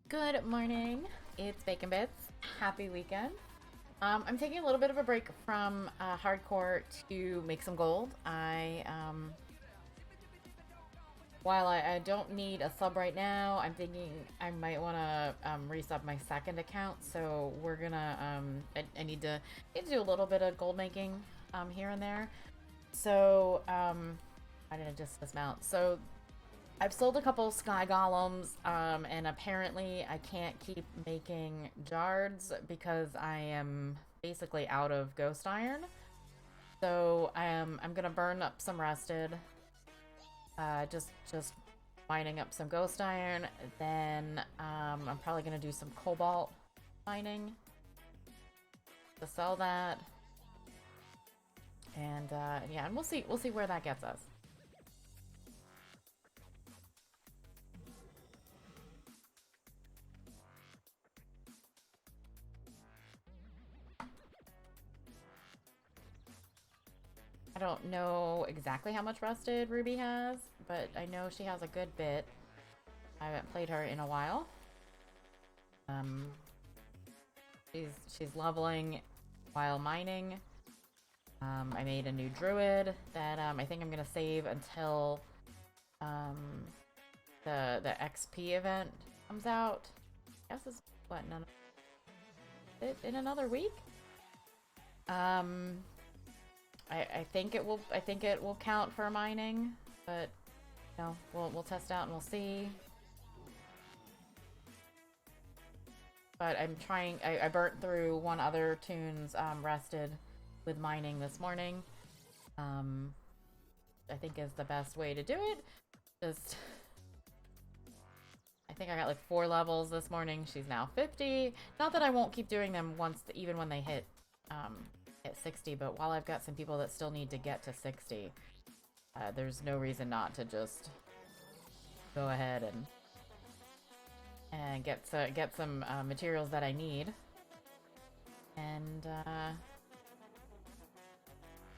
Good morning. It's Bacon Bits. Happy weekend. I'm taking a little bit of a break from hardcore to make some gold. While I don't need a sub right now, I'm thinking I might want to resub my second account. So we're gonna, I need to do a little bit of gold making here and there. So, why did I just dismount? So I've sold a couple sky golems, and apparently I can't keep making jards because I am basically out of ghost iron. So I'm gonna burn up some rusted, just mining up some ghost iron. Then I'm probably gonna do some cobalt mining to sell that, and yeah, and we'll see where that gets us. I don't know exactly how much rusted Ruby has, but I know she has a good bit. I haven't played her in a while. Um, she's leveling while mining. I made a new druid that I think I'm gonna save until um, the XP event comes out. I guess it's what in another week. Um, I think it will. I think it will count for mining, but no, we'll test out and we'll see. But I'm trying. I burnt through one other tune's rested with mining this morning. I think is the best way to do it. Just, I think I got like 4 levels this morning. She's now 50. Not that I won't keep doing them once, even when they hit 60. But while I've got some people that still need to get to 60, there's no reason not to just go ahead and get some materials that I need and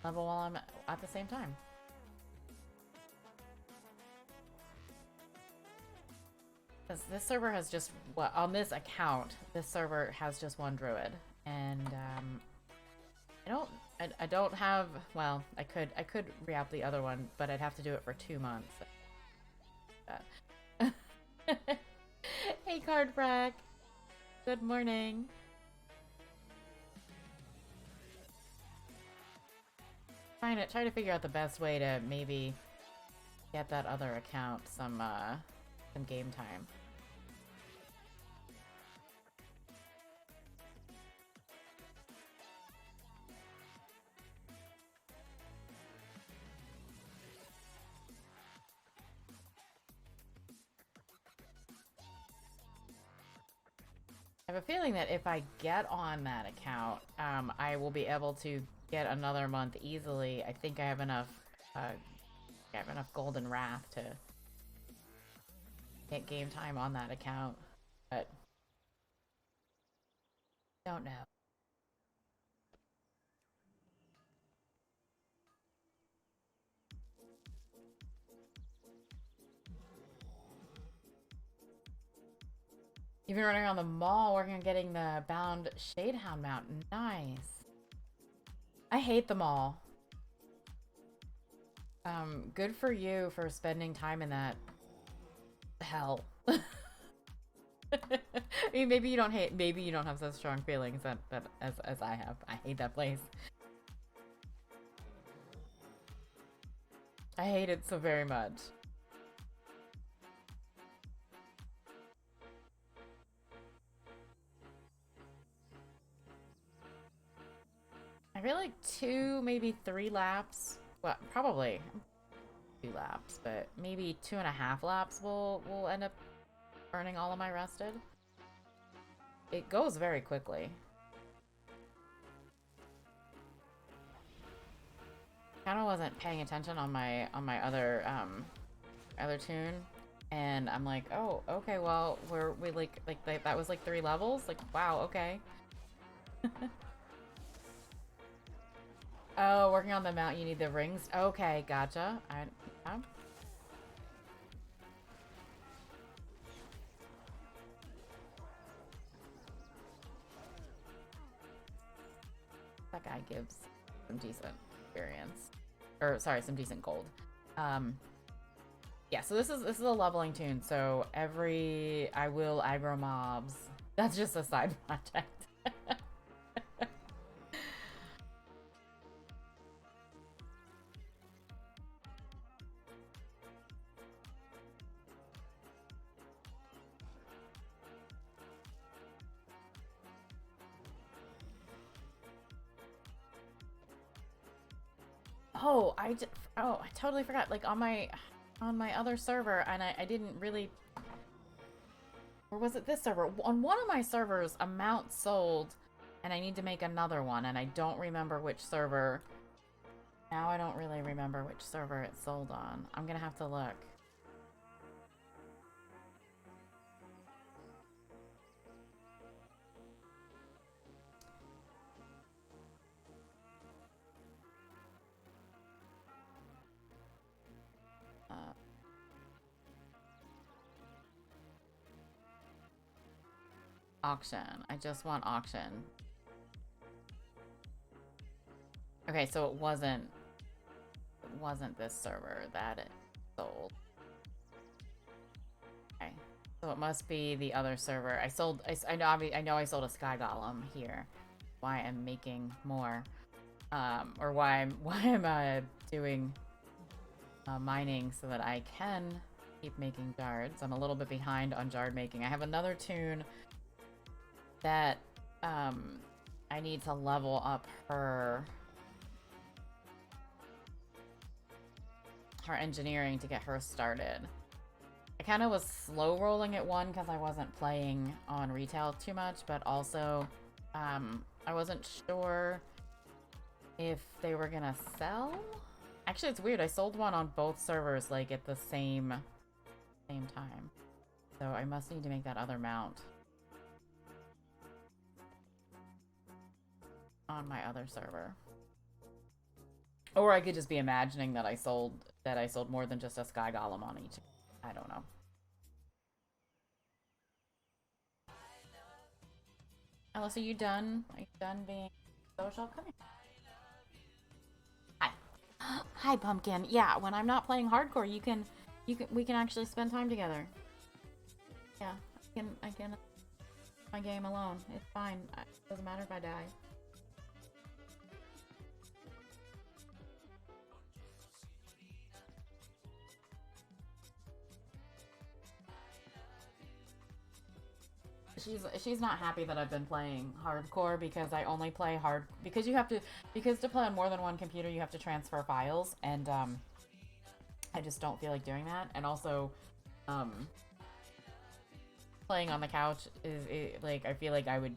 level while I'm at the same time. Because this server has just, well, on this account, this server has just one druid, and I don't have, well, I could re-up the other one, but I'd have to do it for 2 months. Hey, Cardfrack. Good morning. Trying to figure out the best way to maybe get that other account some game time. I have a feeling that if I get on that account, I will be able to get another month easily. I think I have enough golden wrath to get game time on that account, but don't know. You've been running around the mall working on getting the bound Shadehound mount. Nice. I hate the mall. Good for you for spending time in that hell. I mean, maybe you don't hate, maybe you don't have such strong feelings that as I have. I hate that place. I hate it so very much. I feel like 2, maybe 3 laps. Well, probably 2 laps, but maybe 2.5 laps will end up burning all of my rested. It goes very quickly. Kind of wasn't paying attention on my other tune, and I'm like, oh, okay, well, we like that was like 3 levels. Like, wow, okay. Oh, working on the mount, you need the rings. Okay, gotcha. That guy gives some decent experience. Or sorry, some decent gold. Yeah, so this is a leveling toon, so I will aggro mobs. That's just a side project. Oh, I totally forgot. Like on my other server, and I didn't really. Or was it this server? On one of my servers, a mount sold, and I need to make another one, and I don't remember which server. Now I don't really remember which server it sold on. I'm gonna have to look. Auction. I just want auction. Okay, so it wasn't this server that it sold. Okay. So it must be the other server. I know I sold a Sky Golem here. Why I'm making more. Or why I'm doing mining so that I can keep making jards. I'm a little bit behind on jard making. I have another toon that I need to level up her engineering to get her started. I kind of was slow rolling at one because I wasn't playing on retail too much, but also I wasn't sure if they were gonna sell. Actually, it's weird. I sold one on both servers like at the same time. So I must need to make that other mount on my other server. Or I could just be imagining that I sold more than just a Sky Golem on each. I don't know. Alice, are you done? Are you done being social? Come here. Hi. Hi, Pumpkin. Yeah, when I'm not playing hardcore, we can actually spend time together. Yeah, I can my game alone. It's fine. It doesn't matter if I die. She's not happy that I've been playing hardcore because I only play because to play on more than one computer you have to transfer files, and I just don't feel like doing that. And also playing on the couch like I feel like I would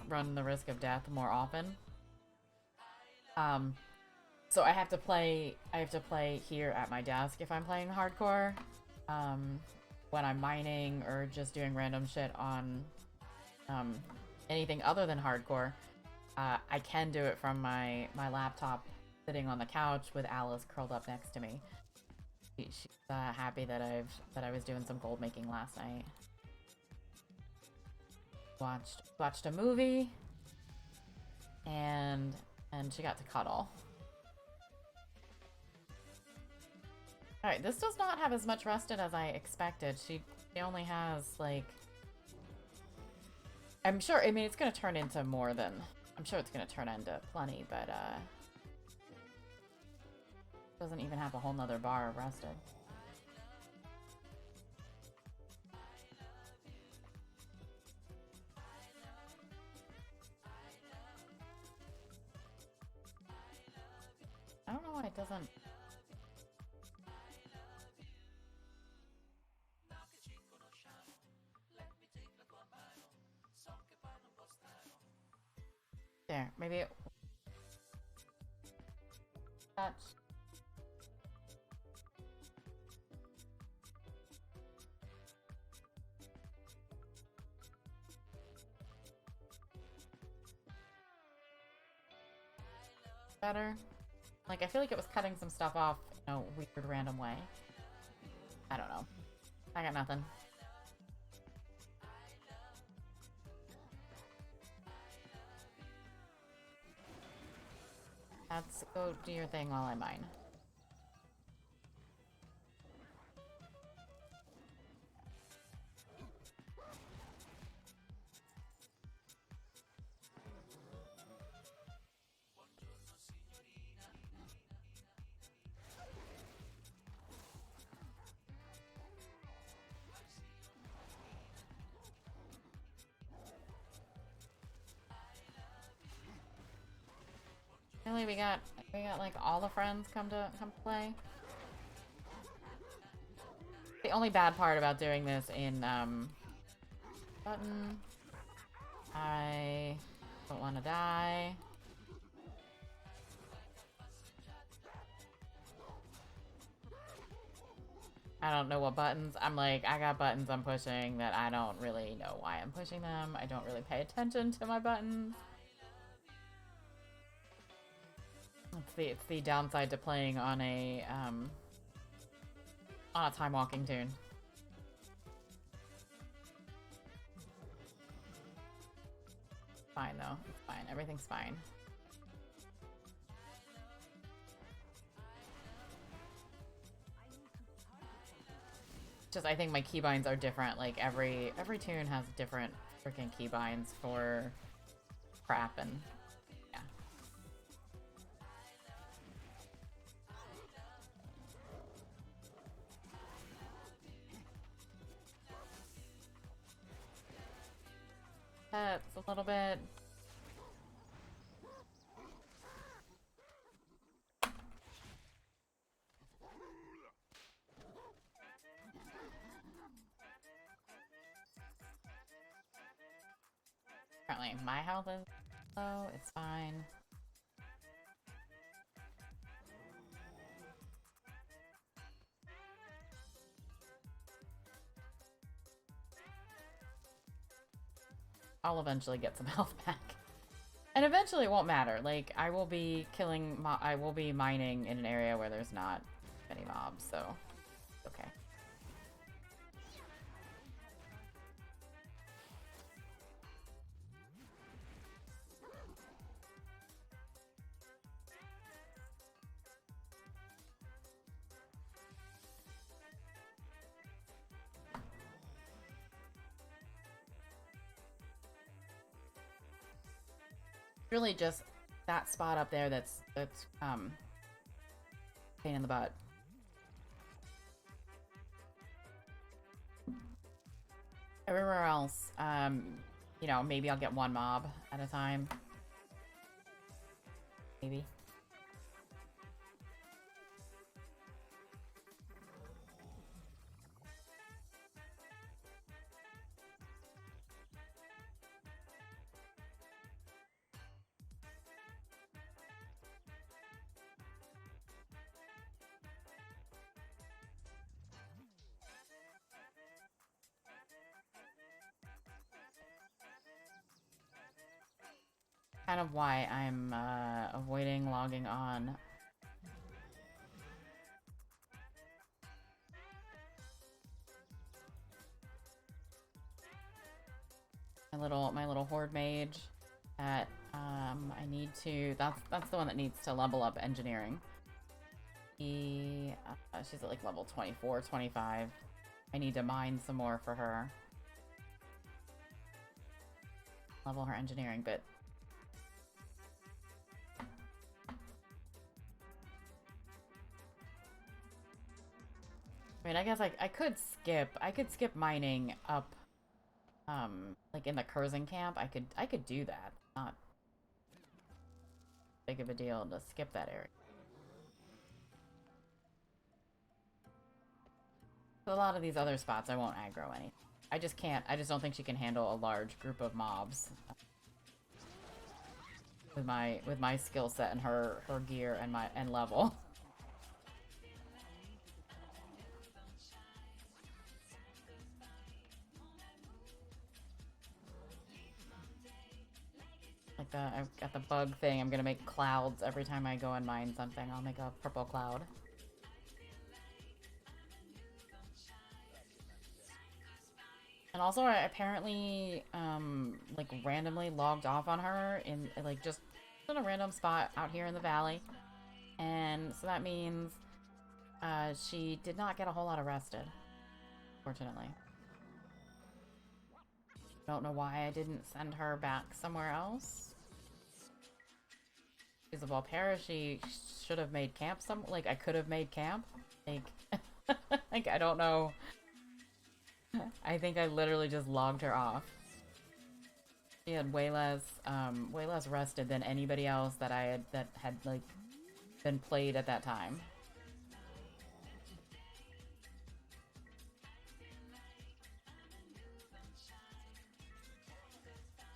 run the risk of death more often. So I have to play here at my desk if I'm playing hardcore. When I'm mining or just doing random shit on anything other than hardcore, I can do it from my laptop sitting on the couch with Alice curled up next to me. She's happy that I was doing some gold making last night. Watched a movie, and she got to cuddle. Alright, this does not have as much rested as I expected. She only has, like... I'm sure, I mean, it's gonna turn into more than... I'm sure it's gonna turn into plenty, but, doesn't even have a whole nother bar of rested. I don't know why it doesn't... There, maybe it... Touch. Better? Like, I feel like it was cutting some stuff off in a weird, random way. I don't know. I got nothing. Let's go do your thing while I mine. Really, we got like all the friends come to play. The only bad part about doing this in button, I don't want to die. I don't know what buttons. I'm like, I got buttons I'm pushing that I don't really know why I'm pushing them. I don't really pay attention to my buttons. It's the downside to playing on a time walking tune. Fine though. It's fine. Everything's fine. Just I think my keybinds are different. Like every tune has different freaking keybinds for crap and yeah. That's a little bit. Apparently my health is low, it's fine. I'll eventually get some health back. And eventually it won't matter. Like, I will be mining in an area where there's not many mobs, so okay. Really just that spot up there that's pain in the butt. Everywhere else, you know, maybe I'll get one mob at a time. Maybe. Kind of why I'm avoiding logging on. My little horde mage that I need to that's the one that needs to level up engineering. She's at like level 24, 25. I need to mine some more for her. Level her engineering, but I mean, I guess I could skip mining up, like in the Curzon camp. I could do that. Not big of a deal to skip that area. But a lot of these other spots, I won't aggro any. I just can't. I just don't think she can handle a large group of mobs with my skill set and her gear and level. Like I've got the bug thing. I'm gonna make clouds every time I go and mine something. I'll make a purple cloud. And also, I apparently, like, randomly logged off on her in, like, just in a random spot out here in the valley. And so that means she did not get a whole lot of rested, fortunately. Don't know why I didn't send her back somewhere else. Isabel Parish, she should have made camp like, I could have made camp. Like, like, I don't know. I think I literally just logged her off. She had way less rested than anybody else that had like been played at that time.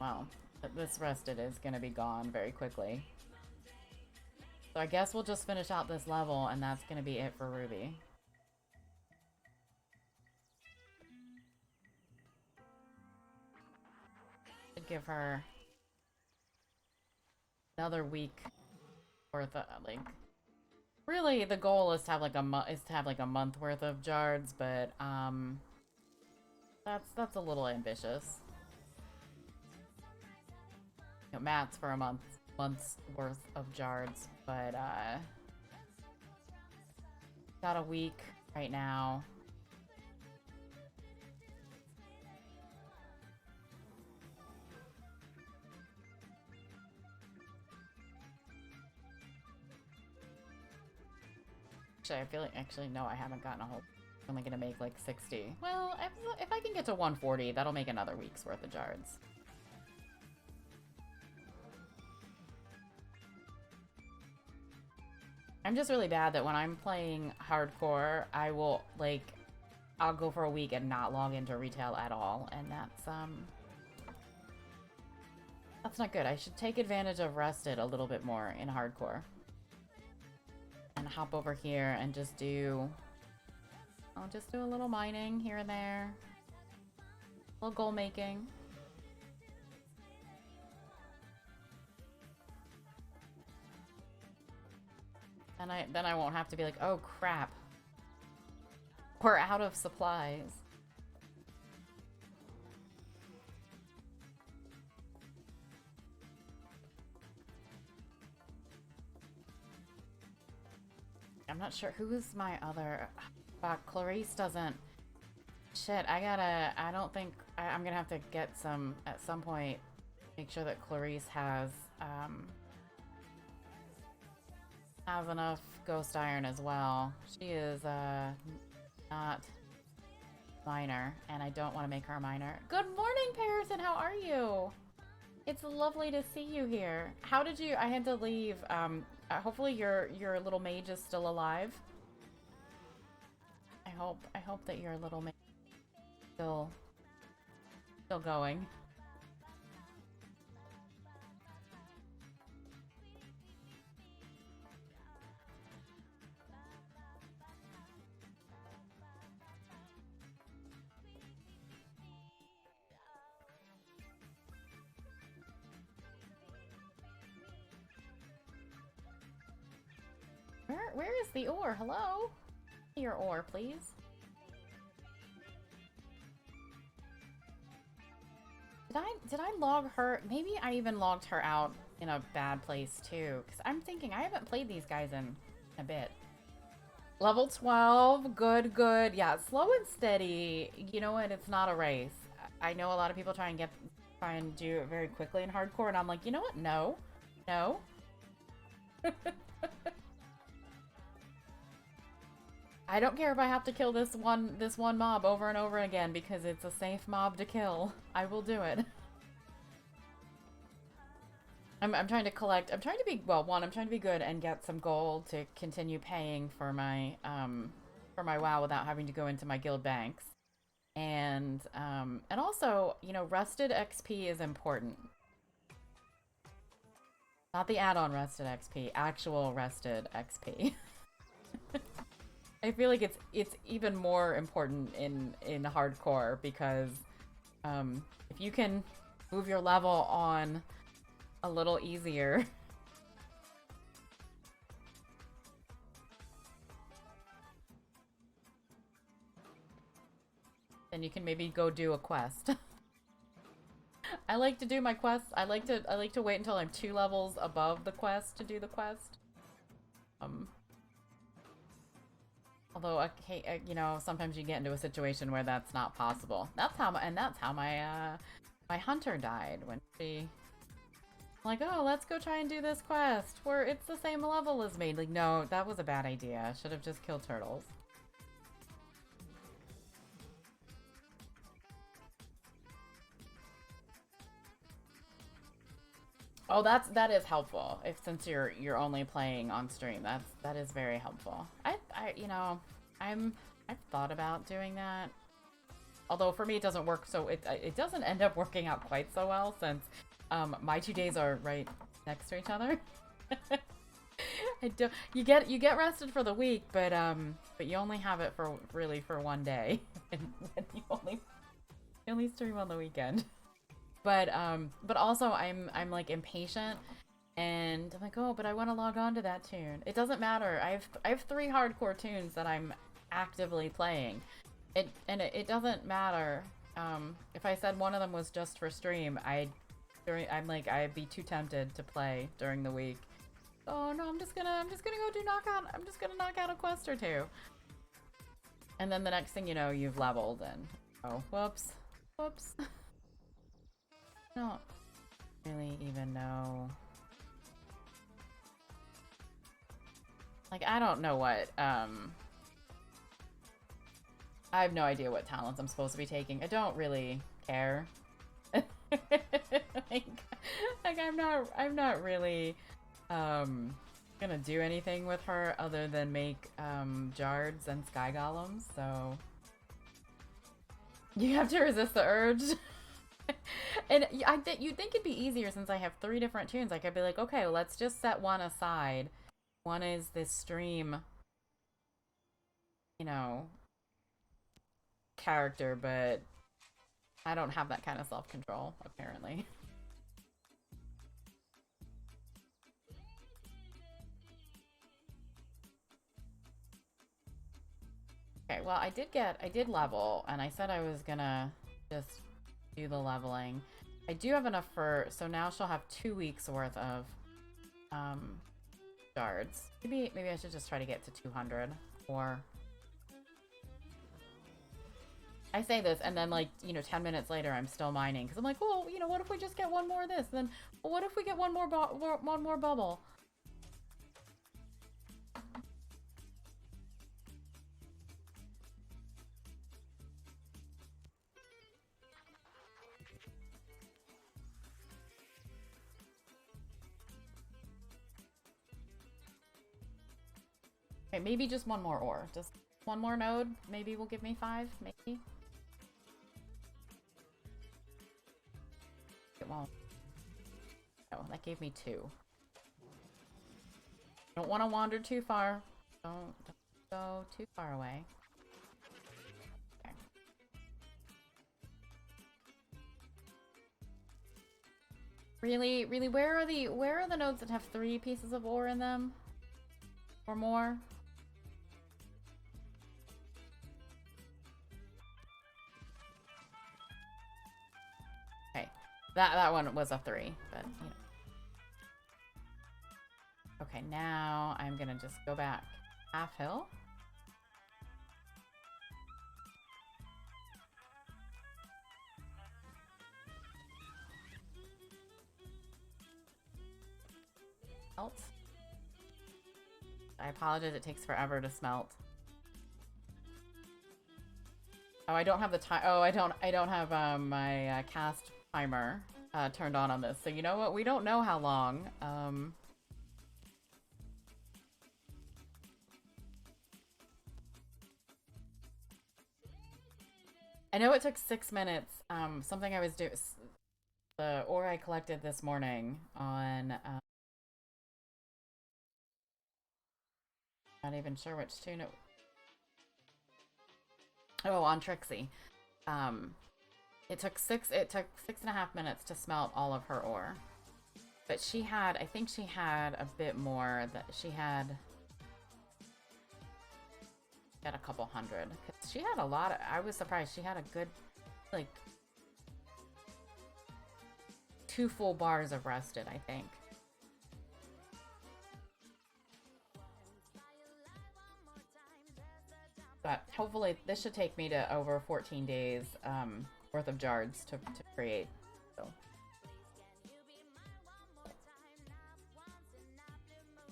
Well, this rested is gonna be gone very quickly. So I guess we'll just finish out this level, and that's gonna be it for Ruby. Should give her another week worth of, like, really the goal is to have like a month worth of jards, but that's a little ambitious. You know, mats for a month's worth of jards, but got a week right now. Actually, I feel like, no, I haven't gotten a whole, I'm only gonna make like 60. Well, if I can get to 140, that'll make another week's worth of jards. I'm just really bad that when I'm playing hardcore, I'll go for a week and not log into retail at all, and that's not good. I should take advantage of rested a little bit more in hardcore. And hop over here and just do... I'll just do a little mining here and there. A little goal making. And then I won't have to be like, oh crap, we're out of supplies. I'm not sure who's my other. Clarice doesn't. Shit, I don't think I'm gonna have to get some at some point. Make sure that Clarice has enough ghost iron as well. She is not miner, and I don't want to make her a miner. Good morning, Parison. How are you? It's lovely to see you here. How did you? I had to leave. Hopefully your little mage is still alive. I hope that your little mage is still going. Where is the ore? Hello? Your ore, please. Did I log her? Maybe I even logged her out in a bad place too. Because I'm thinking I haven't played these guys in a bit. Level 12, good. Yeah, slow and steady. You know what? It's not a race. I know a lot of people try and do it very quickly in hardcore, and I'm like, you know what? No. I don't care if I have to kill this one mob over and over again because it's a safe mob to kill. I will do it. I'm trying to collect. I'm trying to be, well, one, I'm trying to be good and get some gold to continue paying for my WoW without having to go into my guild banks. And also, you know, rested XP is important. Not the add-on rested XP, actual rested XP. I feel like it's even more important in hardcore because if you can move your level on a little easier, then you can maybe go do a quest. I like to do my quests. I like to wait until I'm 2 levels above the quest to do the quest. Although, okay, you know, sometimes you get into a situation where that's not possible. That's how my my hunter died when she like, oh, let's go try and do this quest where it's the same level as me. Like, no, that was a bad idea. Should have just killed turtles. Oh, that is helpful. If since you're only playing on stream, that is very helpful. I you know, I've thought about doing that. Although for me it doesn't work, so it doesn't end up working out quite so well since my 2 days are right next to each other. I do, you get rested for the week, but you only have it for really for 1 day, and you only stream on the weekend. But also I'm like impatient, and I'm like, oh, but I want to log on to that tune. It doesn't matter. I have 3 hardcore tunes that I'm actively playing. It doesn't matter. If I said one of them was just for stream, I'd be too tempted to play during the week. Oh no, I'm just gonna go do knockout. I'm just gonna knock out a quest or 2. And then the next thing you know, you've leveled and oh, whoops. I don't really even know. Like, I don't know what, I have no idea what talents I'm supposed to be taking. I don't really care. like I'm not really, gonna do anything with her other than make, Jards and Sky Golems, so... You have to resist the urge. And you'd think it'd be easier since I have 3 different tunes. I could be like, okay, well, let's just set one aside. One is this stream, you know, character, but I don't have that kind of self-control, apparently. Okay, well, I did level, and I said I was gonna just do the leveling. I do have enough for, so now she'll have 2 weeks worth of shards. Maybe I should just try to get to 200, or I say this and then, like, you know, 10 minutes later I'm still mining because I'm like, well, you know, what if we just get one more of this? And then, well, what if we get one more bubble? Okay, maybe just one more ore. Just one more node. Maybe will give me 5. Maybe. It won't. Oh, that gave me 2. Don't want to wander too far. Don't go too far away. Okay. Really, where are the nodes that have 3 pieces of ore in them? Or more? Okay. That one was a 3, but you know. Okay, now I'm gonna just go back half hill. Smelt. I apologize, it takes forever to smelt. Oh, I don't have the time. Oh, I don't have my cast timer turned on this. So you know what? We don't know how long. I know it took 6 minutes. Something I was doing, the ore I collected this morning on. Not even sure which tune it. Oh, on Trixie. It took 6.5 minutes to smelt all of her ore. But she had, I think she had a bit more, that she had a couple hundred. 'Cause she had a lot of, I was surprised, she had a good, like, 2 full bars of rested, I think. But hopefully this should take me to over 14 days worth of jards to create. So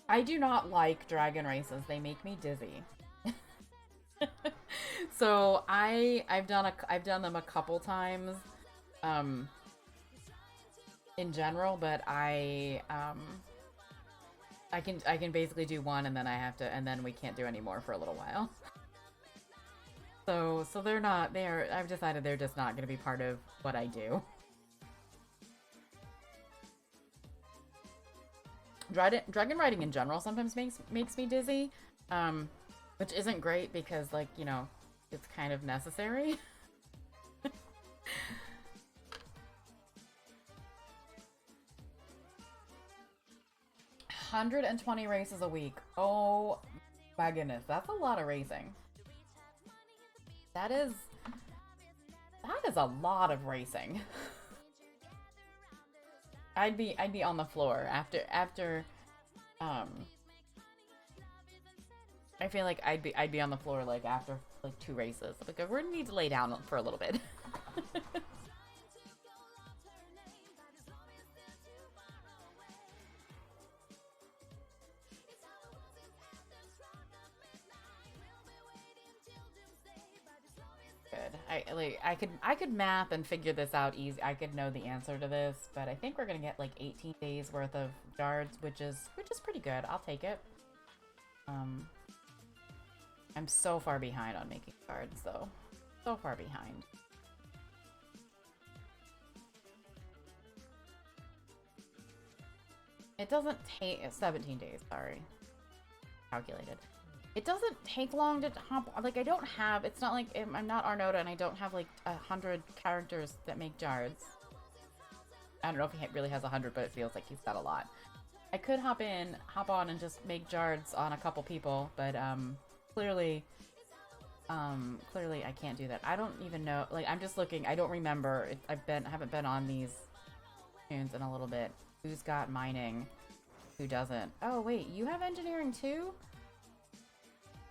I do not like dragon races. They make me dizzy. So I've done them a couple times in general, but I can basically do one and then I have to, and then we can't do any more for a little while. So they're not, I've decided they're just not going to be part of what I do. Dragon riding in general sometimes makes me dizzy, which isn't great because, like, you know, it's kind of necessary. 120 races a week. Oh my goodness, that's a lot of racing. That is a lot of racing. I'd be on the floor after I feel like I'd be on the floor like after like 2 races. Like, we're gonna need to lay down for a little bit. Good. I could math and figure this out easy. I could know the answer to this, but I think we're gonna get like 18 days worth of jards, which is pretty good. I'll take it. I'm so far behind on making cards, though. So far behind. It doesn't take 17 days, sorry. Calculated. It doesn't take long to hop, like, I don't have, it's not like, I'm not Arnota and I don't have like 100 characters that make jards. I don't know if he really has 100, but it feels like he's got a lot. I could hop on and just make jards on a couple people, but clearly I can't do that. I don't even know, like, I'm just looking, I don't remember, haven't been on these tunes in a little bit. Who's got mining? Who doesn't? Oh wait, you have engineering too?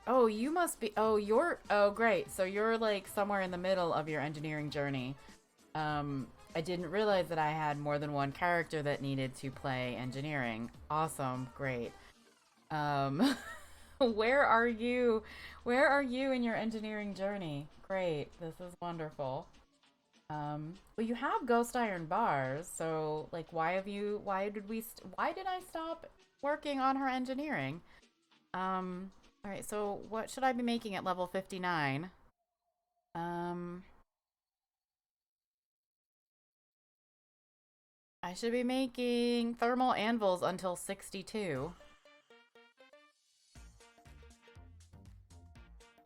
Oh, you must be, oh great, so you're like somewhere in the middle of your engineering journey. I didn't realize that I had more than one character that needed to play engineering. Awesome, great. Where are you? Where are you in your engineering journey? Great, this is wonderful. Well, you have ghost iron bars, so like, why did I stop working on her engineering? All right, so what should I be making at level 59? I should be making thermal anvils until 62.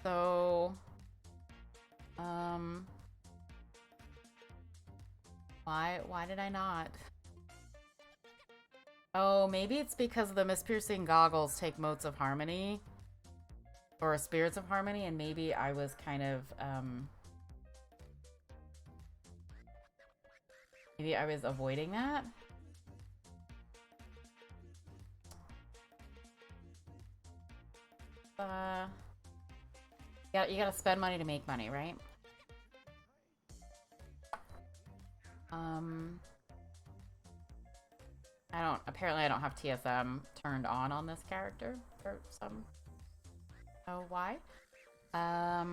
So, why did I not? Oh, maybe it's because the Mispiercing Goggles take Motes of Harmony. Or Spirits of Harmony, and maybe I was kind of, maybe I was avoiding that? Yeah, you gotta spend money to make money, right? Apparently I don't have TSM turned on this character for some, oh, why? They're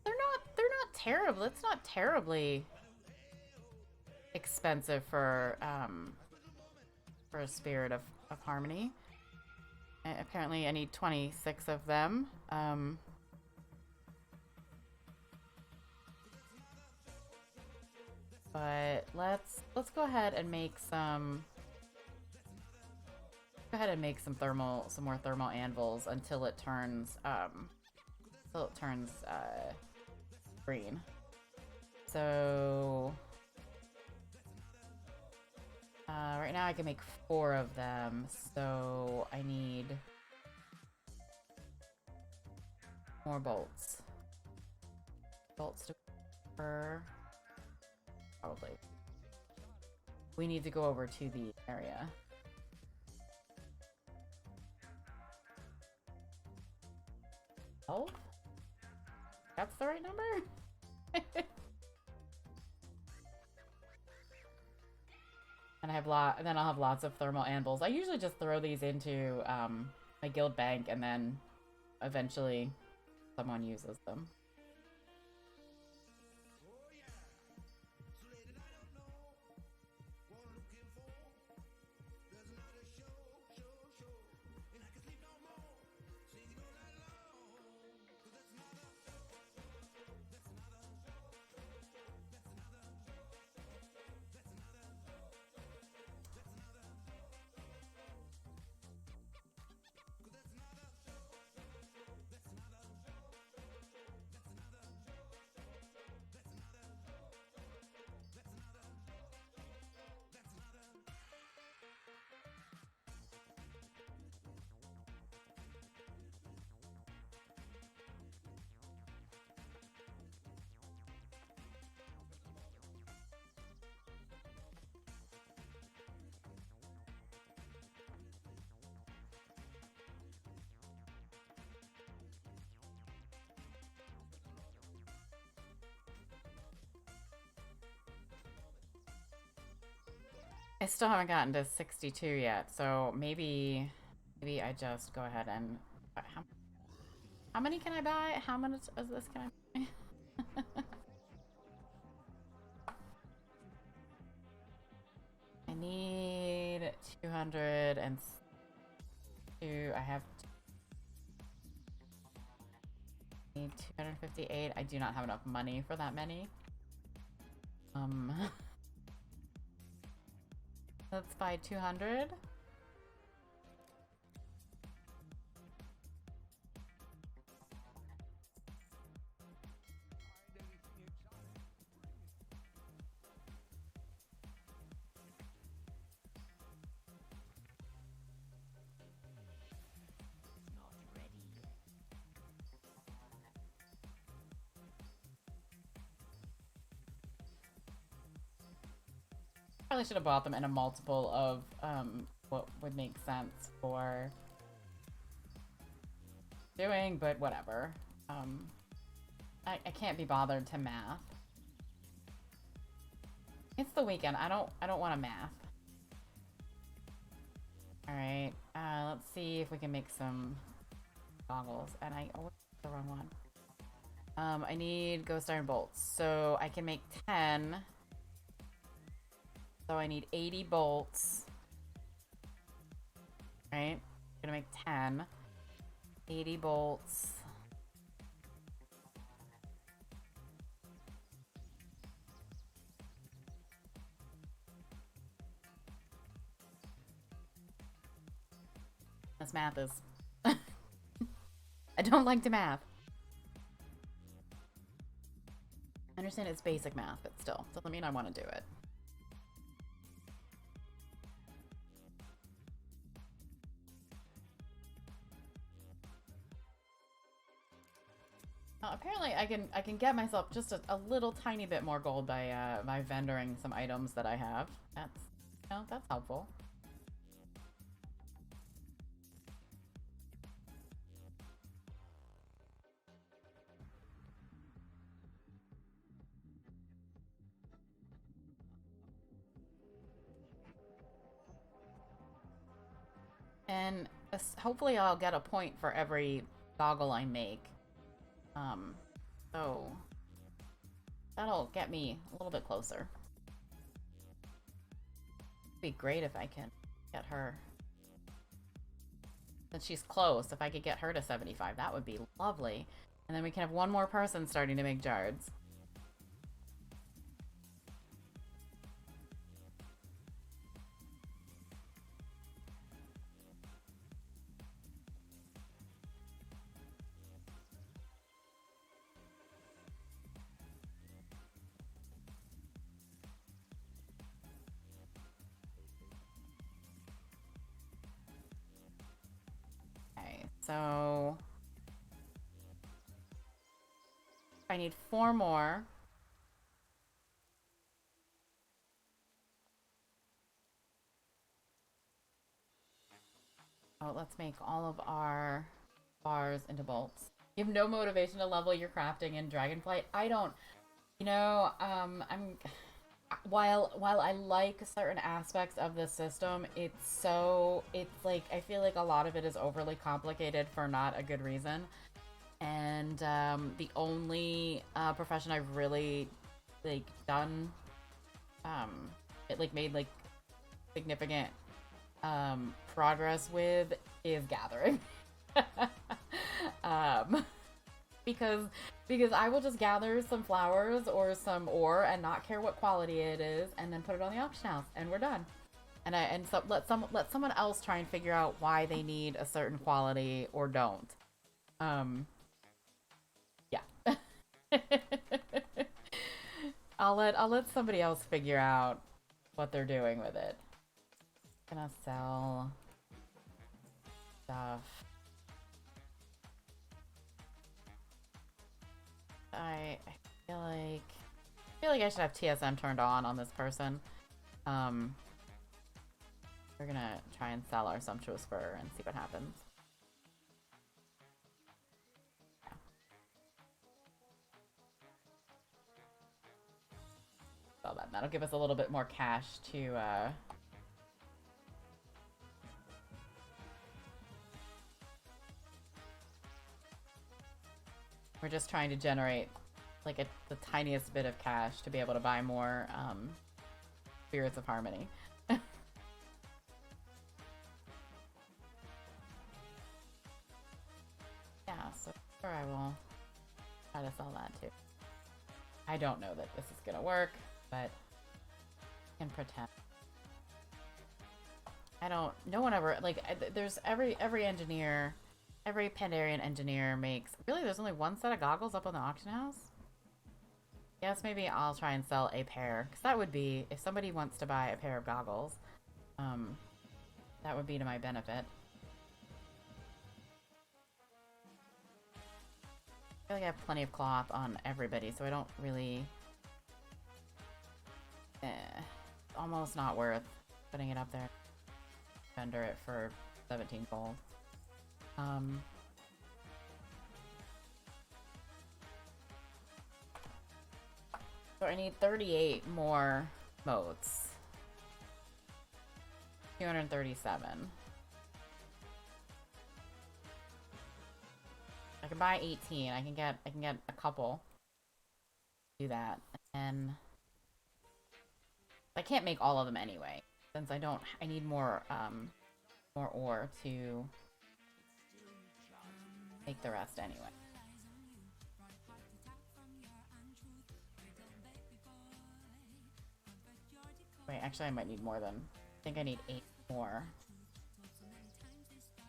not terrible, it's not terribly expensive for a Spirit of Harmony. Apparently I need 26 of them. But let's go ahead and make some. Go ahead and make some more thermal anvils until it turns green. So right now I can make 4 of them, so I need more bolts. Bolts to probably. We need to go over to the area. Oh? That's the right number? And then I'll have lots of thermal anvils. I usually just throw these into my guild bank and then eventually someone uses them. I still haven't gotten to 62 yet, so maybe I just go ahead and how many can I buy? How many of this can I buy? I need 202. I have need 258. I do not have enough money for that many. Let's buy 200. Probably should have bought them in a multiple of what would make sense for doing, but whatever. I can't be bothered to math. It's the weekend. I don't want to math. All right. Let's see if we can make some goggles. And I the wrong one. I need ghost iron bolts, so I can make 10. So I need 80 bolts. Right? I'm gonna make 10. 80 bolts. This math is... I don't like to math. I understand it's basic math, but still, doesn't mean I want to do it. Apparently, I can get myself just a little tiny bit more gold by vendoring some items that I have. That's helpful. And hopefully I'll get a point for every goggle I make. So that'll get me a little bit closer. It'd be great if I can get her. Since she's close, if I could get her to 75, that would be lovely. And then we can have one more person starting to make jards. So I need 4 more. let's make all of our bars into bolts. You have no motivation to level your crafting in Dragonflight. I don't, you know, I'm while I like certain aspects of the system, it's like I feel like a lot of it is overly complicated for not a good reason. And the only profession I've really like done it like made like significant progress with is gathering. um because I will just gather some flowers or some ore and not care what quality it is, and then put it on the auction house, and we're done. And so let someone else try and figure out why they need a certain quality or don't. Yeah. I'll let somebody else figure out what they're doing with it. Gonna sell stuff. I feel like I should have TSM turned on this person. We're gonna try and sell our sumptuous fur and see what happens. Yeah. Sell that. That'll give us a little bit more cash to we're just trying to generate like the tiniest bit of cash to be able to buy more Spirits of Harmony. Yeah, so sure I will try to sell that too. I don't know that this is gonna work, but I can pretend. No one ever, like, there's every engineer, every Pandarian engineer makes, really there's only one set of goggles up on the auction house? Yes, maybe I'll try and sell a pair, because that would be, if somebody wants to buy a pair of goggles, that would be to my benefit. I feel like I have plenty of cloth on everybody, so I don't really... it's almost not worth putting it up there. Vendor it for 17 gold. So I need 38 more motes. 237. I can buy 18. I can get a couple. Do that. And I can't make all of them anyway, since I need more ore to make the rest anyway. Wait, actually I might need more than, I think I need 8 more.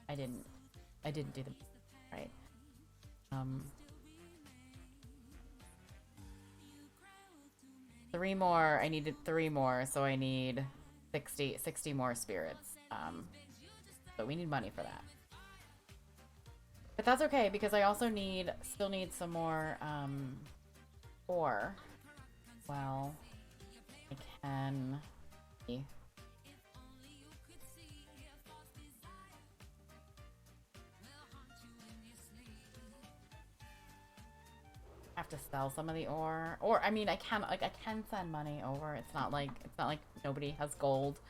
I didn't do the right. 3 more, I needed 3 more, so I need 60 more spirits. So we need money for that. But that's okay, because I also still need some more, ore. Well, I can... have to sell some of the ore, or I mean I can send money over. It's not like nobody has gold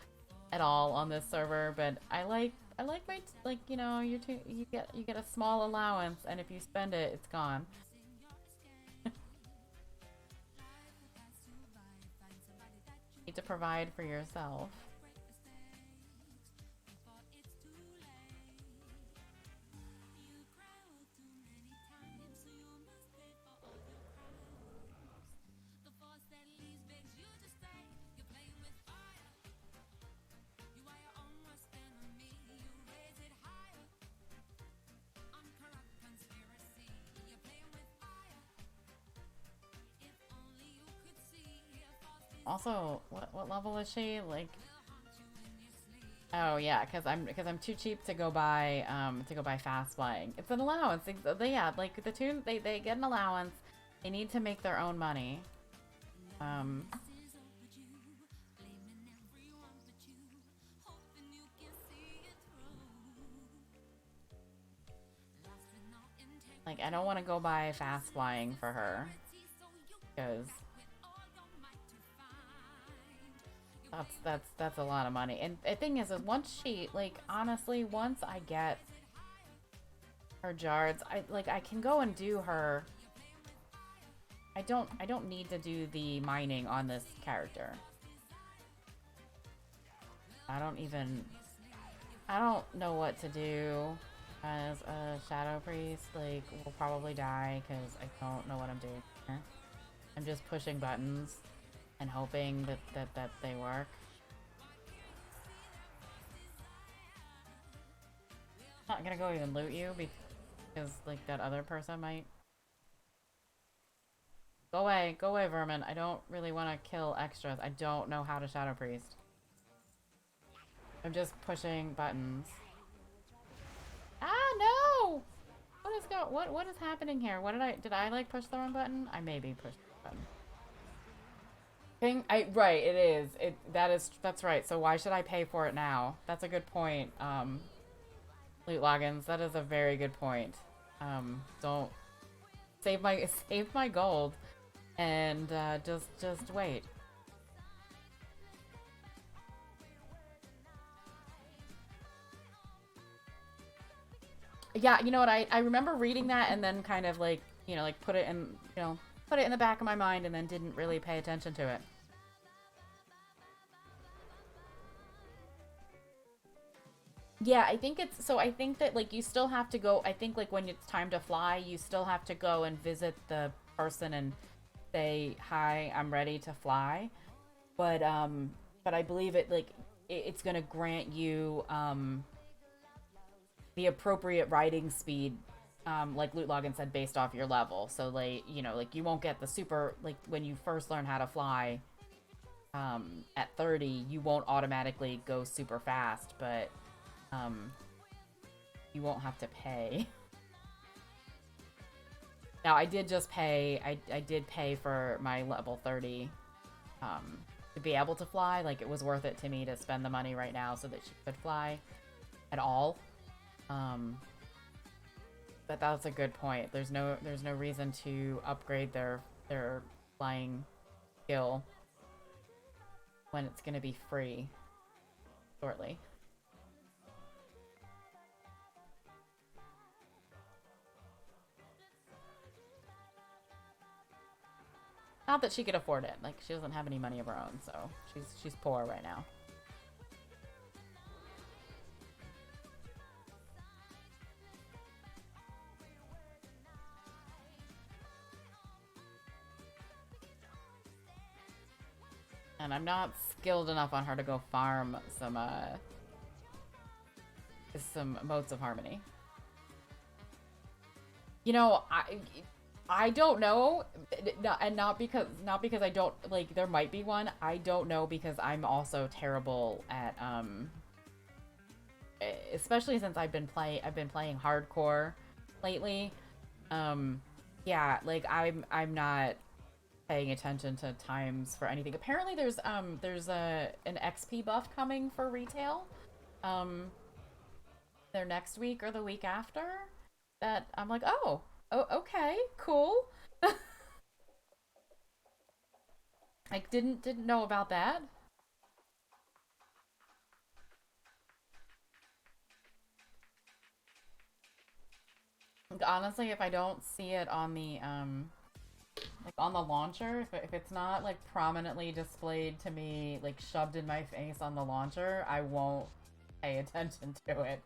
at all on this server, but I like my, like, you know, you get a small allowance, and if you spend it, it's gone. Need to provide for yourself. Also, what level is she? Like, oh yeah, because I'm too cheap to go buy fast flying. It's an allowance. Yeah, like the toon, they get an allowance. They need to make their own money. Like, I don't want to go buy fast flying for her. Because that's a lot of money. And the thing is once she, like, honestly, once I get her jards, I can go and do her. I don't need to do the mining on this character. I don't know what to do as a Shadow Priest. Like, we'll probably die because I don't know what I'm doing here. I'm just pushing buttons and hoping that they work. I'm not gonna go even loot you because, like, that other person might. Go away, vermin. I don't really want to kill extras. I don't know how to Shadow Priest. I'm just pushing buttons. Ah, no! What is happening here? Did I like push the wrong button? I maybe pushed the button. Right, it is. That's right. So why should I pay for it now? That's a good point. Loot logins, that is a very good point. Don't save my gold and just wait. Yeah, you know what? I remember reading that and then kind of like, like put it in the back of my mind and then didn't really pay attention to it. Yeah, I think that, like, you still have to go. I think, like, when it's time to fly, you still have to go and visit the person and say, "Hi, I'm ready to fly." But I believe it's going to grant you the appropriate riding speed, like Loot Login said, based off your level. So, like, like, you won't get the super, like, when you first learn how to fly at 30, you won't automatically go super fast, but you won't have to pay. Now, I did just pay. I did pay for my level 30 to be able to fly. Like, it was worth it to me to spend the money right now so that she could fly at all. But that's a good point. There's no reason to upgrade their flying skill when it's going to be free shortly. Not that she could afford it. Like, she doesn't have any money of her own, so she's poor right now. And I'm not skilled enough on her to go farm some motes of harmony. You know, I don't know, and not because I don't, like, there might be one. I don't know because I'm also terrible at especially since I've been playing hardcore lately. Yeah, like, I'm not paying attention to times for anything. Apparently there's an XP buff coming for retail. Their next week or the week after. That I'm like, oh, okay, cool. I didn't know about that. Like, honestly, if I don't see it on the like, on the launcher, if it's not, like, prominently displayed to me, like, shoved in my face on the launcher, I won't pay attention to it.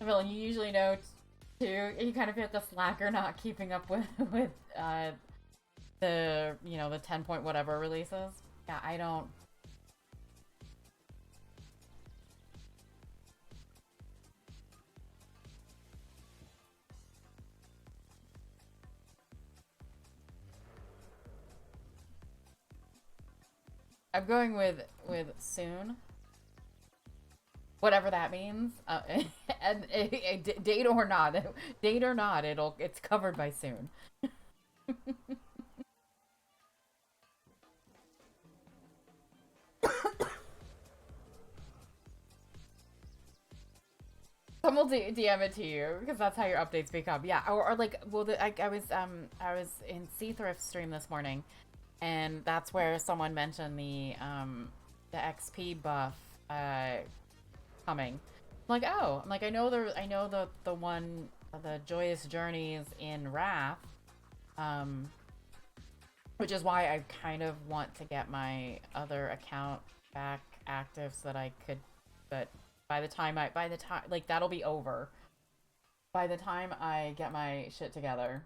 Well, you usually know too. You kind of feel like a slacker not keeping up with the the 10 point whatever releases. Yeah, I don't. I'm going with soon. Whatever that means. And date or not, it's covered by soon. Someone will DM it to you because that's how your updates become. Yeah, or like, well, I was in Seathrift stream this morning, and that's where someone mentioned the XP buff coming. I'm like, oh, I'm like, I know the one, the Joyous Journeys in Wrath, which is why I kind of want to get my other account back active so that I could, but by the time like that'll be over. By the time I get my shit together,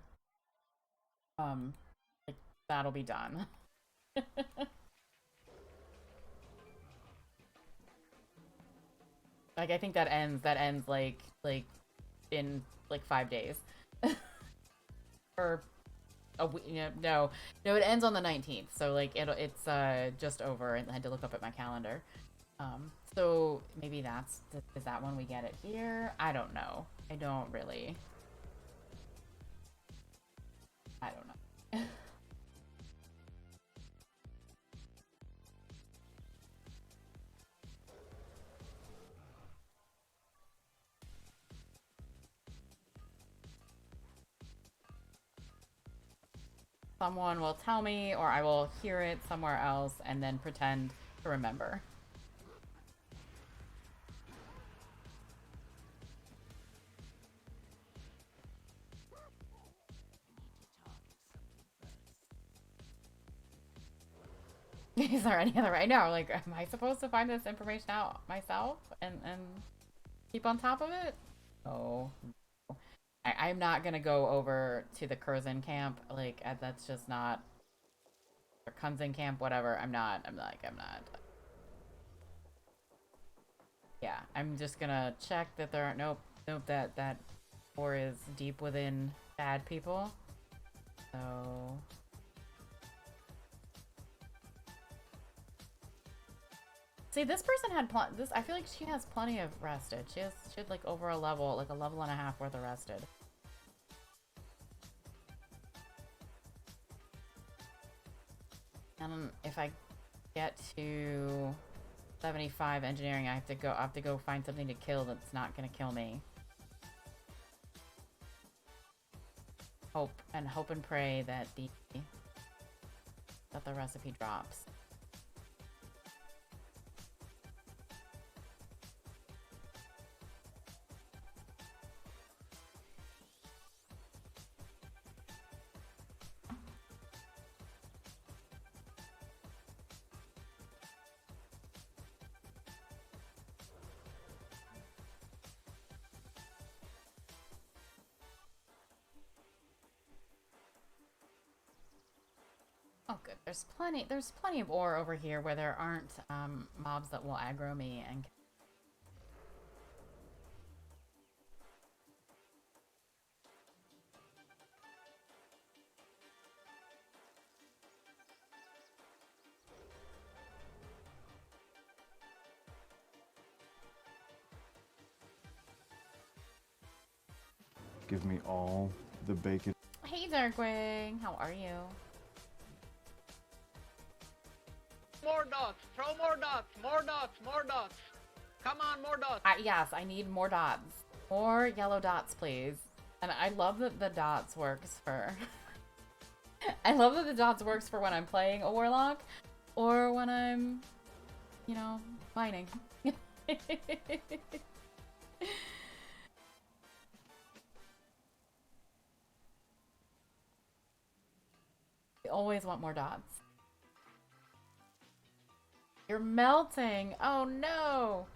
like that'll be done. Like I think that ends like in like 5 days. Or a week, no, it ends on the 19th. So like it's just over, and I had to look up at my calendar. So maybe is that when we get it here? I don't know. I don't know. Someone will tell me, or I will hear it somewhere else and then pretend to remember. Is there any other? I know, like, am I supposed to find this information out myself and keep on top of it? Oh, I'm not gonna go over to the Curzon camp. Like, that's just not, or Kunzen camp, whatever. I'm not. Yeah, I'm just gonna check that there aren't, nope, that war is deep within bad people. So see, this person had this. I feel like she has plenty of rested. She had like over a level, like a level and a half worth of rested. And if I get to 75 engineering, I have to go find something to kill that's not gonna kill me. Hope and pray that the recipe drops. Oh, good. There's plenty of ore over here where there aren't mobs that will aggro me and. Give me all the bacon. Hey, Darkwing, how are you? More dots! Throw more dots! More dots! More dots! Come on, more dots! Yes, I need more dots. More yellow dots, please. And I love that the dots works for... I love that the dots works for when I'm playing a warlock, or when I'm, mining. We always want more dots. You're melting! Oh no!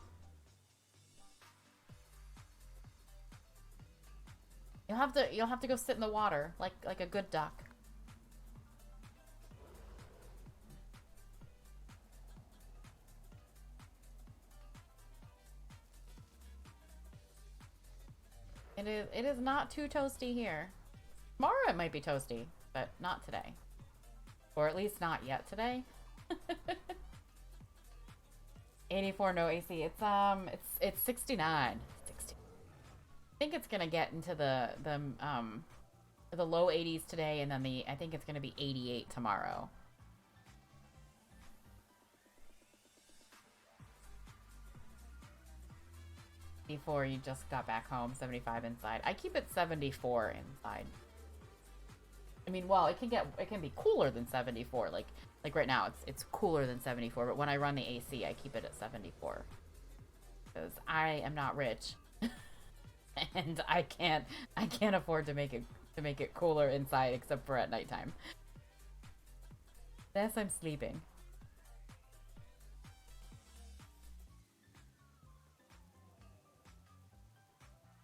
You'll have to go sit in the water like a good duck. It is not too toasty here. Tomorrow it might be toasty, but not today. Or at least not yet today. 84 no AC. It's 69. 60. I think it's gonna get into the low 80s today, and then I think it's gonna be 88 tomorrow. before you just got back home, 75 inside. I keep it 74 inside. I mean, well, it can be cooler than 74. Like right now, it's cooler than 74. But when I run the AC, I keep it at 74 because I am not rich, and I can't afford to make it cooler inside except for at nighttime. Unless I'm sleeping.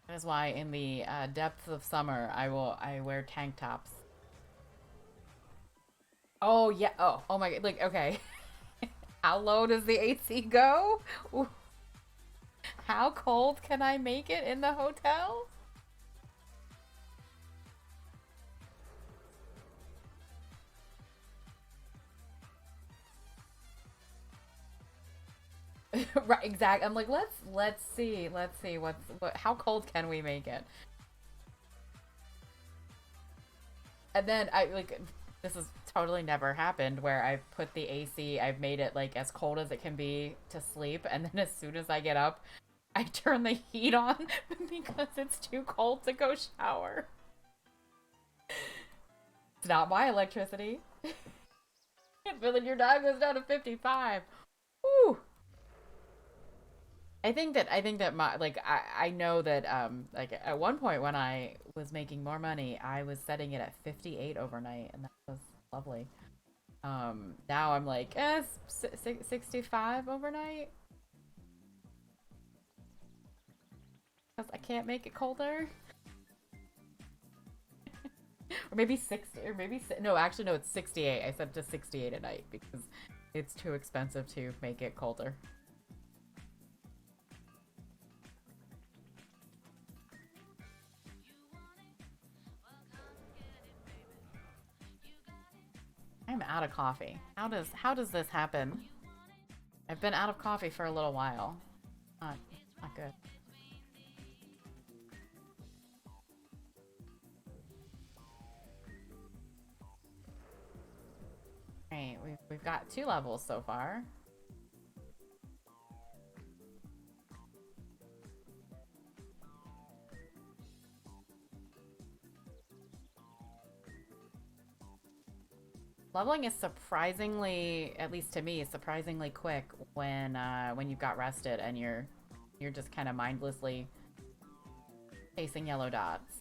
That is why in the depths of summer, I wear tank tops. Oh yeah. Oh my god. Like, okay. How low does the AC go? Ooh. How cold can I make it in the hotel? Right, exactly. I'm like, let's see how cold can we make it? And then this has totally never happened where I've put the AC, I've made it like as cold as it can be to sleep, and then as soon as I get up, I turn the heat on because it's too cold to go shower. It's not my electricity. But then your dog goes down to 55. Woo! I think that my I know that like at one point when I was making more money, I was setting it at 58 overnight, and that was lovely. Now I'm like 65 overnight because I can't make it colder. Or maybe 60, or maybe no, actually no, it's 68. I said just 68 at night because it's too expensive to make it colder. I'm out of coffee. How does this happen? I've been out of coffee for a little while. Not good. Alright, we've got 2 levels so far. Leveling is surprisingly, at least to me, surprisingly quick when you've got rested and you're just kind of mindlessly chasing yellow dots.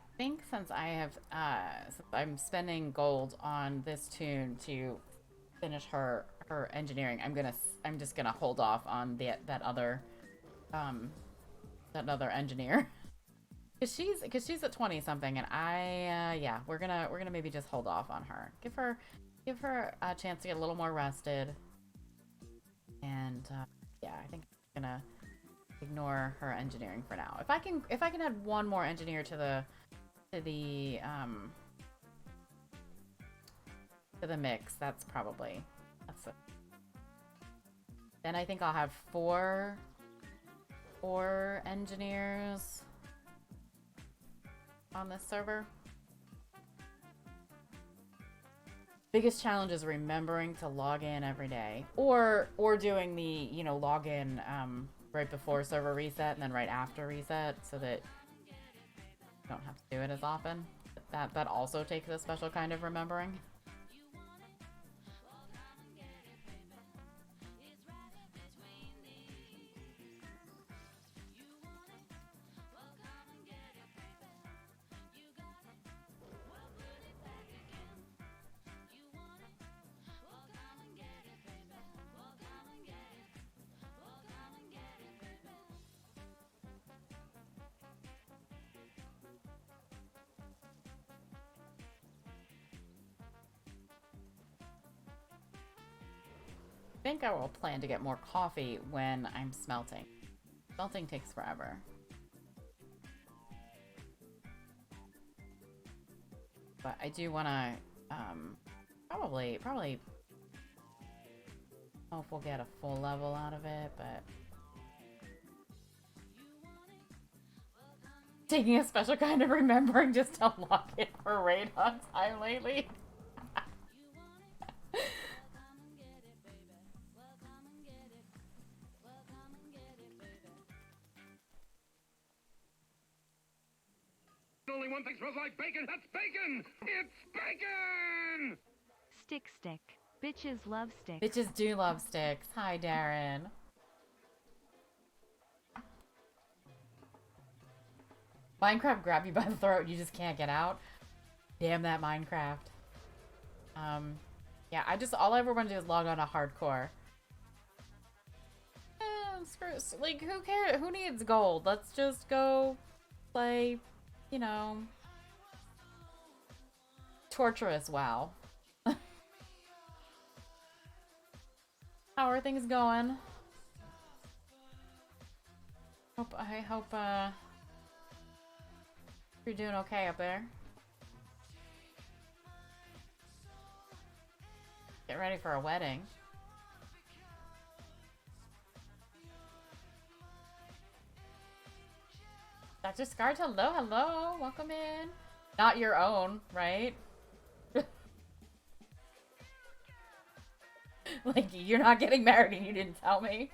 I think since I'm spending gold on this tune to finish her engineering, I'm just gonna hold off on that other engineer. Cause she's at 20 something, and yeah, we're gonna maybe just hold off on her. Give her a chance to get a little more rested. And yeah, I think I'm gonna ignore her engineering for now. If I can add one more engineer to the mix, that's it. Then I think I'll have four engineers on this server. Biggest challenge is remembering to log in every day, or doing the login right before server reset and then right after reset, so that you don't have to do it as often. That also takes a special kind of remembering. think I will plan to get more coffee when I'm smelting. Smelting takes forever. But I do want to, probably, I don't know if we'll get a full level out of it, but... Taking a special kind of remembering just to unlock it for raid on time lately. Only one thing smells like bacon, that's bacon! It's bacon! Stick. Bitches love sticks. Bitches do love sticks. Hi, Darren. Minecraft grab you by the throat and you just can't get out. Damn that Minecraft. Yeah, all I ever want to do is log on to hardcore. Like, who cares? Who needs gold? Let's just go play, you know, torturous WoW. How are things going? I hope you're doing okay up there. Get ready for a wedding. Dr. Scarred, hello, welcome in. Not your own, right? Like, you're not getting married and you didn't tell me.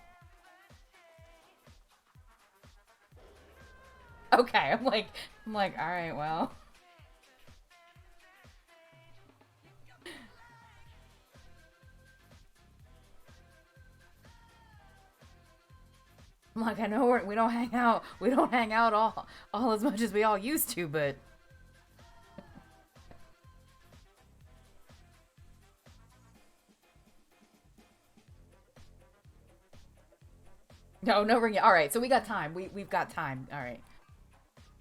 Okay, I'm like, alright, well. I'm like, I know we don't hang out. We don't hang out all as much as we all used to, but no ring. All right, so we got time. We've got time. All right,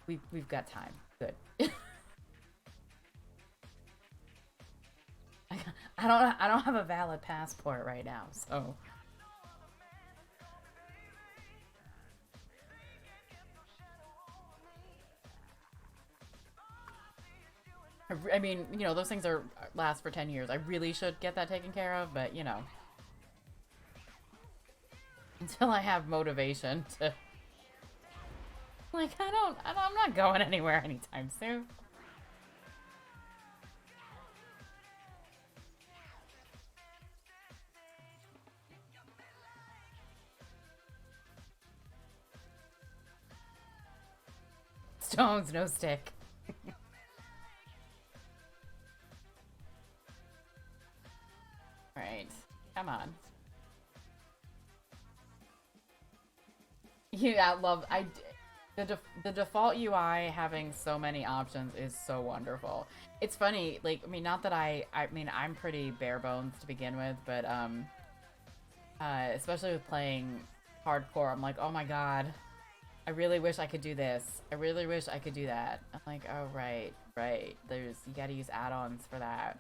we've got time. Good. I don't have a valid passport right now, so. I mean, you know, those things last for 10 years. I really should get that taken care of, but you know, until I have motivation to, like, I'm not going anywhere anytime soon. Stones, no stick. Right, come on. Yeah, the default UI having so many options is so wonderful. It's funny, like, I mean, not that I mean, I'm pretty bare bones to begin with, but especially with playing hardcore, I'm like, oh my god, I really wish I could do this. I really wish I could do that. I'm like, oh right, you gotta use add-ons for that.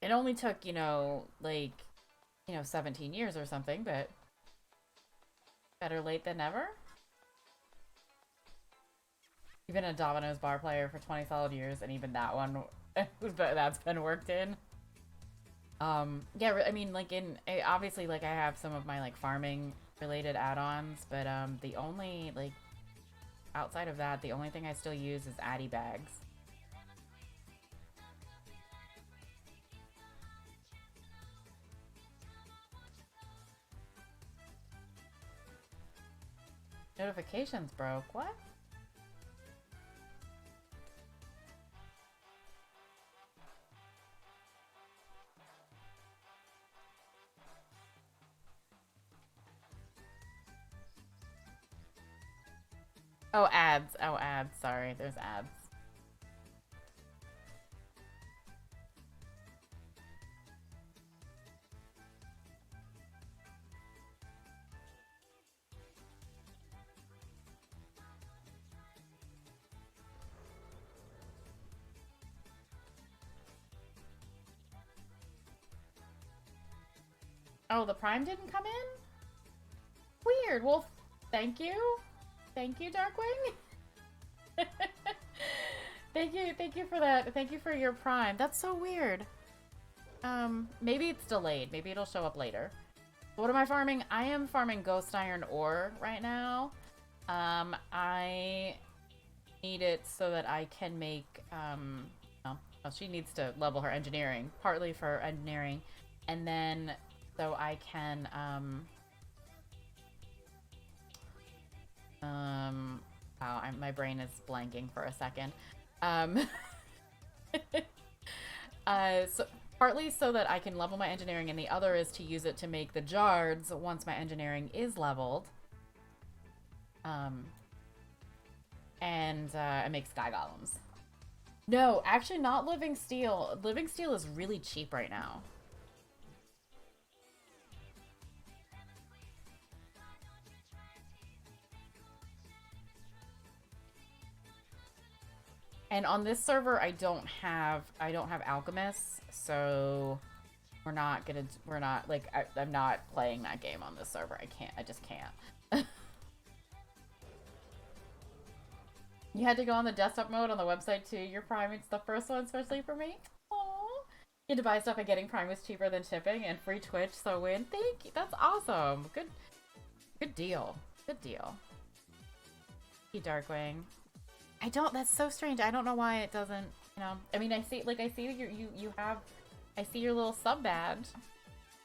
It only took, you know, like, 17 years or something, but better late than never. You've been a Domino's bar player for 20 solid years, and even that one, that's been worked in. Yeah, I mean, like, obviously, like, I have some of my, like, farming related add-ons, but, the only, like, outside of that, the only thing I still use is Addy bags. Notifications broke. What? Oh, ads. Oh, ads. Sorry, there's ads. Oh, the Prime didn't come in? Weird. Well, thank you. Thank you, Darkwing. Thank you for that. Thank you for your Prime. That's so weird. Maybe it's delayed. Maybe it'll show up later. What am I farming? I am farming Ghost Iron ore right now. I need it so that I can make, well, she needs to level her engineering, partly for engineering, and then so I can, wow, my brain is blanking for a second. So partly so that I can level my engineering, and the other is to use it to make the jards once my engineering is leveled. And make sky golems. No, actually not living steel. Living steel is really cheap right now. And on this server, I don't have alchemists, so we're not, like, I'm not playing that game on this server. I just can't. You had to go on the desktop mode on the website too. Your Prime, it's the first one, especially for me. Aww. You had to buy stuff and getting Prime was cheaper than shipping, and free Twitch, so win. Thank you. That's awesome. Good deal. Good deal. Hey, Darkwing. That's so strange. I don't know why it doesn't, you know. I mean, I see you have, I see your little sub badge.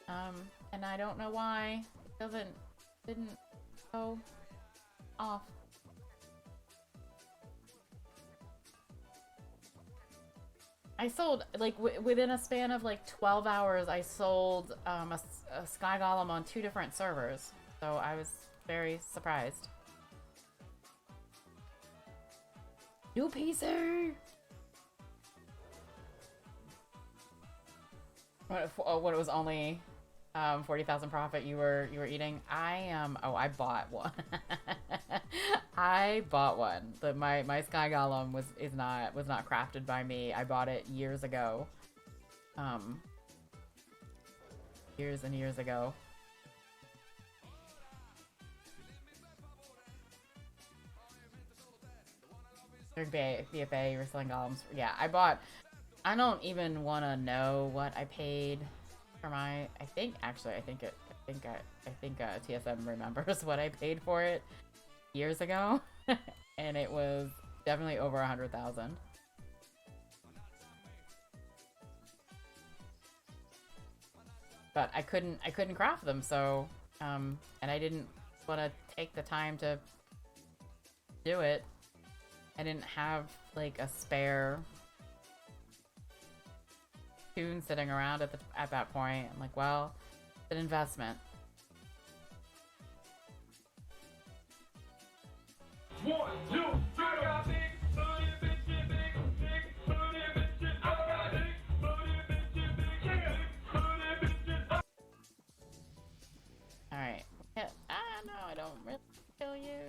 And I don't know why it didn't go off. I sold, like, within a span of, like, 12 hours, I sold a Sky Golem on 2 different servers. So I was very surprised. New PC! What it was only 40,000 profit you were eating? I bought one. I bought one. My Sky Golem was not crafted by me. I bought it years ago. Years and years ago. BFA, you're selling golems. Yeah, I don't even want to know what I paid for my. I think TSM remembers what I paid for it years ago, and it was definitely over 100,000. But I couldn't craft them, so and I didn't want to take the time to do it. I didn't have, like, a spare tune sitting around at that point. I'm like, well, it's an investment. One, two, three, I got big booty bitches, big booty bitches. I got big booty bitches, big booty bitches. Alright. Yeah, no, I don't really kill you.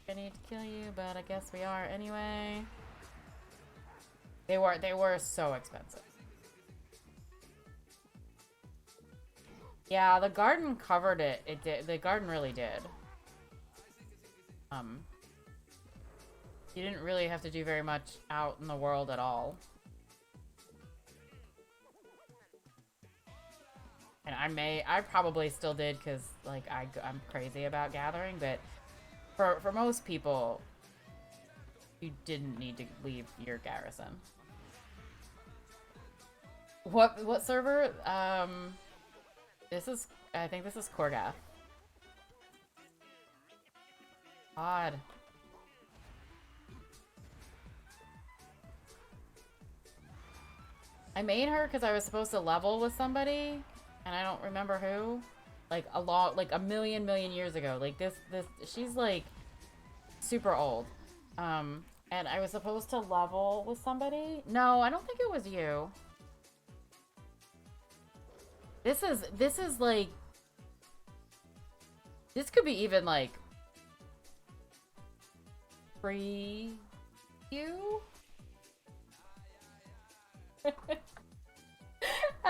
I need to kill you, but I guess we are anyway. They were so expensive. Yeah, the garden covered it. It did. The garden really did. You didn't really have to do very much out in the world at all. And I probably still did because, like, I'm crazy about gathering, but for most people, you didn't need to leave your garrison. What server? I think this is Korgath. Odd. I made her because I was supposed to level with somebody, and I don't remember who. Like a million years ago. Like she's like super old. And I was supposed to level with somebody. No, I don't think it was you. This is like, this could be even like pre you.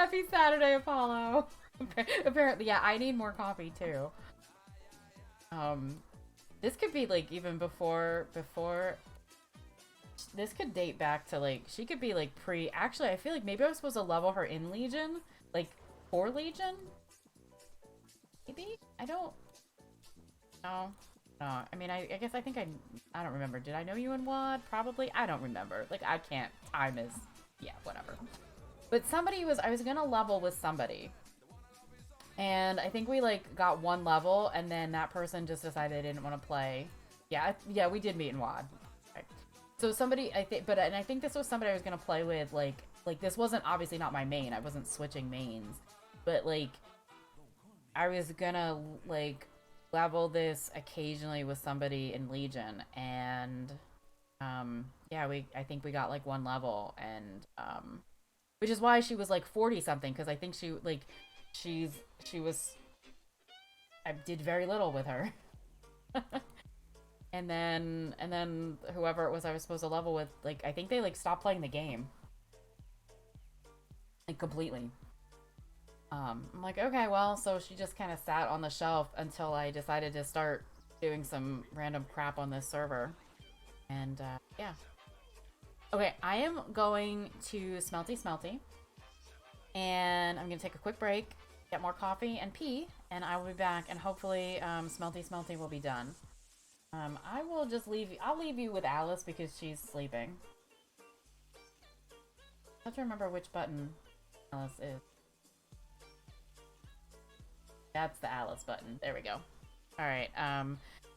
Happy Saturday, Apollo. Apparently, yeah, I need more coffee too. This could be like even before. This could date back to like she could be like pre. Actually, I feel like maybe I was supposed to level her in Legion, like for Legion. Maybe I don't. No. No, I mean, I guess I think I don't remember. Did I know you in WAD? Probably. I don't remember. Like, I can't. Time is, yeah, whatever. But I was gonna level with somebody. And I think we, like, got one level, and then that person just decided they didn't want to play. Yeah, yeah, we did meet in WAD. Okay. So somebody, I think this was somebody I was gonna play with, like, this wasn't obviously not my main. I wasn't switching mains. But, like, I was gonna, like, level this occasionally with somebody in Legion, and yeah, I think we got like one level, and which is why she was like 40 something, because I think she was I did very little with her. and then whoever it was I was supposed to level with, like, I think they like stopped playing the game like completely. I'm like, okay, well, so she just kind of sat on the shelf until I decided to start doing some random crap on this server. And, yeah. Okay, I am going to Smelty. And I'm going to take a quick break, get more coffee, and pee. And I will be back, and hopefully, Smelty will be done. I will just I'll leave you with Alice because she's sleeping. I have to remember which button Alice is. That's the Alice button. There we go. Alright,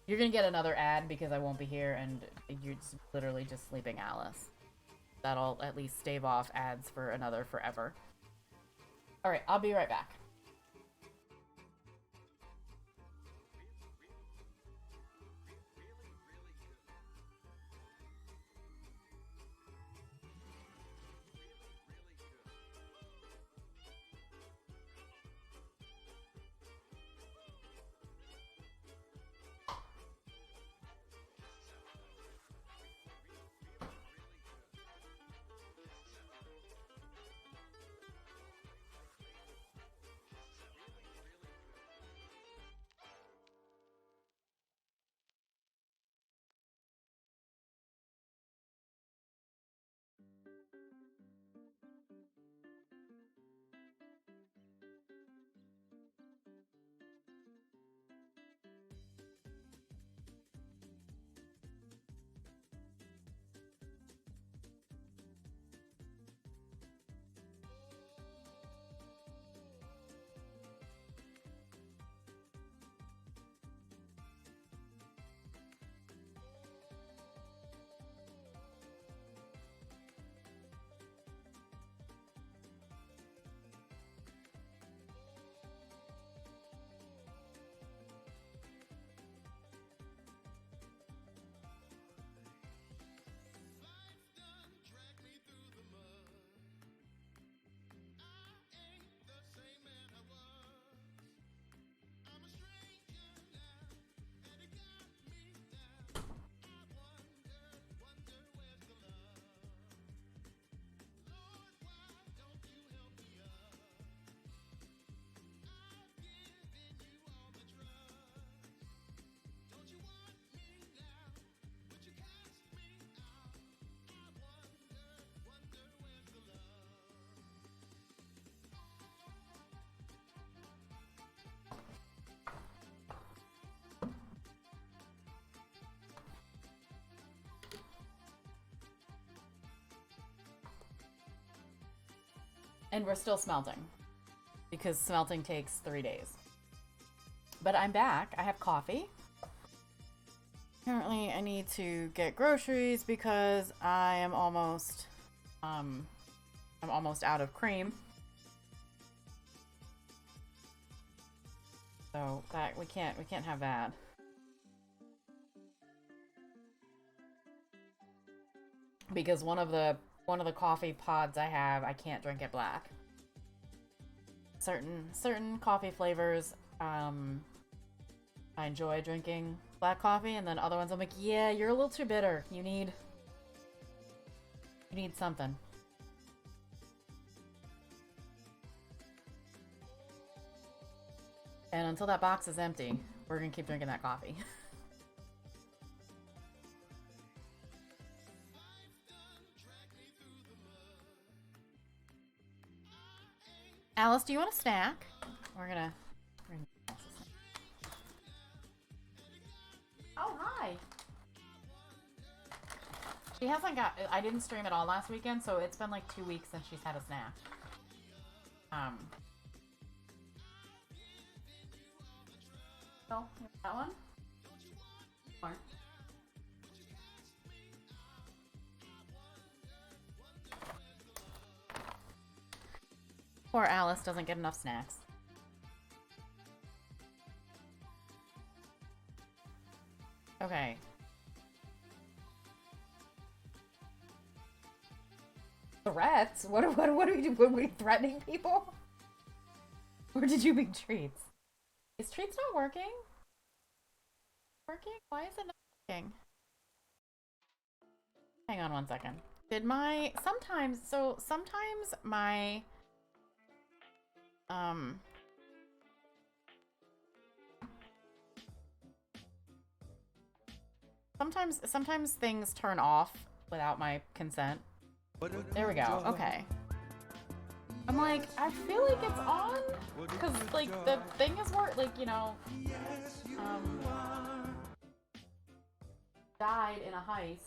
you're gonna get another ad because I won't be here, and you're just literally just sleeping Alice. That'll at least stave off ads for another forever. Alright, I'll be right back. And we're still smelting, because smelting takes 3 days. But I'm back. I have coffee. Apparently I need to get groceries because I am almost I'm almost out of cream. So that we can't have that. Because one of the coffee pods I have, I can't drink it black. Certain coffee flavors, I enjoy drinking black coffee, and then other ones I'm like, yeah, you're a little too bitter. You need something. And until that box is empty, we're gonna keep drinking that coffee. Alice, do you want a snack? We're gonna bring Alice a snack. Oh, hi. She hasn't got. I didn't stream at all last weekend, so it's been like 2 weeks since she's had a snack. Oh, that one? More. Poor Alice doesn't get enough snacks. Okay. Threats? What do we do? Were we threatening people? Or did you make treats? Is treats not working? Working? Why is it not working? Hang on one second. Did my sometimes my sometimes things turn off without my consent. There we go. Okay. I'm like, I feel like it's on because like the thing is like, you know, died in a heist.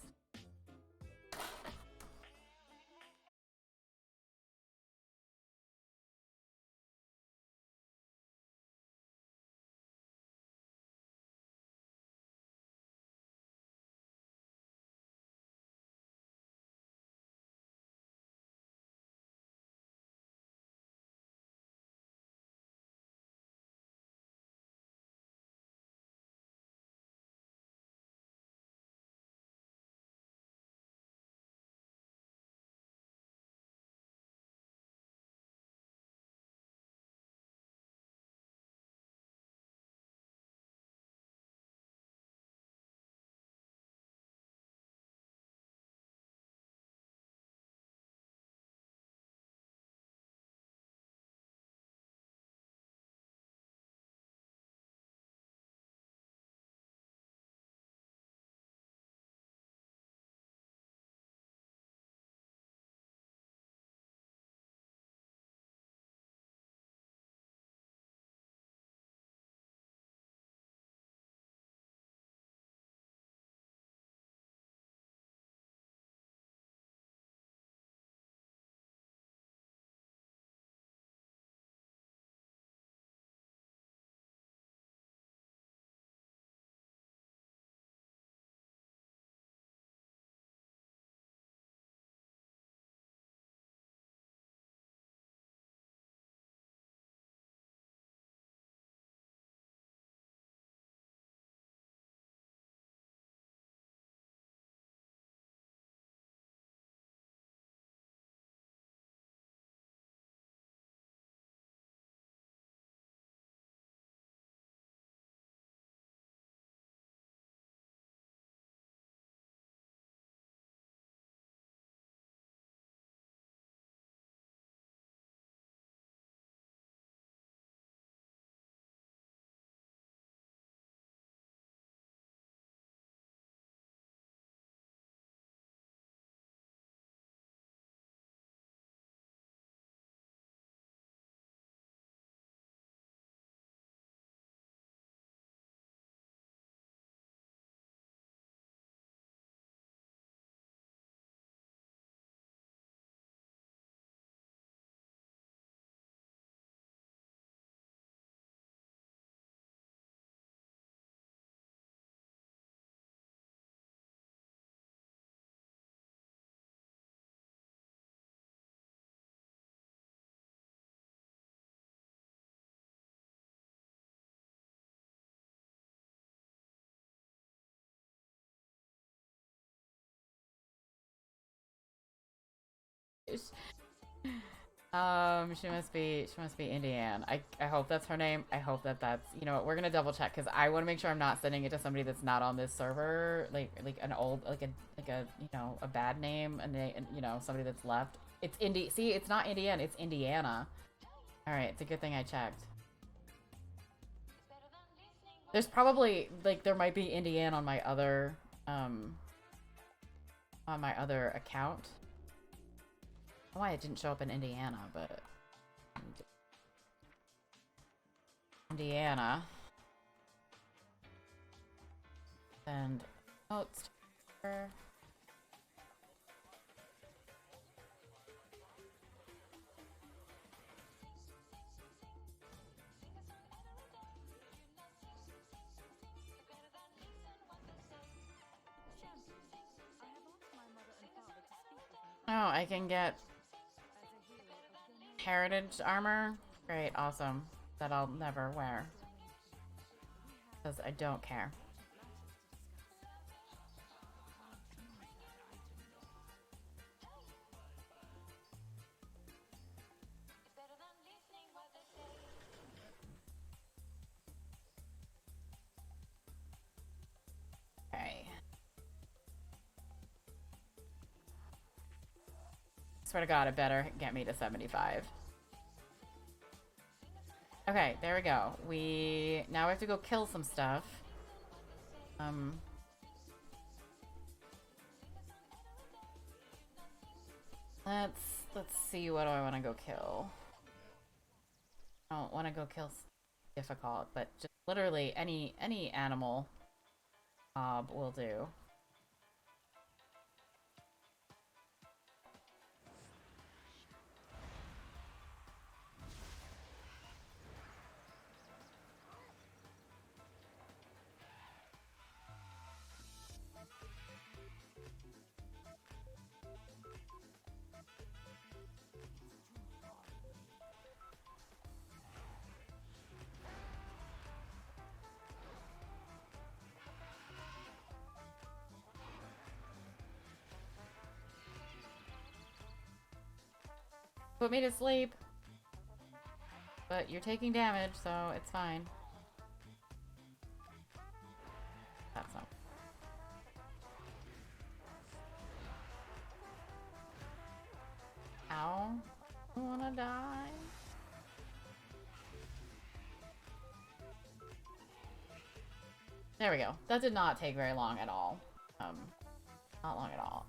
She must be Indiana. I hope that's her name. I hope that's, you know what, we're gonna double check because I want to make sure I'm not sending it to somebody that's not on this server, like an old, like a you know, a bad name, and you know, somebody that's left. It's see, it's not Indiana, it's Indiana. All right, it's a good thing I checked. There's probably, like, there might be Indiana on my other account. I don't know why it didn't show up in Indiana, but Indiana. And oh, it's oh, I can get heritage armor. Great, awesome. That I'll never wear. Because I don't care. Okay. Swear to God, it better get me to 75. Okay, there we go. Now we have to go kill some stuff. Let's see, what do I want to go kill? I don't want to go kill difficult, but just literally any animal mob will do. Put me to sleep. But you're taking damage, so it's fine. That's not. Ow. I wanna die. There we go. That did not take very long at all. Not long at all.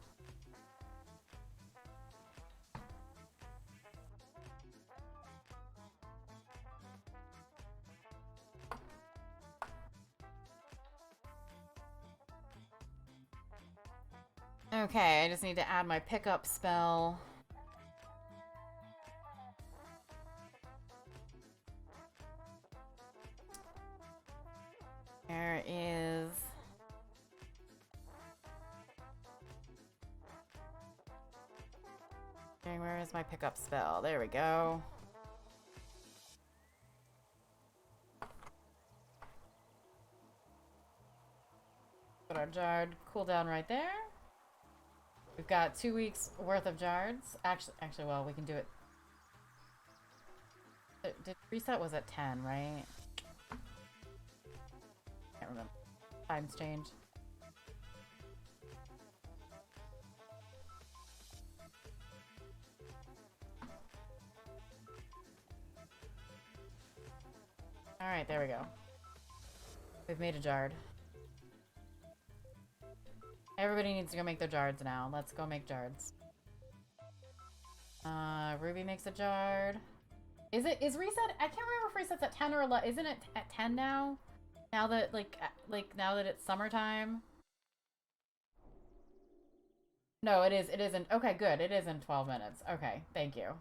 Okay, I just need to add my pickup spell. There is... Okay, where is my pickup spell? There we go. Put our Jard cooldown right there. We've got 2 weeks worth of Jards. Actually, well, we can do it. Did reset was at 10, right? Can't remember. Times change. Alright, there we go. We've made a Jard. Everybody needs to go make their Jards now. Let's go make Jards. Ruby makes a Jard. Is reset? I can't remember if reset's at 10 or 11. Isn't it at 10 now? Now that now that it's summertime. No, it is. It isn't. Okay, good. It is in 12 minutes. Okay, thank you.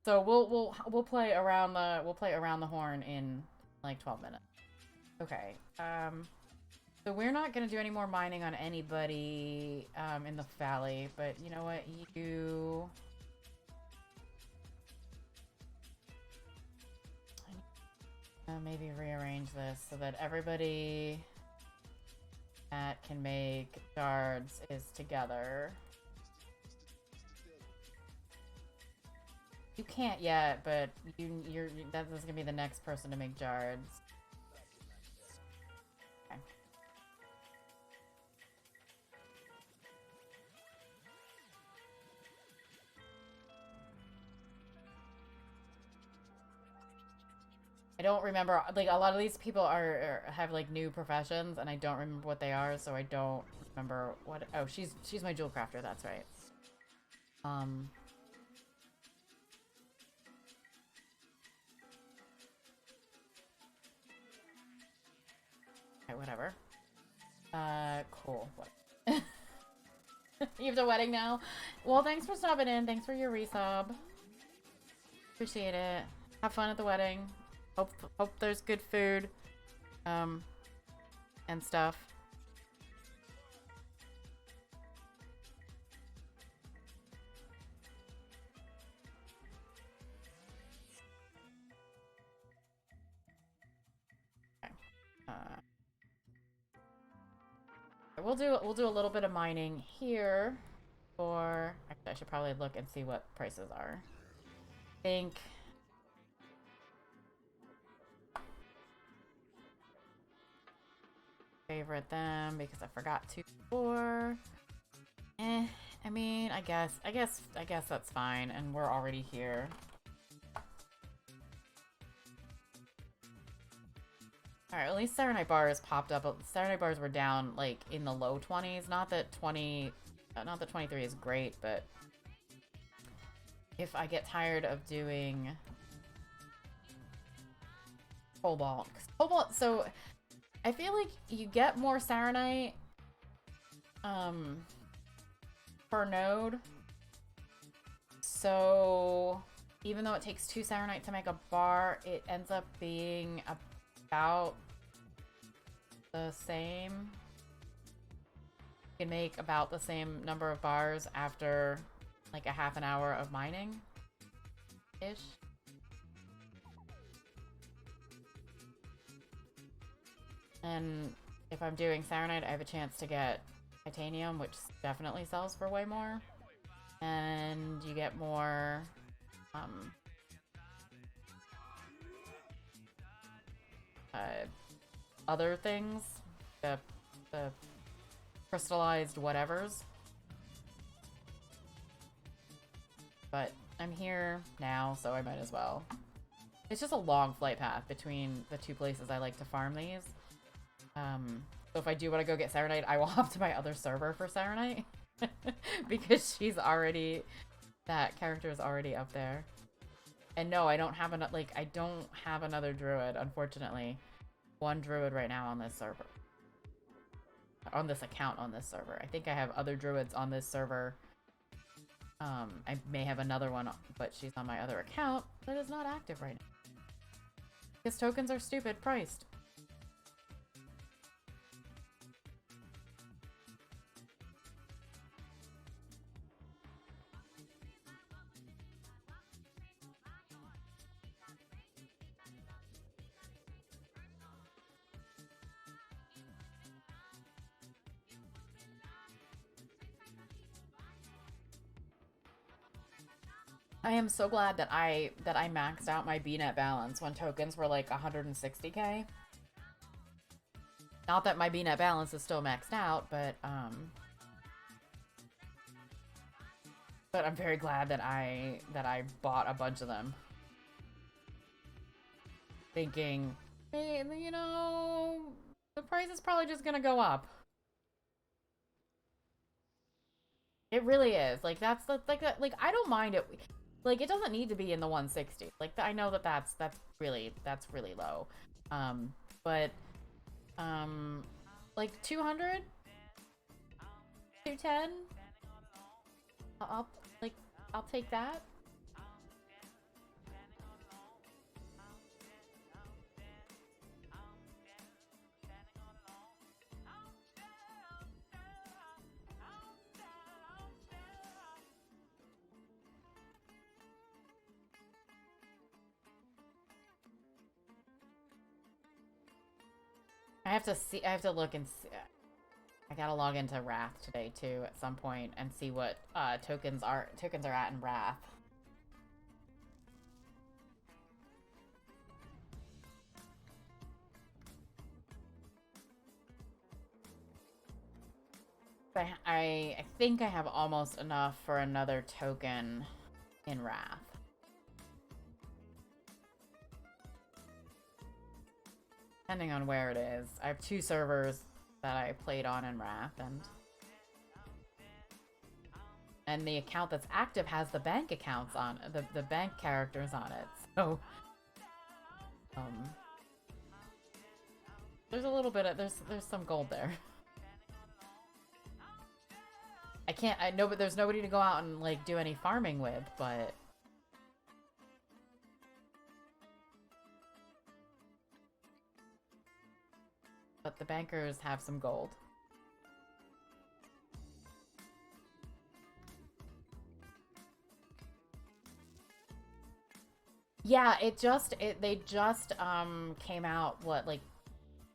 So we'll play around the horn in like 12 minutes. Okay. So we're not gonna do any more mining on anybody in the valley, but you know what? You maybe rearrange this so that everybody that can make Jards is together. You can't yet, but that's gonna be the next person to make Jards. Okay. I don't remember, like, a lot of these people have, like, new professions, and I don't remember what they are, so I don't remember what... Oh, she's my jewel crafter, that's right. Okay, whatever. Cool. What? You have the wedding now? Well, thanks for stopping in. Thanks for your resub. Appreciate it. Have fun at the wedding. Hope there's good food. And stuff. Okay. We'll do a little bit of mining here for... Actually, I should probably look and see what prices are. I think... Favorite them because I forgot to before. I mean, I guess that's fine, and we're already here. Alright, at least Serenite bars popped up. Serenite bars were down, like, in the low 20s. Not that 23 is great, but if I get tired of doing Cobalt... So, I feel like you get more Serenite, per node. So, even though it takes 2 Serenite to make a bar, it ends up being about the same. You can make about the same number of bars after like a half an hour of mining ish. And if I'm doing Serenite, I have a chance to get Titanium, which definitely sells for way more. And you get more other things, the crystallized whatevers. But I'm here now, so I might as well. It's just a long flight path between the 2 places I like to farm these. So if I do want to go get Serenite, I will hop to my other server for Serenite. Because that character is already up there. And no, I don't have another druid, unfortunately. 1 druid right now on this server. On this account on this server. I think I have other druids on this server. I may have another one, but she's on my other account that is not active right now. Because tokens are stupid priced. I am so glad that I maxed out my BNet balance when tokens were like 160k. Not that my BNet balance is still maxed out, but I'm very glad that I bought a bunch of them. Thinking, hey, you know, the price is probably just gonna go up. It really is. Like that's I don't mind it. Like, it doesn't need to be in the 160. Like, I know that's really low. But, like 200? 210? I'll take that. I have to look and see. I gotta log into Wrath today too at some point and see what tokens are at in Wrath. I think I have almost enough for another token in Wrath. depending on where it is. I have 2 servers that I played on in Wrath, and the account that's active has the bank accounts on the bank characters on it. So there's a little bit of there's some gold there. I know, but there's nobody to go out and like do any farming with, but the bankers have some gold. Yeah, they just came out what, like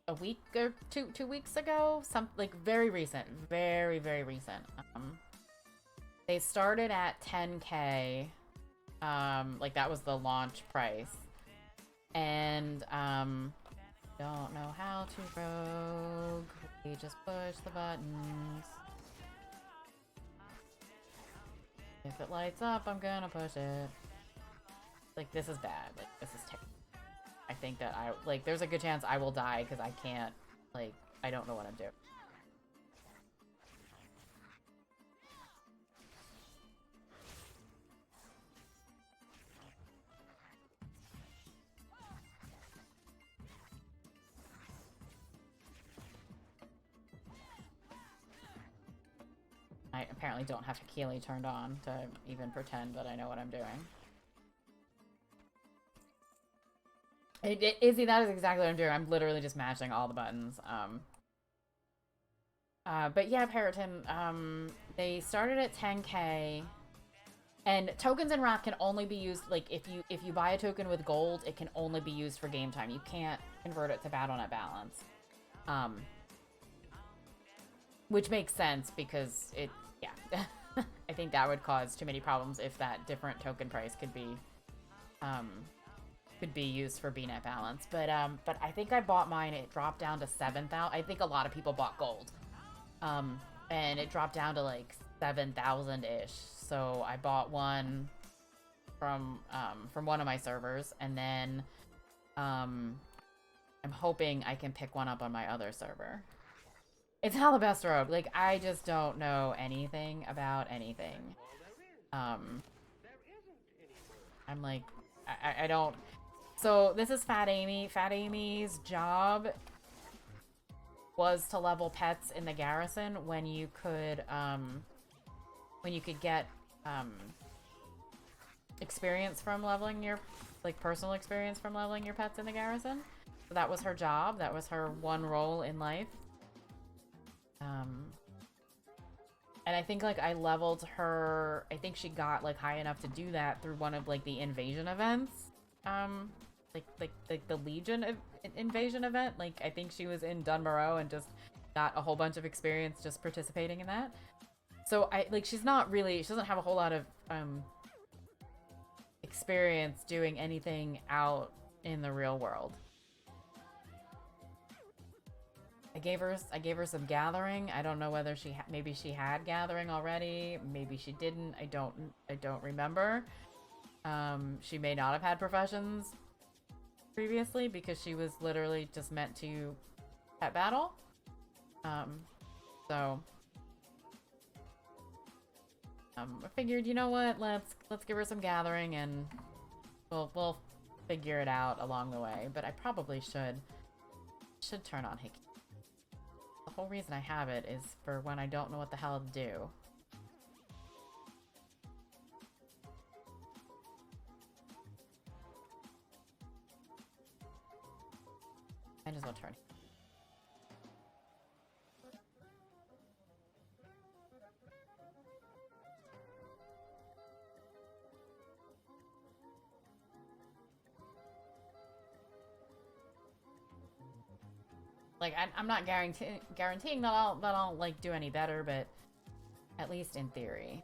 a week or two weeks ago, like very recent, very recent. They started at 10K, like that was the launch price, and don't know how to rogue. We just push the buttons. If it lights up, I'm gonna push it. Like, this is bad. Like, this is terrible. I think that there's a good chance I will die because I can't, like, I don't know what I'm doing. I apparently don't have Hakili turned on to even pretend that I know what I'm doing. Izzy, that is exactly what I'm doing. I'm literally just mashing all the buttons. But yeah, Periton, they started at 10K, and tokens in Wrath can only be used, like, if you buy a token with gold, it can only be used for game time. You can't convert it to BattleNet balance. Which makes sense because yeah. I think that would cause too many problems if that different token price could be used for BNet balance. But I think I bought mine, it dropped down to 7,000. I think a lot of people bought gold. And it dropped down to like 7,000-ish. So I bought one from one of my servers, and then I'm hoping I can pick one up on my other server. It's Halibest Rogue. Like, I just don't know anything about anything. I'm like, I don't. So this is Fat Amy. Fat Amy's job was to level pets in the garrison when you could get experience from leveling your, like, personal experience from leveling your pets in the garrison. So that was her job. That was her one role in life. And I think, like, I leveled her, I think she got, like, high enough to do that through one of, like, the invasion events. Like the Legion invasion event. Like, I think she was in Dunmorrow and just got a whole bunch of experience just participating in that. So, she's not really, she doesn't have a whole lot of, experience doing anything out in the real world. I gave her some gathering. I don't know whether maybe she had gathering already. Maybe she didn't. I don't remember. She may not have had professions previously because she was literally just meant to pet battle. So I figured, you know what? Let's give her some gathering, and we'll figure it out along the way. But I probably should turn on Hiki. The whole reason I have it is for when I don't know what the hell to do. I just want to turn. Like, I'm not guaranteeing that I'll like do any better, but at least in theory.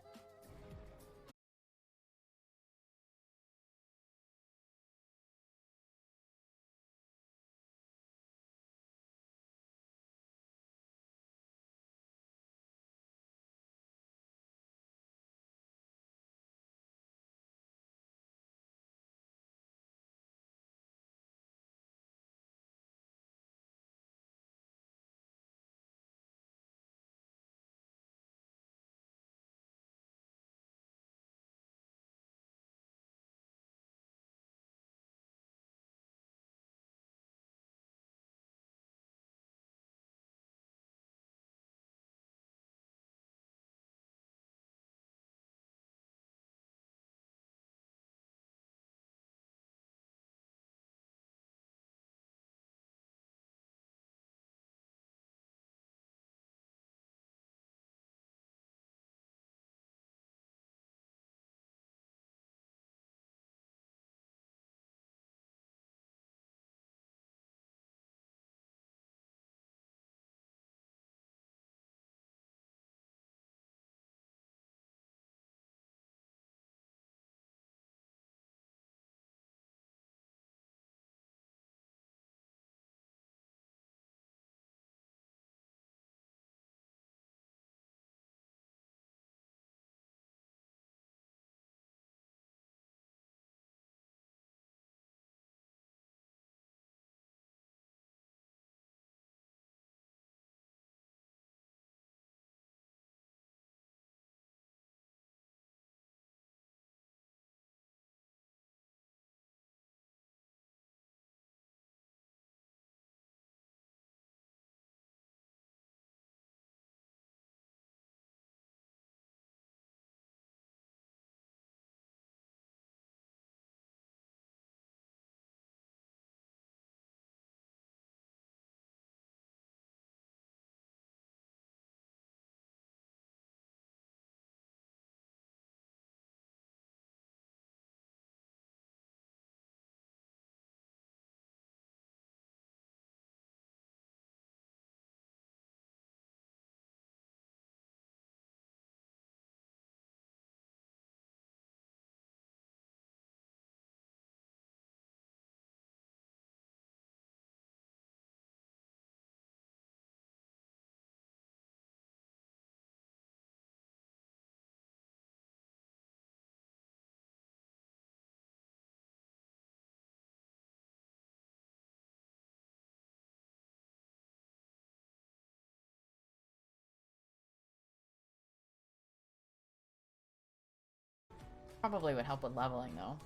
Probably would help with leveling, though.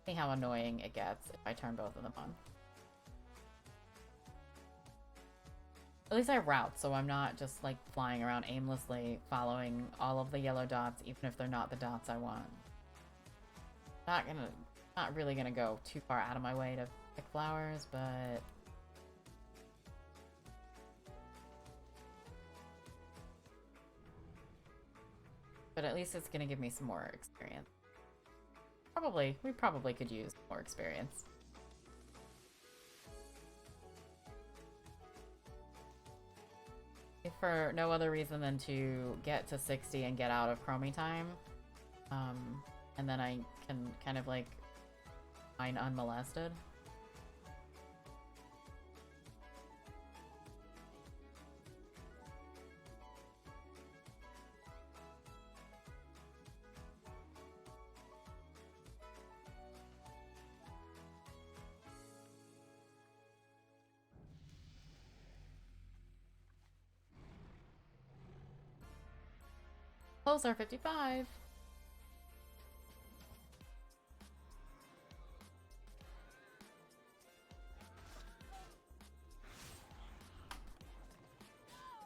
See how annoying it gets if I turn both of them on. At least I route, so I'm not just like flying around aimlessly following all of the yellow dots, even if they're not the dots I want. Not really gonna go too far out of my way to pick flowers, but at least it's gonna give me some more experience. We probably could use more experience. If for no other reason than to get to 60 and get out of Chromie time. And then I can kind of like mine unmolested. Closer, 55.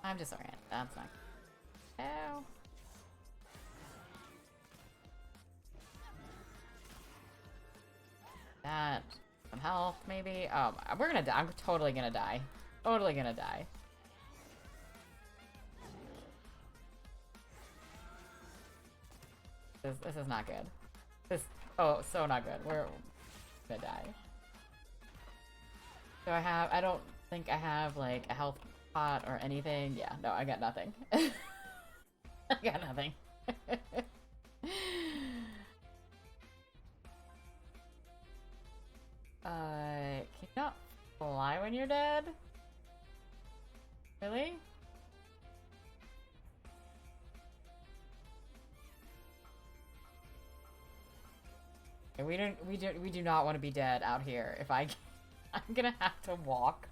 I'm disoriented. That's not. Ow. That. Some health, maybe. Oh, we're gonna die. I'm totally gonna die. Totally gonna die. This is not good. Oh, so not good. We're gonna die. So I don't think I have like a health pot or anything. Yeah, no, I got nothing. I got nothing. Can you not fly when you're dead? Really? We do not want to be dead out here. If I'm gonna have to walk.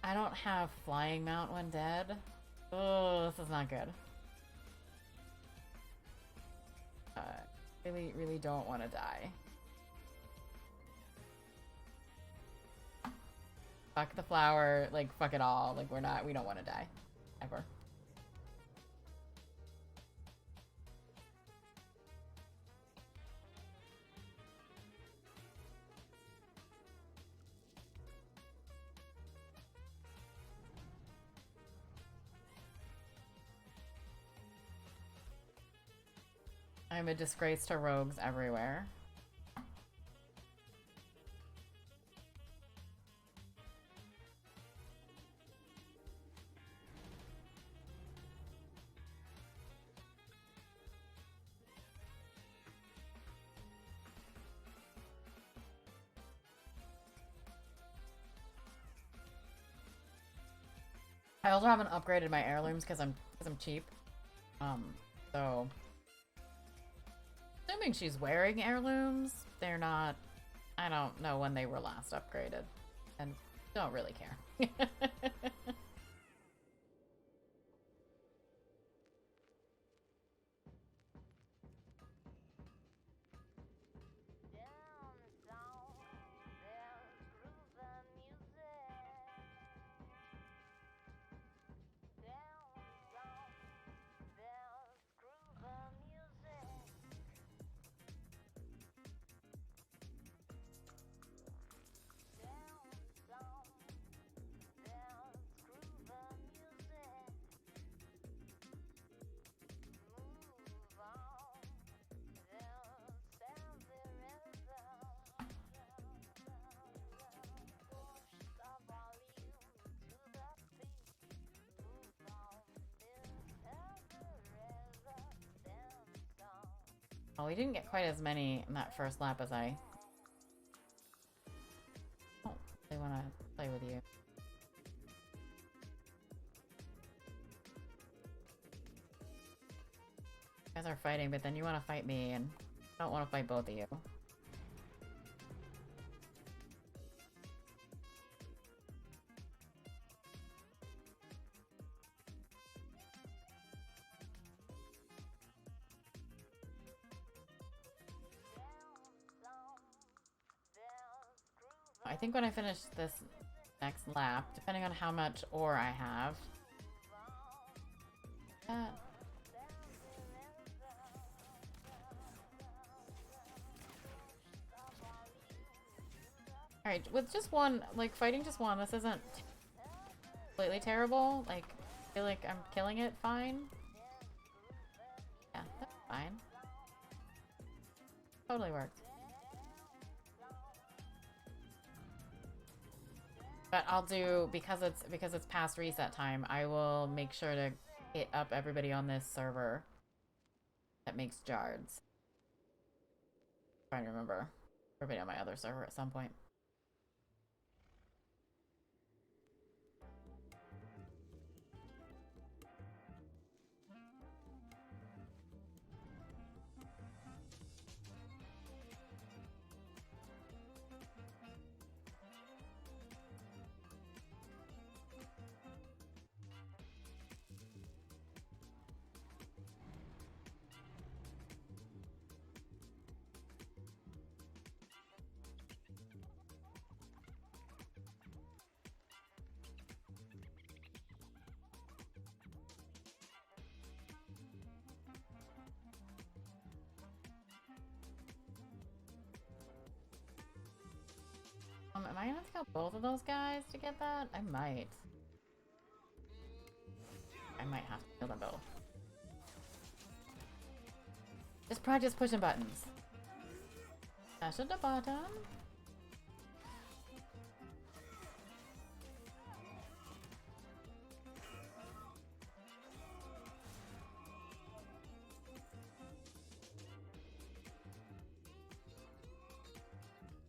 I don't have flying mount when dead. Oh, this is not good. Really don't want to die. Fuck the flower, like fuck it all. Like we don't want to die. Ever. I'm a disgrace to rogues everywhere. I also haven't upgraded my heirlooms because I'm cheap. So assuming she's wearing heirlooms, they're not. I don't know when they were last upgraded, and don't really care. Oh, we didn't get quite as many in that first lap as I don't really want to play with you. You guys are fighting, but then you want to fight me, and I don't want to fight both of you. I think when I finish this next lap, depending on how much ore I have. Alright, with just one, like, fighting just one, this isn't completely terrible. Like, I feel like I'm killing it fine. Yeah, that's fine. Totally worked. But I'll do, because it's past reset time, I will make sure to hit up everybody on this server that makes jards. Trying to remember everybody on my other server at some point. Am I gonna have to kill both of those guys to get that? I might. I might have to kill them both. Just practice pushing buttons. Dash at the bottom.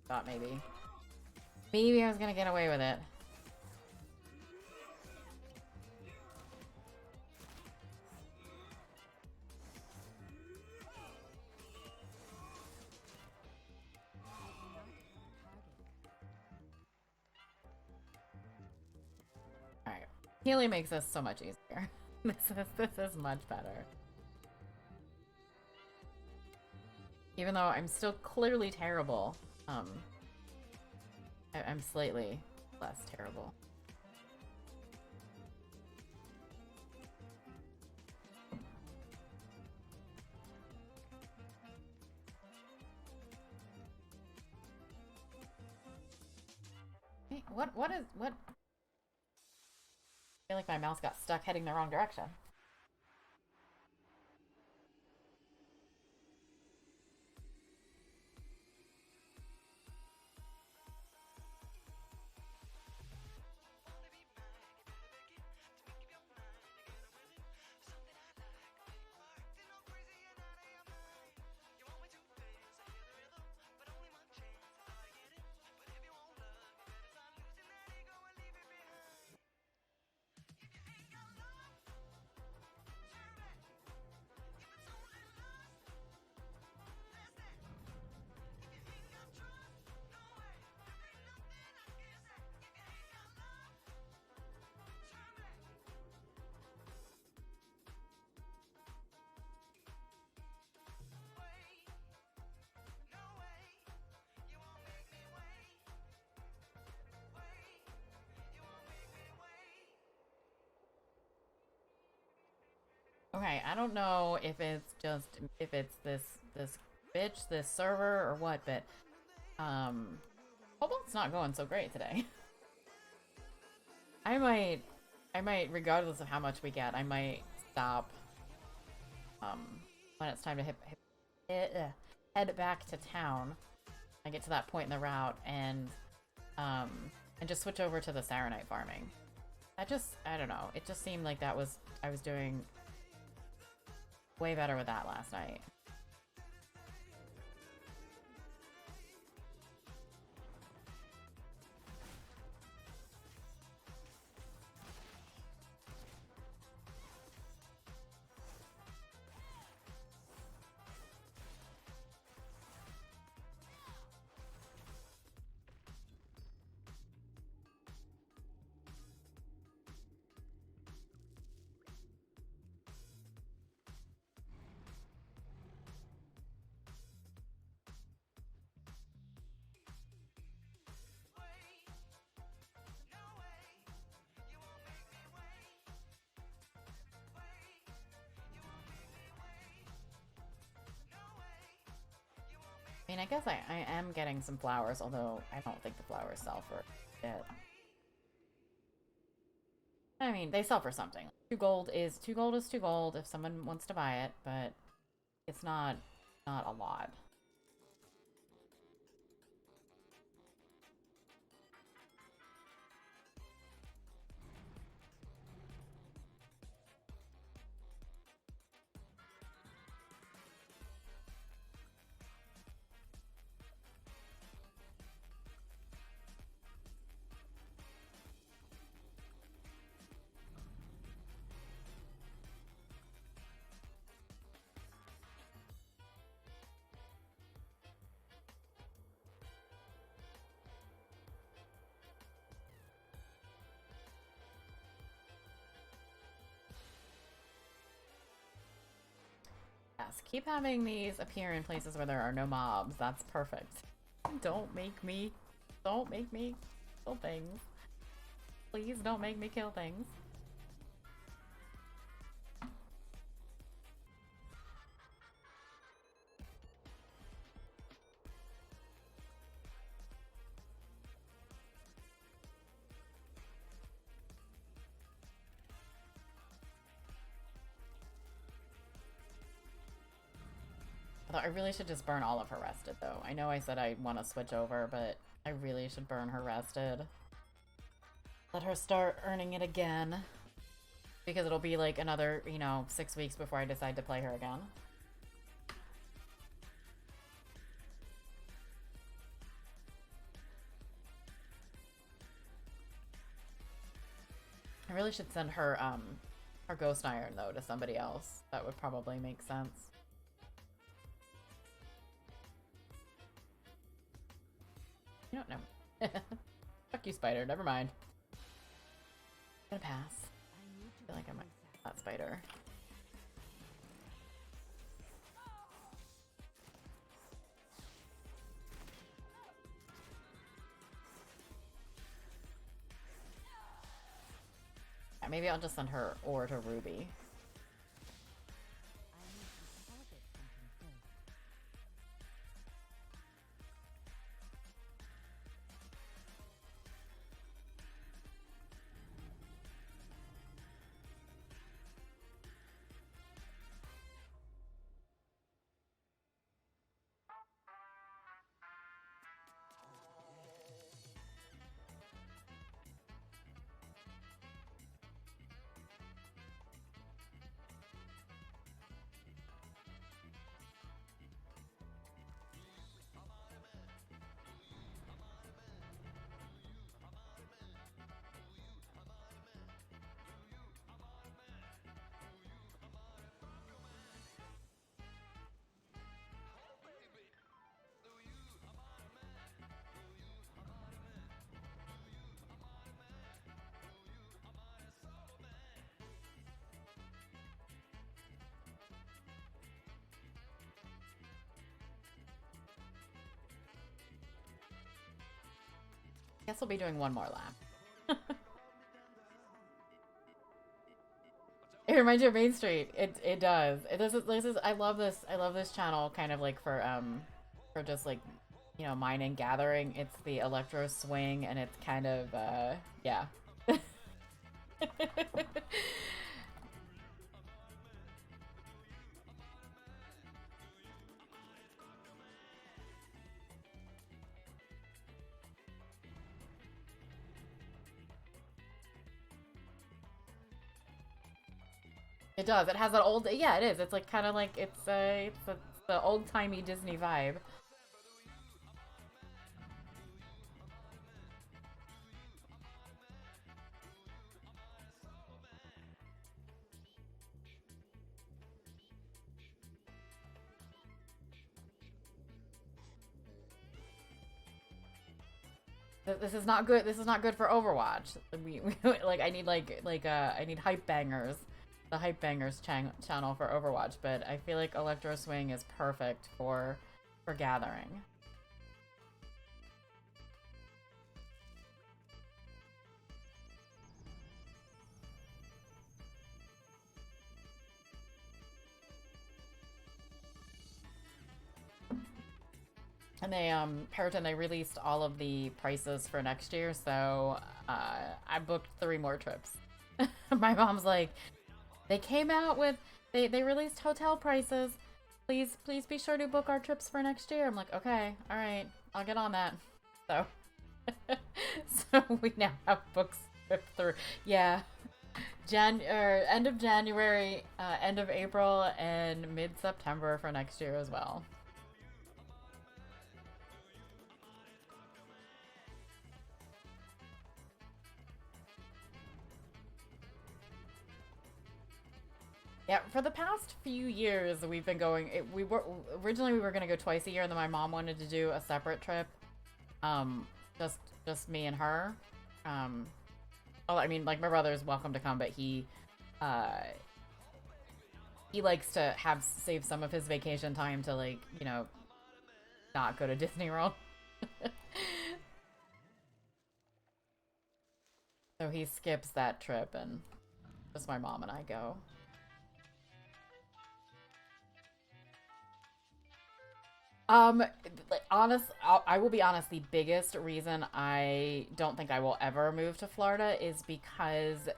Thought maybe. Maybe I was gonna get away with it. Alright. Healing makes this so much easier. This is much better. Even though I'm still clearly terrible, I'm slightly less terrible. Hey, what? I feel like my mouse got stuck heading the wrong direction. Okay, I don't know if it's this bitch, this server, or what, but Cobalt's not going so great today. I might, regardless of how much we get, I might stop when it's time to head back to town. I get to that point in the route and just switch over to the Saronite farming. I don't know. It just seemed like I was doing way better with that last night. I guess I am getting some flowers, although I don't think the flowers sell for it. I mean, they sell for something. 2 gold is 2 gold is 2 gold if someone wants to buy it, but it's not a lot. Yes, keep having these appear in places where there are no mobs. That's perfect. Don't make me kill things. Please don't make me kill things. Although I really should just burn all of her rested, though. I know I said I want to switch over, but I really should burn her rested. Let her start earning it again. Because it'll be like another, 6 weeks before I decide to play her again. I really should send her, her Ghost Iron, though, to somebody else. That would probably make sense. You don't know. Fuck you, spider. Never mind. I'm gonna pass. I feel like I might that spider. Yeah, maybe I'll just send her or to Ruby. Guess we'll be doing one more lap. It reminds you of Main Street. It does. This is I love this channel kind of like for just like mining gathering. It's the Electro Swing and it's kind of yeah. It does. It has that old, yeah, it is. It's like kind of like it's the old-timey Disney vibe. This is not good. This is not good for Overwatch. We like I need hype bangers. The Hype Bangers channel for Overwatch, but I feel like Electro Swing is perfect for gathering. And they Peloton, they released all of the prices for next year, so I booked 3 more trips. My mom's like, they came out with they released hotel prices. Please be sure to book our trips for next year. I'm like, okay, all right, I'll get on that. So so we now have books through, yeah, end of January, end of April, and mid-September for next year as well. Yeah, for the past few years we've been going. We were originally we were gonna go twice a year, and then my mom wanted to do a separate trip, just me and her. Well, I mean, like, my brother is welcome to come, but he likes to save some of his vacation time to, like, you know, not go to Disney World. So he skips that trip, and just my mom and I go. I will be honest, the biggest reason I don't think I will ever move to Florida is because,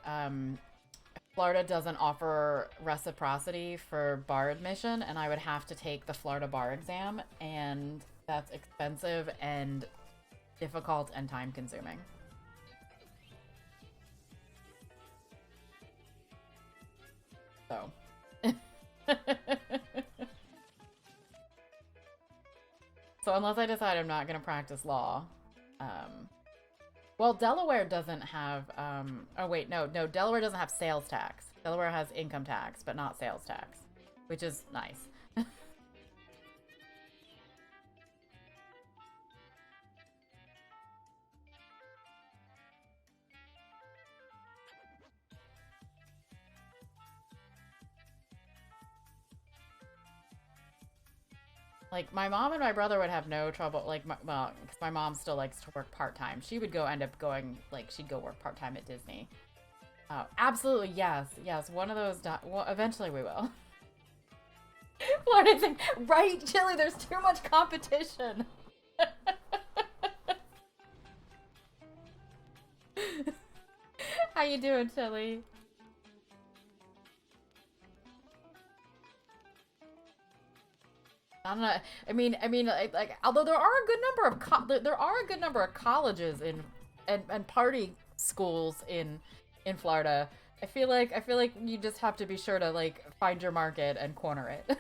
Florida doesn't offer reciprocity for bar admission, and I would have to take the Florida bar exam, and that's expensive and difficult and time consuming. So. So unless I decide I'm not going to practice law, well, Delaware doesn't have, oh wait, no, Delaware doesn't have sales tax. Delaware has income tax, but not sales tax, which is nice. Like, my mom and my brother would have no trouble, like, well, because my mom still likes to work part-time. She would end up going, like, she'd go work part-time at Disney. Absolutely, yes, one of those, well, eventually we will. Florida's like, right, Chili, there's too much competition. How you doing, Chili? I don't know. I mean, like, although there are a good number of colleges and party schools in Florida. I feel like you just have to be sure to, like, find your market and corner it.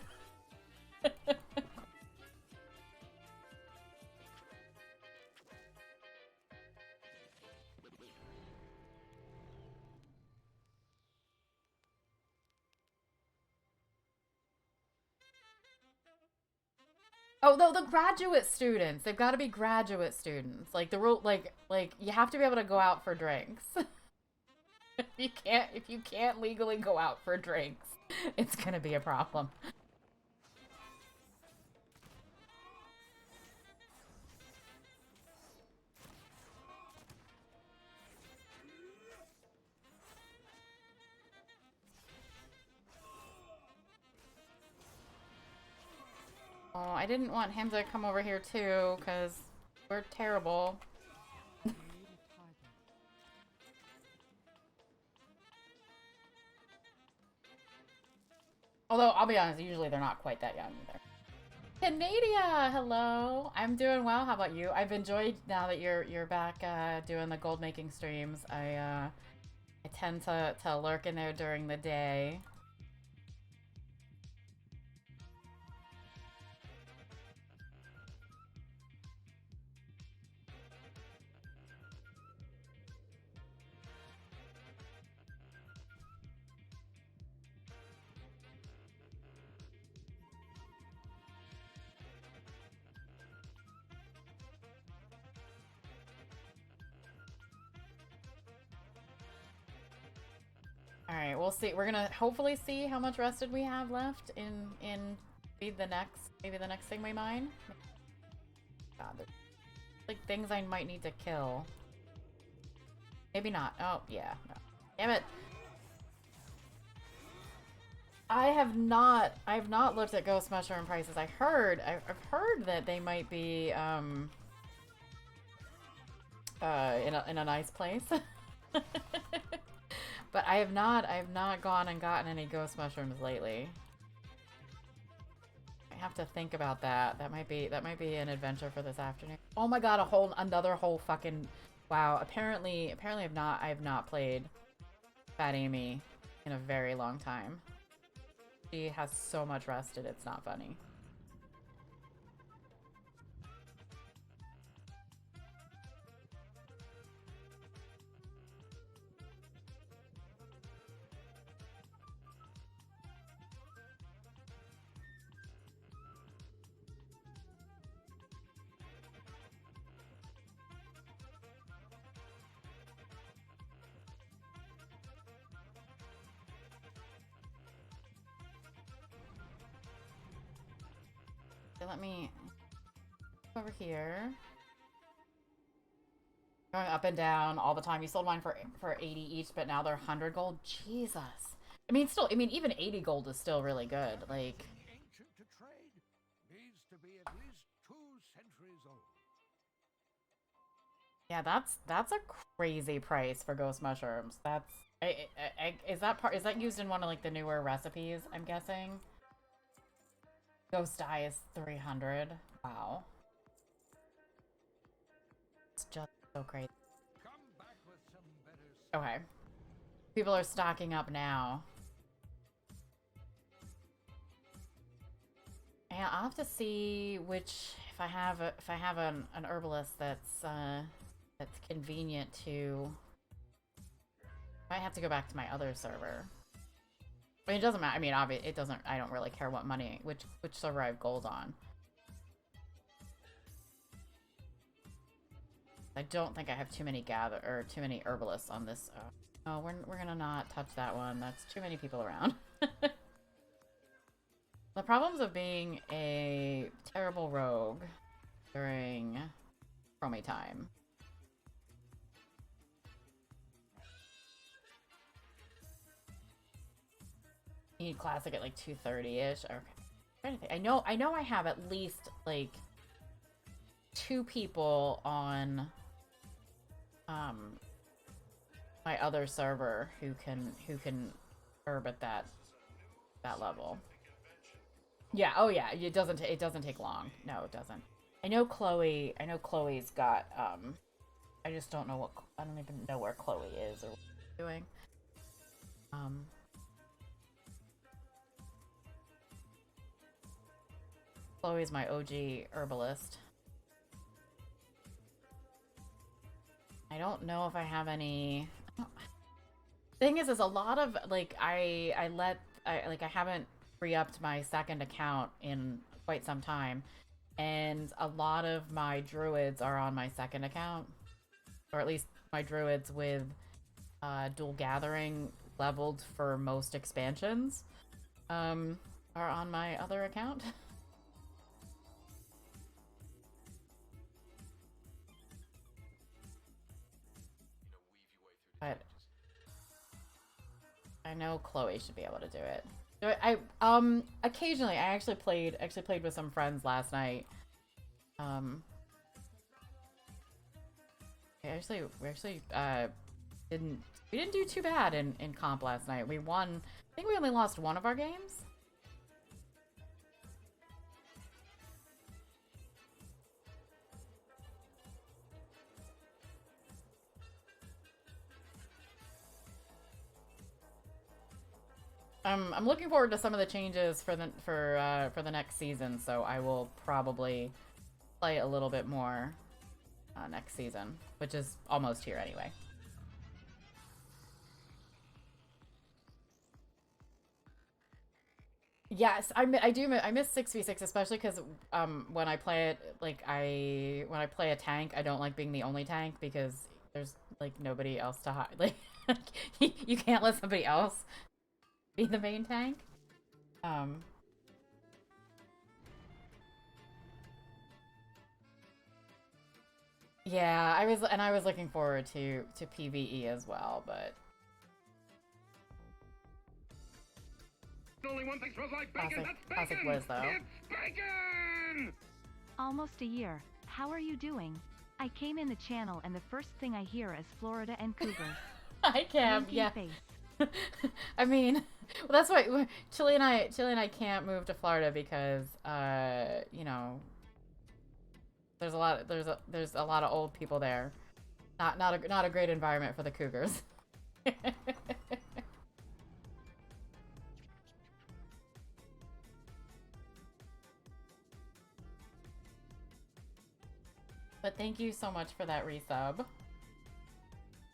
Oh, no, the graduate students. They've got to be graduate students. Like, the rule, like you have to be able to go out for drinks. If you can't legally go out for drinks, it's gonna be a problem. Oh, I didn't want him to come over here too, because we're terrible. Although, I'll be honest, usually they're not quite that young either. Canadia, hello. I'm doing well. How about you? I've enjoyed, now that you're back doing the gold making streams. I tend to lurk in there during the day. Alright, we'll see. We're gonna hopefully see how much rested we have left in maybe the next thing we mine. God, there's, like, things I might need to kill. Maybe not. Oh, yeah. No. Damn it! I have not looked at ghost mushroom prices. I've heard that they might be in a nice place. But I have not gone and gotten any ghost mushrooms lately. I have to think about that. That might be an adventure for this afternoon. Oh my god, another whole fucking wow. Apparently I have not played Fat Amy in a very long time. She has so much rested, it's not funny. Let me over here. Going up and down all the time. You sold mine for 80 each, but now they're 100 gold. Jesus. I mean, even 80 gold is still really good. Like, Ancient to trade needs to be at least 2 centuries old. yeah, that's a crazy price for ghost mushrooms. That's is that used in one of like the newer recipes, I'm guessing? Ghost Eye is 300. Wow. It's just so crazy. Come back with some better Okay. People are stocking up now. Yeah, I'll have to see if I have an herbalist that's convenient to. I might have to go back to my other server. I mean, it doesn't matter. I mean, obviously, it doesn't. I don't really care what money, which server I have gold on. I don't think I have too many herbalists on this. Oh, we're gonna not touch that one. That's too many people around. The problems of being a terrible rogue during Chromie time. Need classic at like 230-ish. Okay. I know I have at least like 2 people on my other server who can herb at that level. Yeah, oh yeah, it doesn't take long. No, it doesn't. I know Chloe's got I just don't know I don't even know where Chloe is or what she's doing. Chloe's my OG herbalist. I don't know if I have any. Thing is a lot of like I haven't re-upped my second account in quite some time, and a lot of my druids are on my second account, or at least my druids with dual gathering leveled for most expansions are on my other account. But I know Chloe should be able to do it. I occasionally I actually played with some friends last night. We actually didn't do too bad in comp last night. We won. I think we only lost one of our games. I'm looking forward to some of the changes for the next season, so I will probably play a little bit more next season, which is almost here anyway. Yes, I miss 6v6, especially because when I play it, like when I play a tank, I don't like being the only tank because there's like nobody else to hide. Like you can't let somebody else be the main tank. Yeah, I was looking forward to PvE as well, but only one thing smells like bacon. Classic- That's classic bacon. Liz, though. It's bacon. Almost a year. How are you doing? I came in the channel and the first thing I hear is Florida and cougars. I can, Winky yeah. face. I mean, well, that's why Chili and I can't move to Florida because, you know, there's a lot of old people there. Not a great environment for the cougars. But thank you so much for that resub.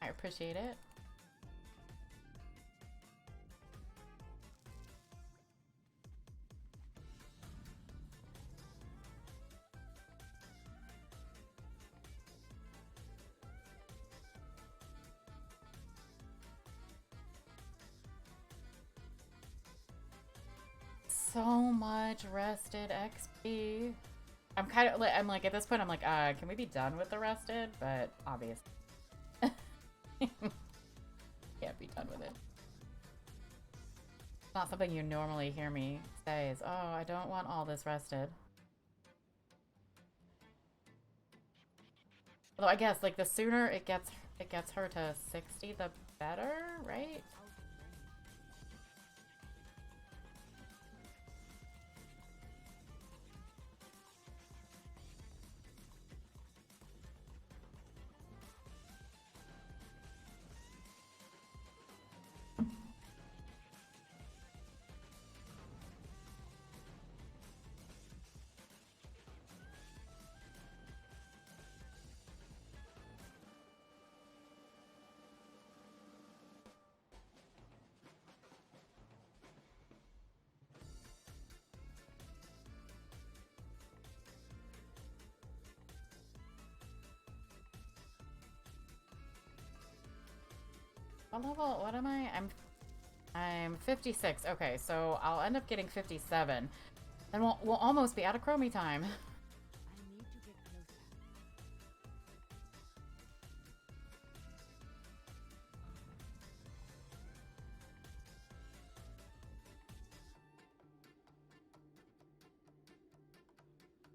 I appreciate it. So much rested XP. I'm like at this point I'm like, can we be done with the rested? But obviously can't be done with it. It's not something you normally hear me say is, oh, I don't want all this rested. Although I guess like the sooner it gets her to 60, the better, right? What level? What am I? I'm 56. Okay, so I'll end up getting 57. Then we'll almost be out of Chromie time.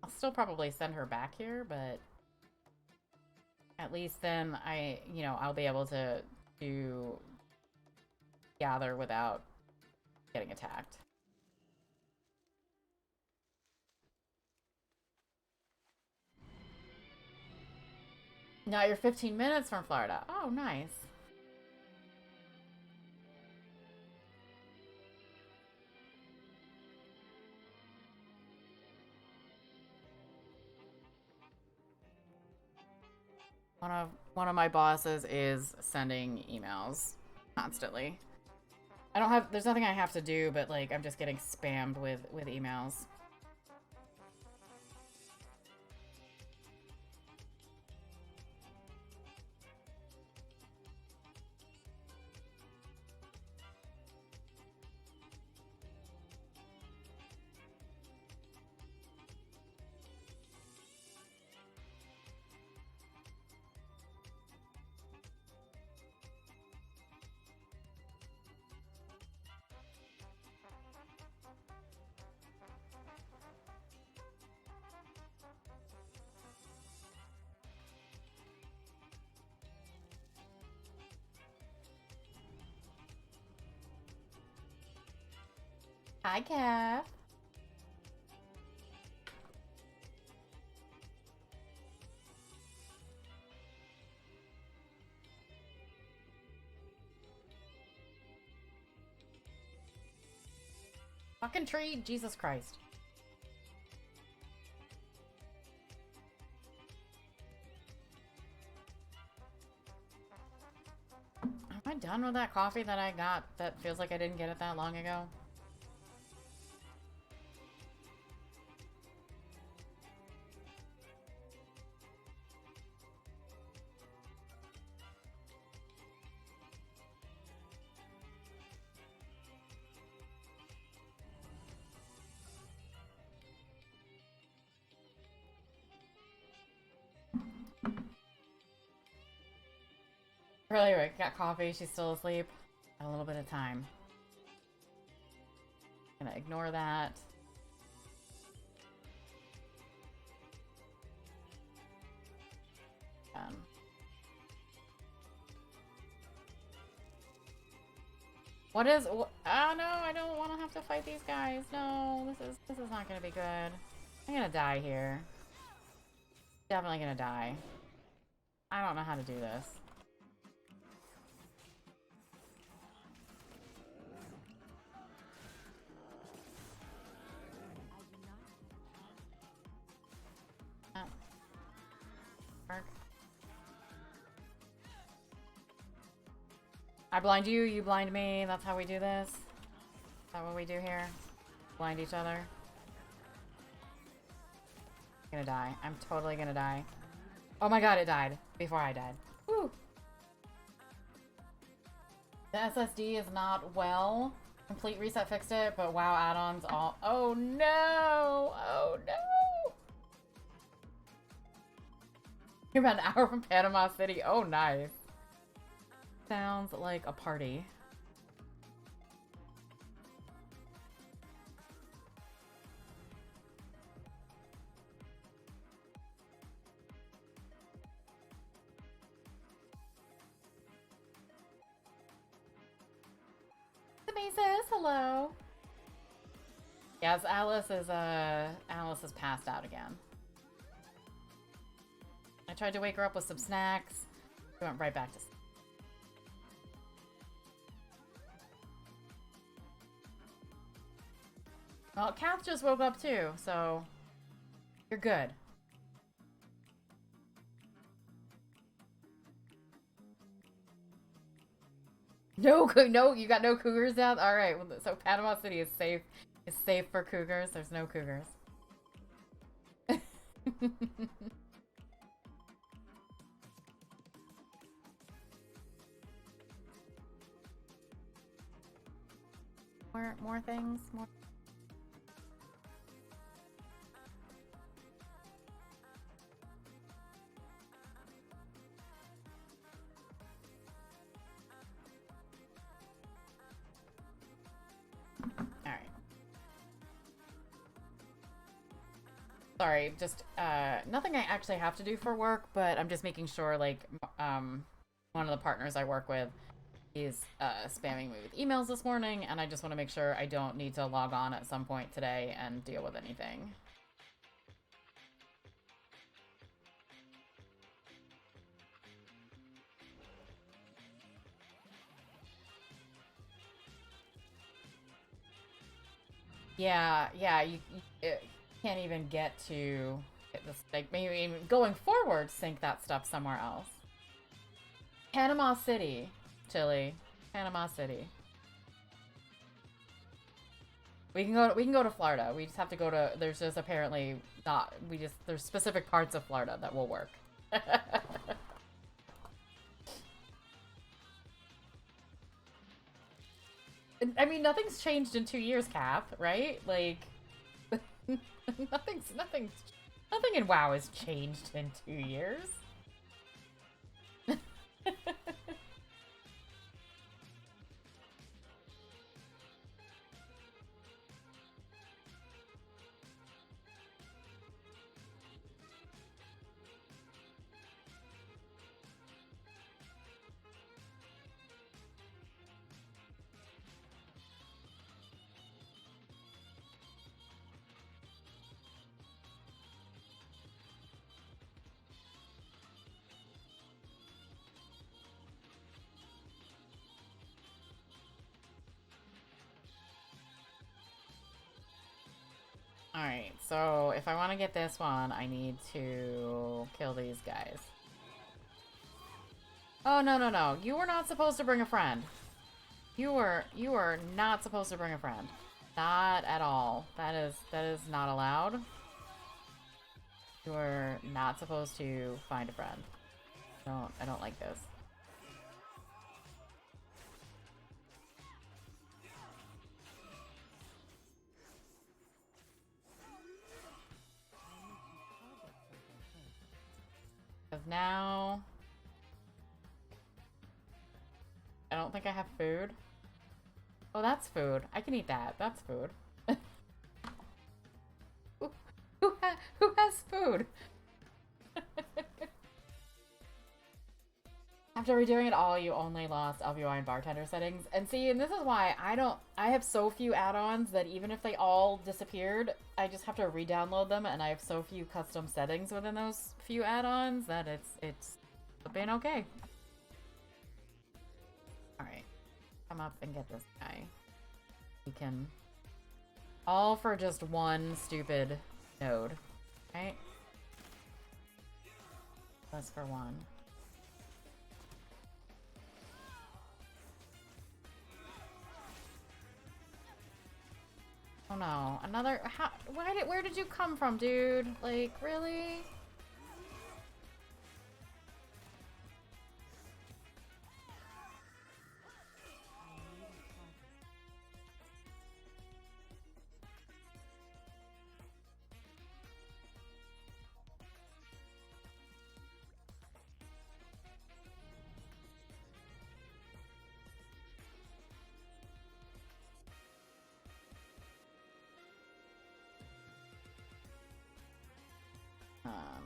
I'll still probably send her back here, but at least then I'll be able to gather without getting attacked. Now you're 15 minutes from Florida. Oh, nice. One of my bosses is sending emails constantly. There's nothing I have to do, but like I'm just getting spammed with emails. Hi, Kev. Fucking tree, Jesus Christ. Am I done with that coffee that I got that feels like I didn't get it that long ago? Earlier, got coffee. She's still asleep. Got a little bit of time. Gonna ignore that. What is? Oh no! I don't want to have to fight these guys. No, this is not gonna be good. I'm gonna die here. Definitely gonna die. I don't know how to do this. Mark. I blind you, you blind me. That's how we do this. Is that what we do here? Blind each other. I'm gonna die. I'm totally gonna die. Oh my god, it died before I died. Woo! The SSD is not well. Complete reset fixed it, but WoW add-ons all. Oh no! Oh no! You're about an hour from Panama City. Oh, nice. Sounds like a party. The basis, hello. Yes, Alice is passed out again. I tried to wake her up with some snacks. She went right back to sleep. Well, Kath just woke up too, so you're good. No, no, you got no cougars down. All right, well, so Panama City is safe. Is safe for cougars. There's no cougars. More things. More. Alright. Sorry, just, nothing I actually have to do for work, but I'm just making sure, like, one of the partners I work with is, spamming me with emails this morning, and I just want to make sure I don't need to log on at some point today and deal with anything. Yeah, you can't even get to this, like, maybe even going forward, sync that stuff somewhere else. Panama City, Chile. Panama City. We can go to Florida. We just have to go to, there's just apparently not, there's specific parts of Florida that will work. I mean, nothing's changed in 2 years, Kath, right? Like, nothing in WoW has changed in 2 years. Alright, so if I want to get this one, I need to kill these guys. Oh, no. You were not supposed to bring a friend. You were not supposed to bring a friend. Not at all. That is not allowed. You are not supposed to find a friend. I don't like this. Because now I don't think I have food. Oh, that's food. I can eat that. That's food. Who has food? After redoing it all, you only lost LVY and bartender settings. And see, and this is why I have so few add-ons that even if they all disappeared, I just have to re-download them, and I have so few custom settings within those few add-ons that it's been okay. Alright. Come up and get this guy. We can... All for just one stupid node. Right? That's for one. Oh no, another, where did you come from, dude? Like, really?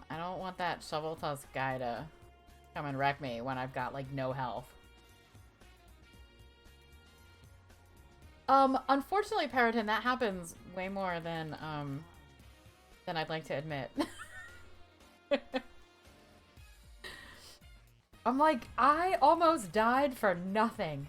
I don't want that shovel tusk guy to come and wreck me when I've got, like, no health. Unfortunately, Periton, that happens way more than I'd like to admit. I'm like, I almost died for nothing.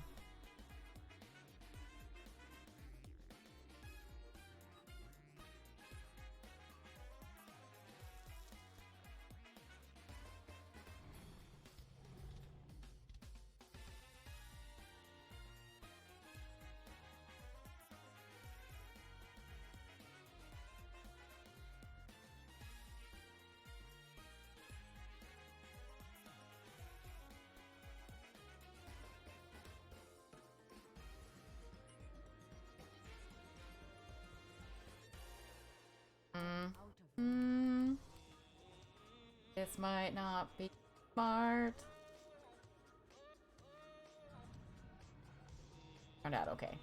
This might not be smart. Turned out okay.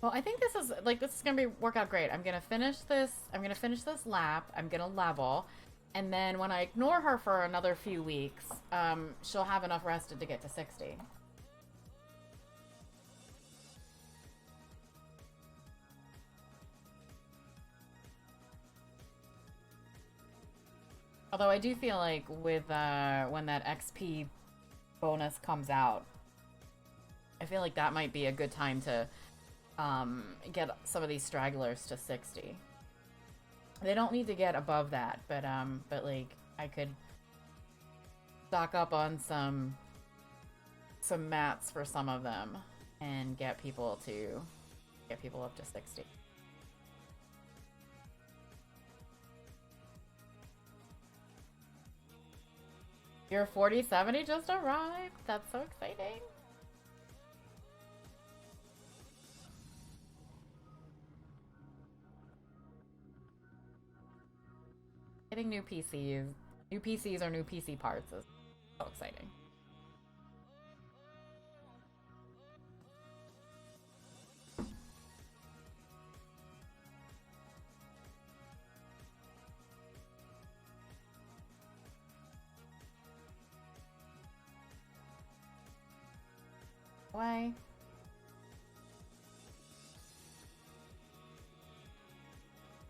Well, I think this is gonna work out great. I'm gonna finish this lap, I'm gonna level, and then when I ignore her for another few weeks, she'll have enough rested to get to 60. Although I do feel like with when that XP bonus comes out, I feel like that might be a good time to get some of these stragglers to 60. They don't need to get above that, but like I could stock up on some mats for some of them and get people up to 60. Your 4070 just arrived. That's so exciting. Getting new PCs or new PC parts is so exciting. Why?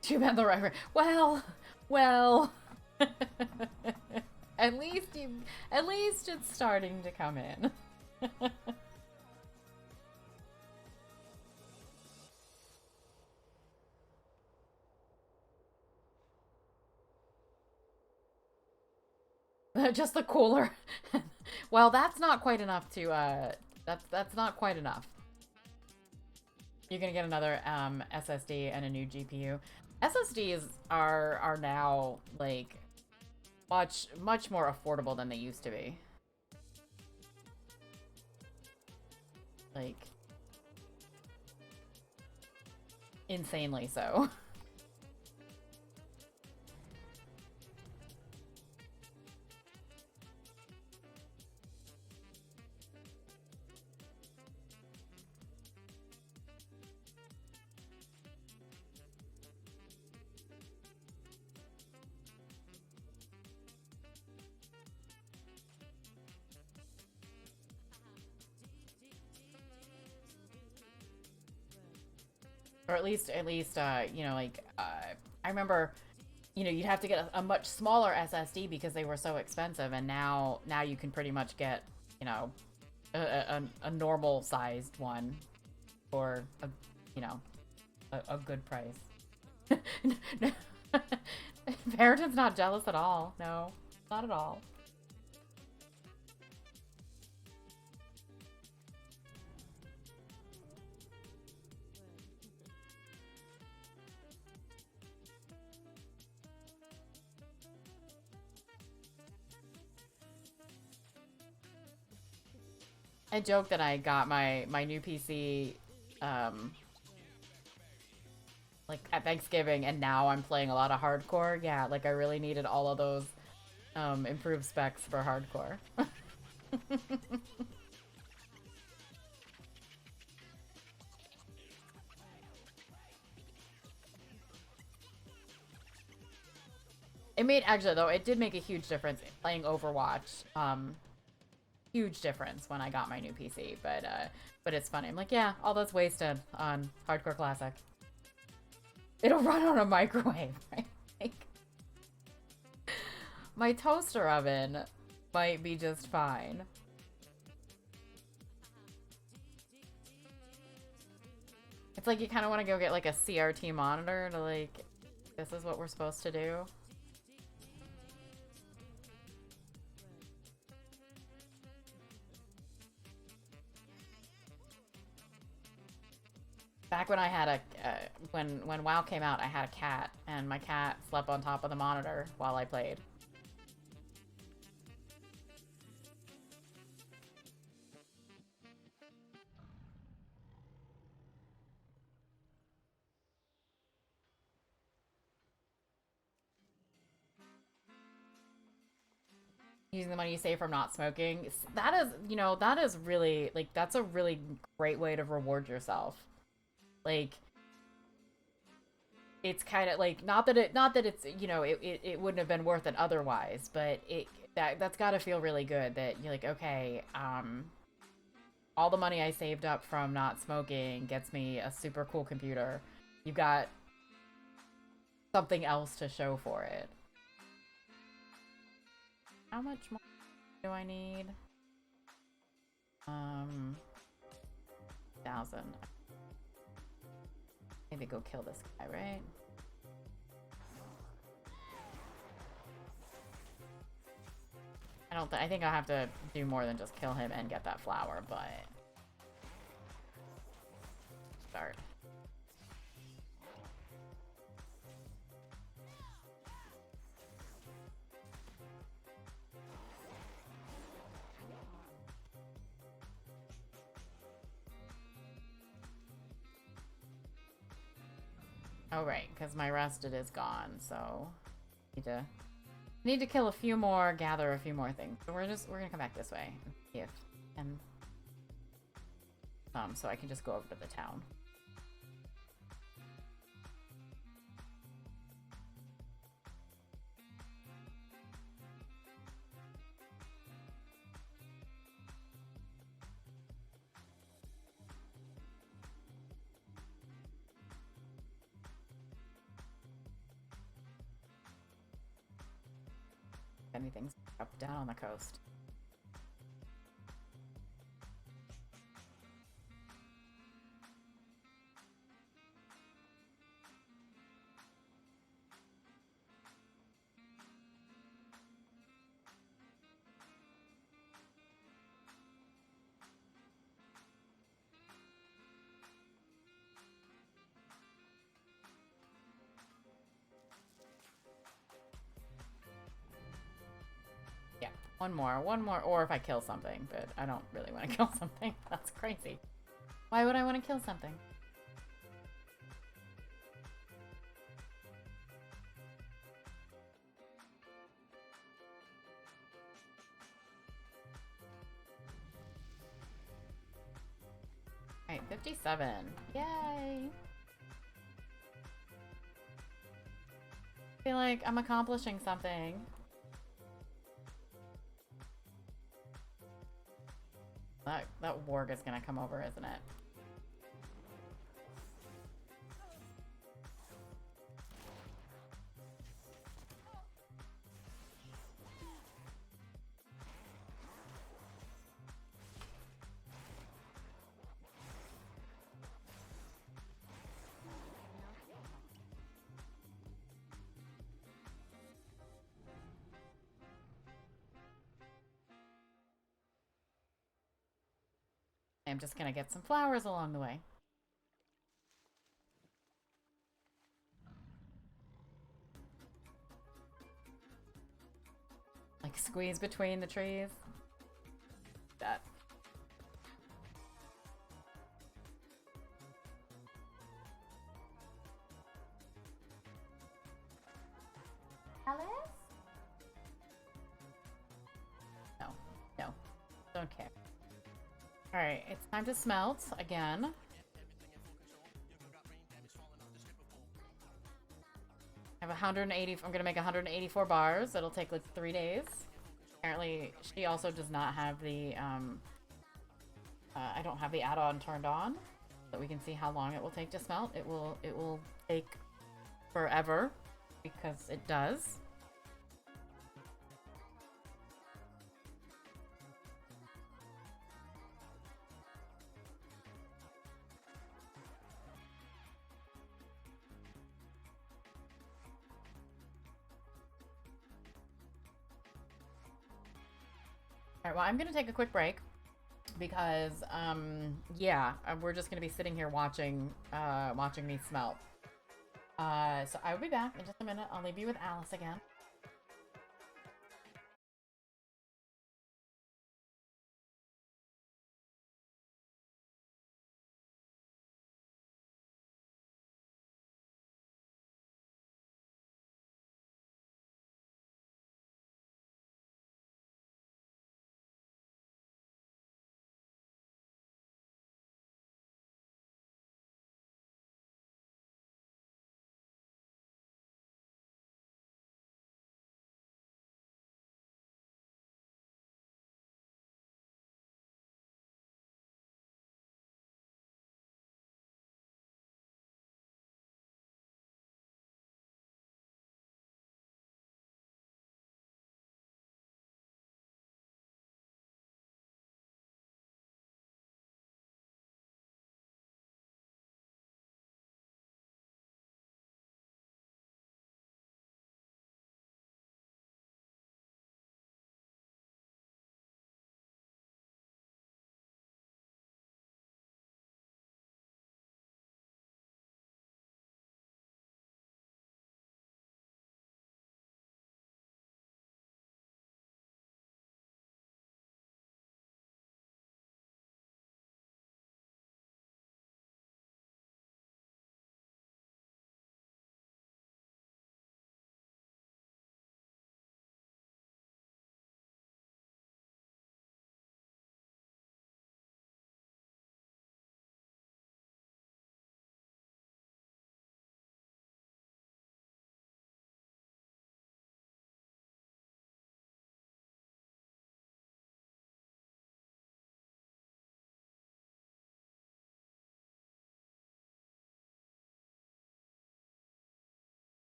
Too bad the right. Well. At least it's starting to come in. Just the cooler. Well, that's not quite enough to That's not quite enough. You're gonna get another SSD and a new GPU. SSDs are now like much more affordable than they used to be. Like insanely so. Or at least, you know, like, I remember, you know, you'd have to get a much smaller SSD because they were so expensive, and now you can pretty much get, you know, a normal sized one for a, you know, a good price. Barrington's not jealous at all. No, not at all. I joke that I got my new PC like at Thanksgiving, and now I'm playing a lot of hardcore. Yeah, like I really needed all of those improved specs for hardcore. It made, actually though, it did make a huge difference playing Overwatch. Huge difference when I got my new PC, but it's funny. I'm like, yeah, all that's wasted on Hardcore Classic. It'll run on a microwave, right? Like, my toaster oven might be just fine. It's like you kind of want to go get like a CRT monitor to like, this is what we're supposed to do. Back when I had a, when WoW came out, I had a cat, and my cat slept on top of the monitor while I played. Using the money you save from not smoking, that is, you know, that is really, like, that's a really great way to reward yourself. Like, it's kind of like, not that it's, you know, it wouldn't have been worth it otherwise, but that's got to feel really good that you're like, okay, all the money I saved up from not smoking gets me a super cool computer. You've got something else to show for it. How much more do I need? 1,000. Maybe go kill this guy, right? I think I'll have to do more than just kill him and get that flower, but start. Oh right, because my rested is gone, so need to kill a few more, gather a few more things. So we're gonna come back this way and see if, and so I can just go over to the town. Anything's up down on the coast. One more, or if I kill something, but I don't really want to kill something. That's crazy. Why would I want to kill something? Alright, 57. Yay! I feel like I'm accomplishing something. That warg is gonna come over, isn't it? I'm just gonna get some flowers along the way. Like squeeze between the trees. That. Alice? No, no, don't care. Alright, it's time to smelt again. I have 180, I'm gonna make 184 bars. It'll take like 3 days. Apparently, she also does not have the, I don't have the add-on turned on, so we can see how long it will take to smelt. It will take forever, because it does. Alright, well, I'm gonna take a quick break because, yeah, we're just gonna be sitting here watching me smelt. So I will be back in just a minute. I'll leave you with Alice again.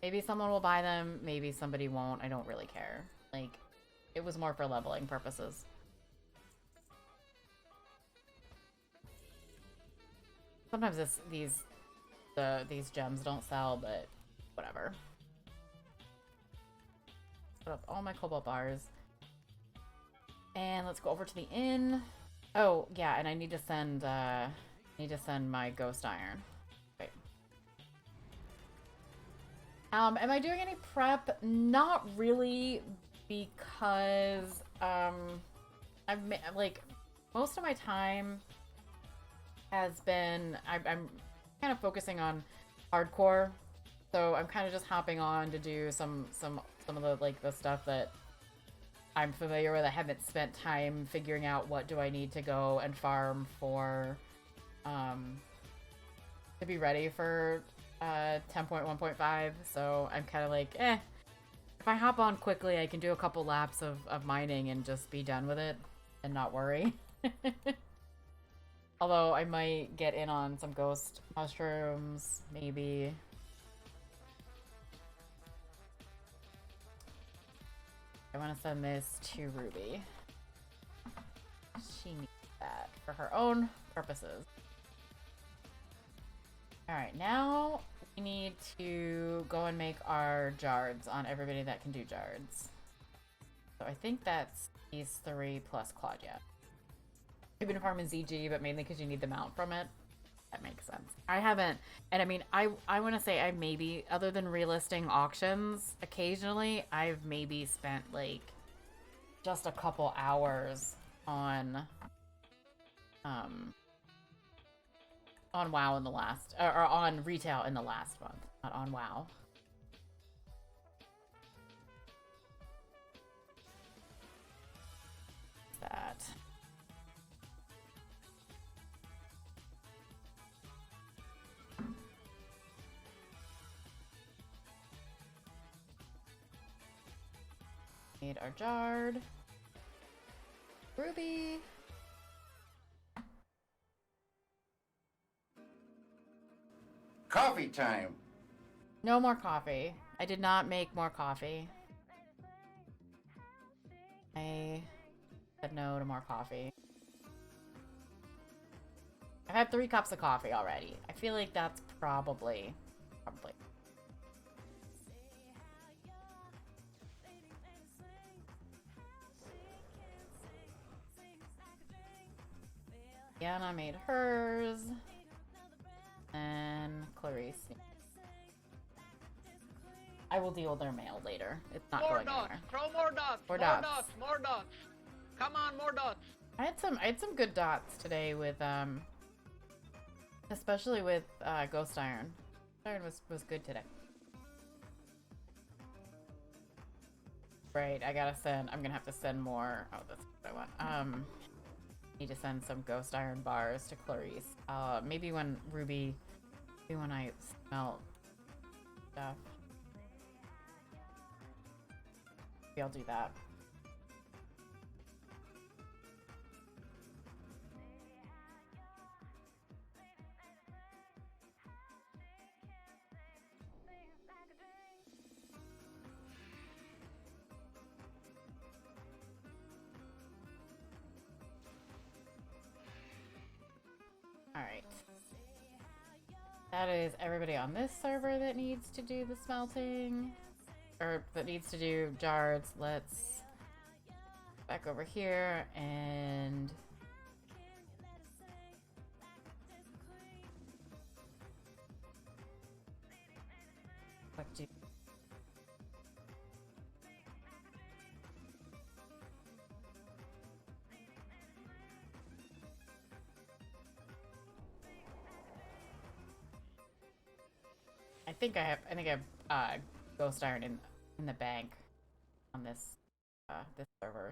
Maybe someone will buy them, maybe somebody won't. I don't really care. Like, it was more for leveling purposes. Sometimes these gems don't sell, but whatever. Put up all my cobalt bars. And let's go over to the inn. Oh, yeah, and I need to send my ghost iron. Wait. Am I doing any prep? Not really, because I'm like, most of my time has been I'm kind of focusing on hardcore, so I'm kind of just hopping on to do some of the like the stuff that I'm familiar with. I haven't spent time figuring out what do I need to go and farm for to be ready for 10.1.5, so I'm kind of like, if I hop on quickly, I can do a couple laps of mining and just be done with it and not worry. Although I might get in on some ghost mushrooms, maybe. I want to send this to Ruby. She needs that for her own purposes. Alright, now we need to go and make our jards on everybody that can do jards. So I think that's these 3 plus Claudia. I've been farming ZG, but mainly because you need the mount from it. That makes sense. I haven't, and I mean, I want to say I maybe, other than relisting auctions, occasionally, I've maybe spent like just a couple hours on WoW in the last, or on retail in the last month, not on WoW. That. Need our Jard. Ruby. Coffee time. No more coffee. I did not make more coffee. I said no to more coffee. I've had 3 cups of coffee already. I feel like that's probably. Diana made hers. And Clarice. I will deal with their mail later. It's not More going dots. anywhere. Throw more dots. More More dots. dots. More dots. Come on, more dots. I had some good dots today with especially with Ghost Iron. Iron was good today. Right, I'm gonna have to send more. Oh, that's what I want. Need to send some Ghost Iron bars to Clarice. Maybe when I smelt stuff. Maybe I'll do that. Alright. That is everybody on this server that needs to do the smelting. Or that needs to do jards. Let's back over here and what do I think I have Ghost Iron in the bank on this this server.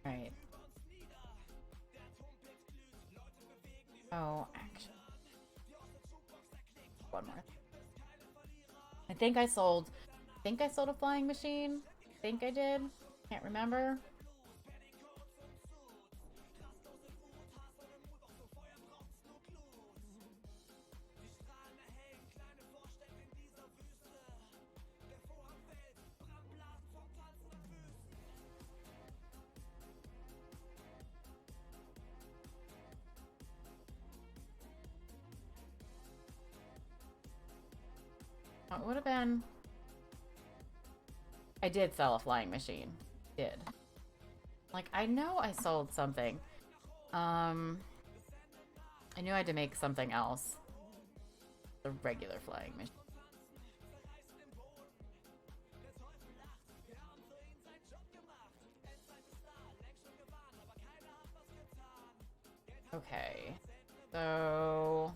Right. Oh, actually, one more. I think I sold a flying machine. I think I did. Can't remember. Oh, it would have been. I did sell a flying machine. Did. Like, I know I sold something. I knew I had to make something else. The regular flying machine. Okay. So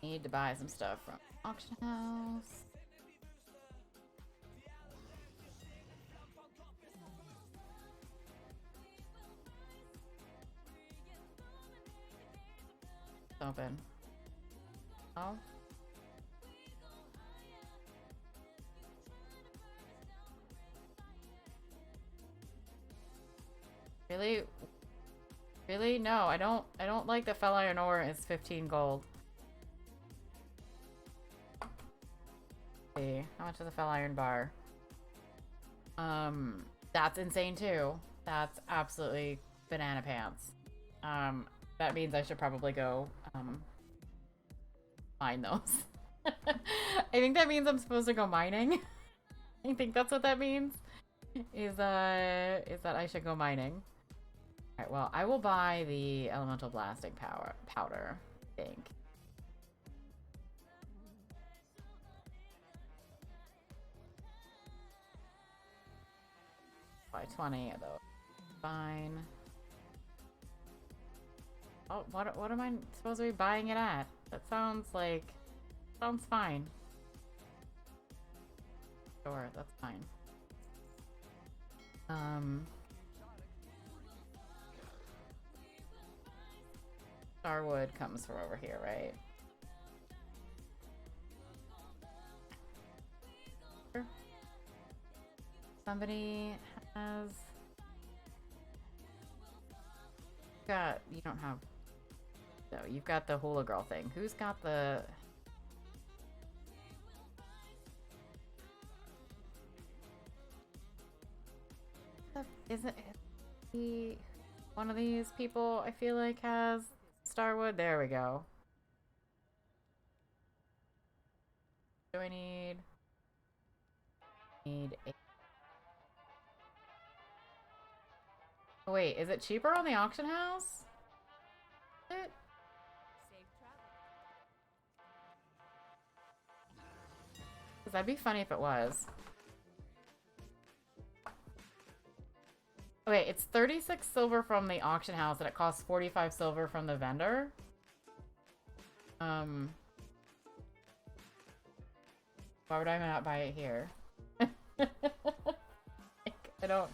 need to buy some stuff from auction house. Open. Oh. Really? Really? No, I don't like the Fel Iron Ore is 15 gold. Let's see, how much is the Fel Iron bar? That's insane too. That's absolutely banana pants. That means I should probably go mine those. I think that means I'm supposed to go mining. I think that's what that means. Is that I should go mining. Alright, well, I will buy the elemental blasting powder, I think. Buy 20 of those. Fine. Oh, what am I supposed to be buying it at? That sounds fine. Sure, that's fine. Starwood comes from over here, right? Sure. Somebody has you don't have. So you've got the hula girl thing. Who's got the? Isn't he one of these people? I feel like has Starwood. There we go. Do I need a? Oh, wait, is it cheaper on the auction house? Is it? Because that'd be funny if it was. Okay, it's 36 silver from the auction house and it costs 45 silver from the vendor. Why would I not buy it here? Like, I don't...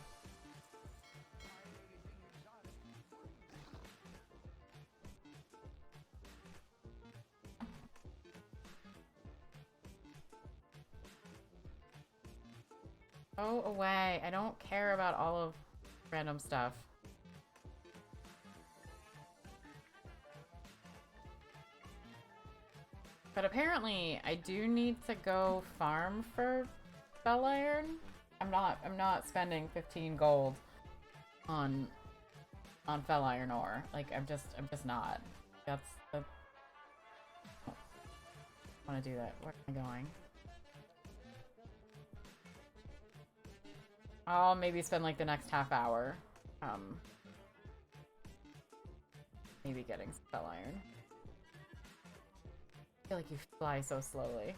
Go away. I don't care about all of random stuff. But apparently I do need to go farm for Fel Iron. I'm not spending 15 gold on Fel Iron ore. Like I'm just not. I want to do that. Where am I going? I'll maybe spend like the next half hour, maybe getting some Fel Iron. I feel like you fly so slowly.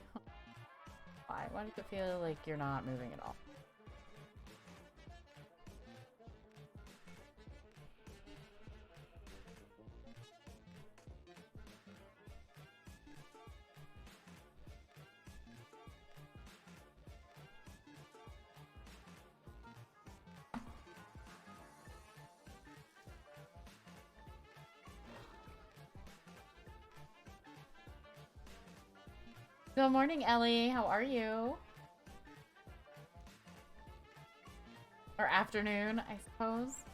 Why? Why does it feel like you're not moving at all? Good morning, Ellie. How are you? Or afternoon, I suppose.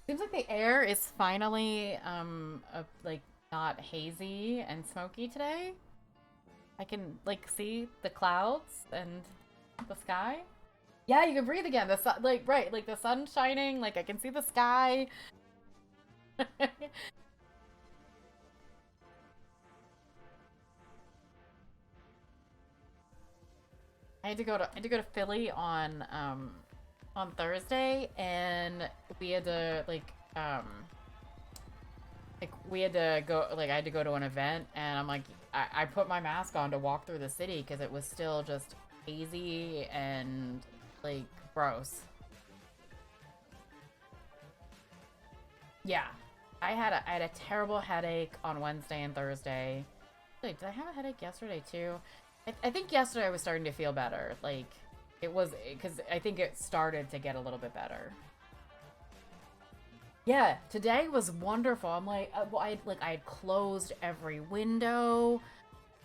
Seems like the air is finally, like, not hazy and smoky today. I can, like, see the clouds and the sky. Yeah, you can breathe again. The sun, like, right, like, the sun's shining. Like, I can see the sky. I had to go to Philly on Thursday, and we had to we had to go, like, I had to go to an event, and I'm like, I put my mask on to walk through the city because it was still just hazy and like gross. Yeah, I had a terrible headache on Wednesday and Thursday. Wait, did I have a headache yesterday too? I think yesterday I was starting to feel better. Like, it was, because I think it started to get a little bit better. Yeah, today was wonderful. I'm like, I had closed every window,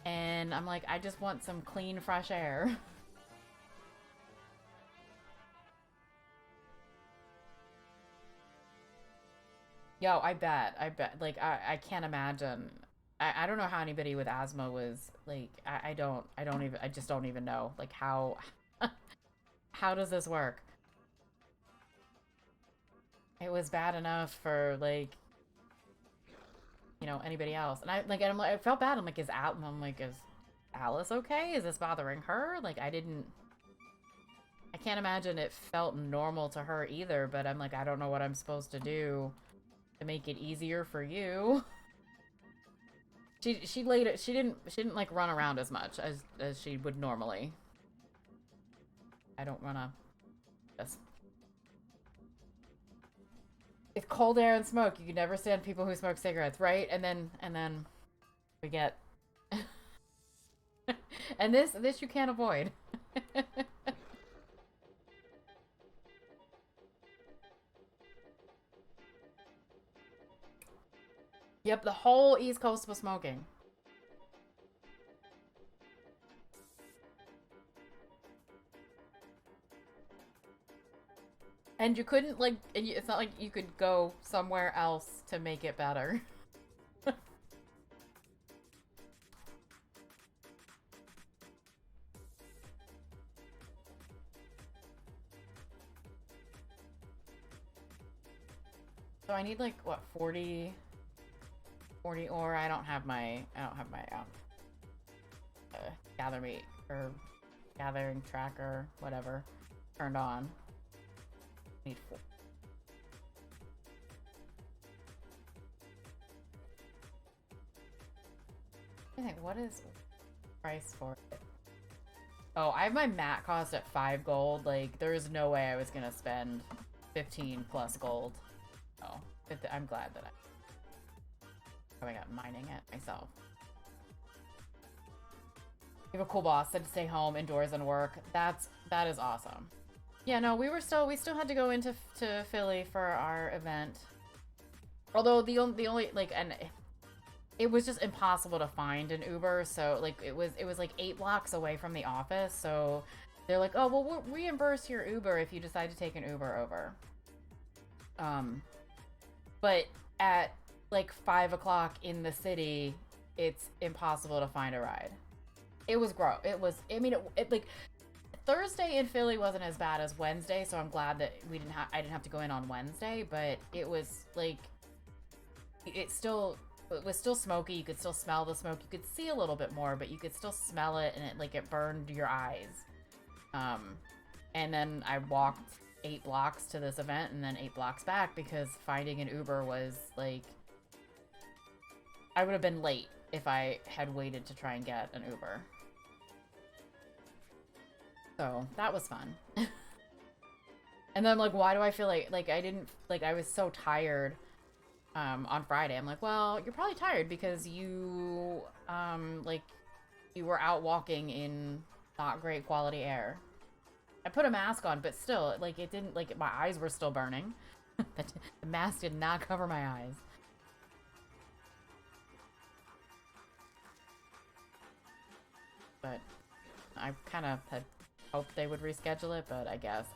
and I'm like, I just want some clean, fresh air. Yo, I bet. Like, I can't imagine. I don't know how anybody with asthma was, like, I just don't even know. Like, how, how does this work? It was bad enough for, like, you know, anybody else. And I felt bad. I'm like, is Alice okay? Is this bothering her? Like, I can't imagine it felt normal to her either, but I'm like, I don't know what I'm supposed to do to make it easier for you. She laid it. She didn't like run around as much as she would normally. I don't wanna just. It's cold air and smoke. You can never stand people who smoke cigarettes, right? And then we get and this you can't avoid. Yep, the whole East Coast was smoking. And you couldn't, like, it's not like you could go somewhere else to make it better. So I need, like, what, 40 ore? I don't have my gathering tracker, whatever, turned on. Need 4. I think, what is price for it? Oh, I have my mat cost at 5 gold. Like, there is no way I was gonna spend 15 plus gold. Oh, I'm glad that I got mining it myself. You have a cool boss. Said to stay home, indoors, and work. That is awesome. Yeah, no, we still had to go into Philly for our event. Although the only like, and it was just impossible to find an Uber. So like it was like 8 blocks away from the office. So they're like, oh well, we'll reimburse your Uber if you decide to take an Uber over. But at like 5 o'clock in the city, it's impossible to find a ride. It was gross. It was. I mean, it like. Thursday in Philly wasn't as bad as Wednesday, so I'm glad that I didn't have to go in on Wednesday, but it was like it was still smoky. You could still smell the smoke. You could see a little bit more, but you could still smell it, and it burned your eyes. And then I walked 8 blocks to this event and then 8 blocks back because finding an Uber was like, I would have been late if I had waited to try and get an Uber. So that was fun. And then I'm like, why do I feel like I didn't, like, I was so tired on Friday. I'm like, well, you're probably tired because you you were out walking in not great quality air. I put a mask on, but still, like, it didn't, like, my eyes were still burning. The mask did not cover my eyes. but I kind of had hoped they would reschedule it, but I guess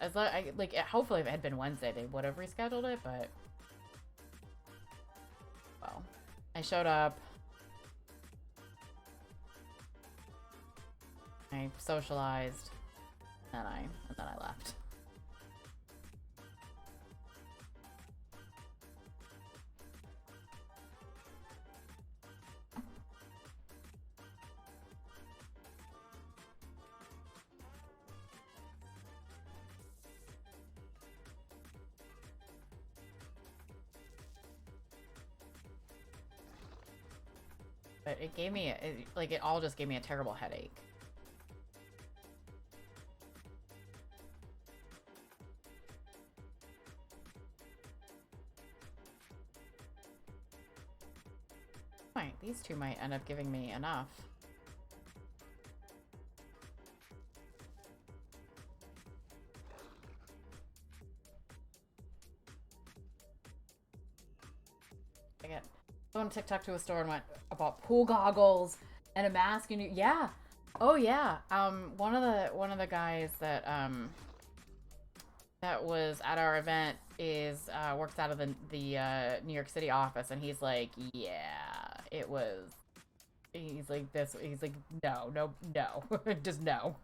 hopefully if it had been Wednesday, they would have rescheduled it, but well, I showed up. I socialized, and then I left. But it gave me, it all just gave me a terrible headache. Fine, these two might end up giving me enough. I get on TikTok to a store and went about pool goggles and a mask, and yeah, oh yeah. One of the guys that that was at our event is works out of the New York City office, and he's like, yeah, it was. He's like this. He's like, no, just no.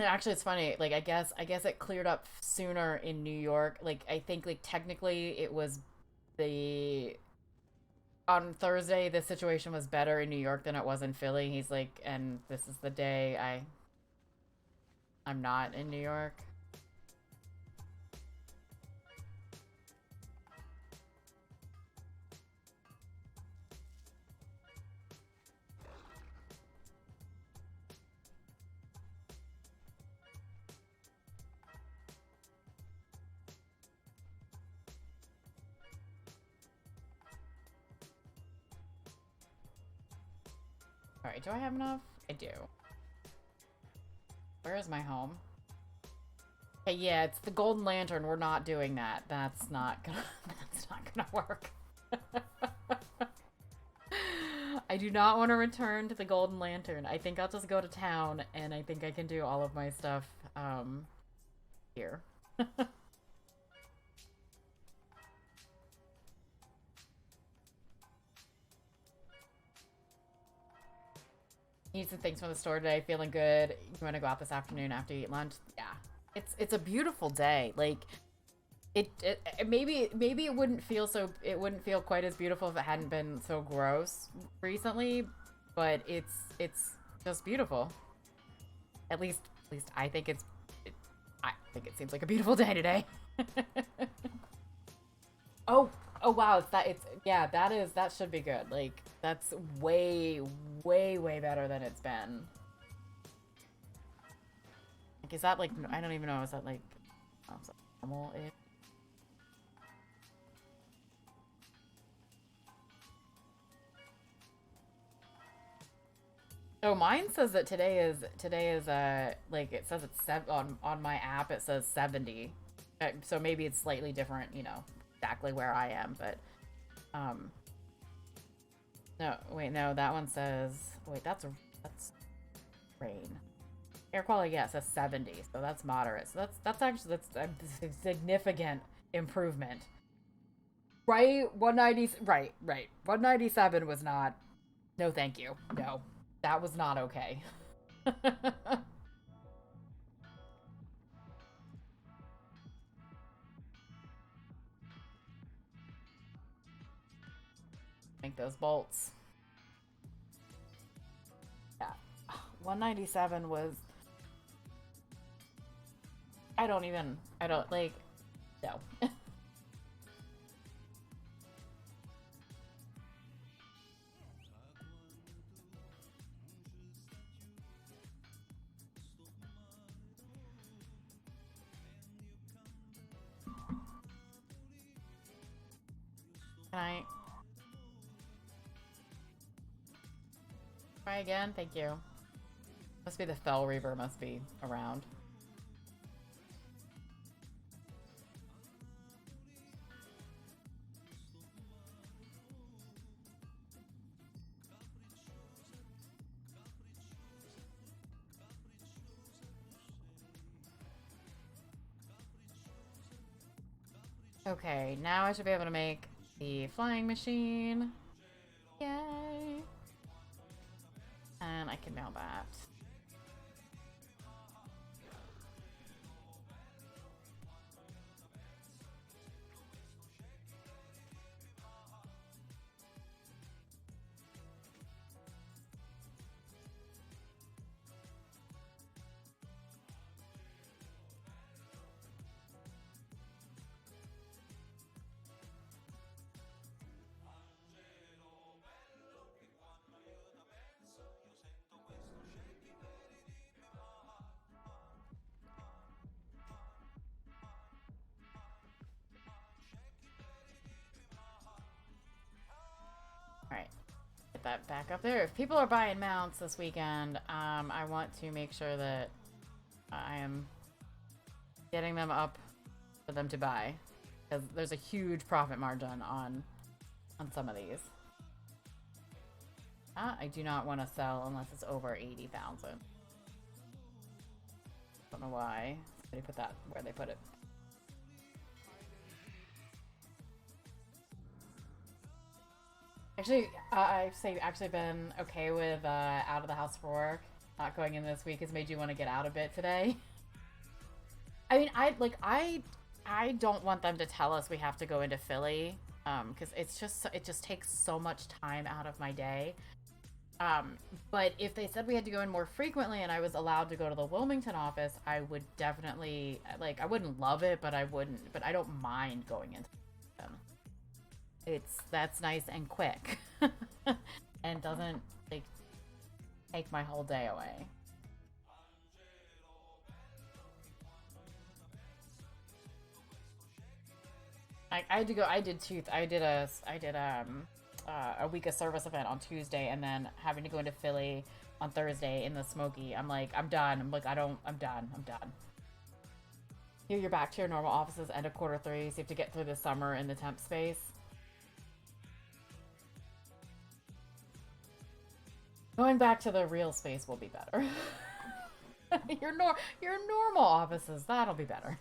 Actually, it's funny. Like, I guess it cleared up sooner in New York. Like, I think technically it was on Thursday the situation was better in New York than it was in Philly. He's like, and this is the day I'm not in New York. Alright, do I have enough? I do. Where is my home? Okay, yeah, it's the Golden Lantern. We're not doing that. That's not gonna work. I do not want to return to the Golden Lantern. I think I'll just go to town, and I think I can do all of my stuff, here. Need some things from the store today. Feeling good. You want to go out this afternoon after you eat lunch? Yeah, it's a beautiful day. Like it maybe it wouldn't feel quite as beautiful if it hadn't been so gross recently, but it's just beautiful. At least I think I think it seems like a beautiful day today. Oh wow, that should be good. Like, that's way better than it's been. Like, is that like, I don't even know, is that like, is that normal-ish? Oh, mine says that today is like, it says it's on my app it says 70. So maybe it's slightly different, exactly where I am, but no, wait, no, that one says, wait, that's rain. Air quality, yeah, it says 70, so that's moderate. So that's actually a significant improvement. Right? 190, right. 197 was not, no thank you. No, that was not okay. Make those bolts. Yeah. 197 was... I don't like... No. Can I... Try again? Thank you. Must be the Fell Reaver must be around. Okay, now I should be able to make the flying machine. Yay! And I can mail that. Alright, get that back up there. If people are buying mounts this weekend, I want to make sure that I am getting them up for them to buy. Because there's a huge profit margin on some of these. I do not want to sell unless it's over 80,000. Don't know why. Somebody put that where they put it. Actually, I've actually been okay with out of the house for work. Not going in this week has made you want to get out a bit today. I mean, I don't want them to tell us we have to go into Philly, because it just takes so much time out of my day. But if they said we had to go in more frequently and I was allowed to go to the Wilmington office, I would definitely, like, I wouldn't love it, but I don't mind going into them. That's nice and quick and doesn't, like, take my whole day away. I did a week of service event on Tuesday and then having to go into Philly on Thursday in the Smoky. I'm like, I'm done. I'm done. Here you're back to your normal offices end of Q3, so you have to get through the summer in the temp space. Going back to the real space will be better. your normal offices, that'll be better.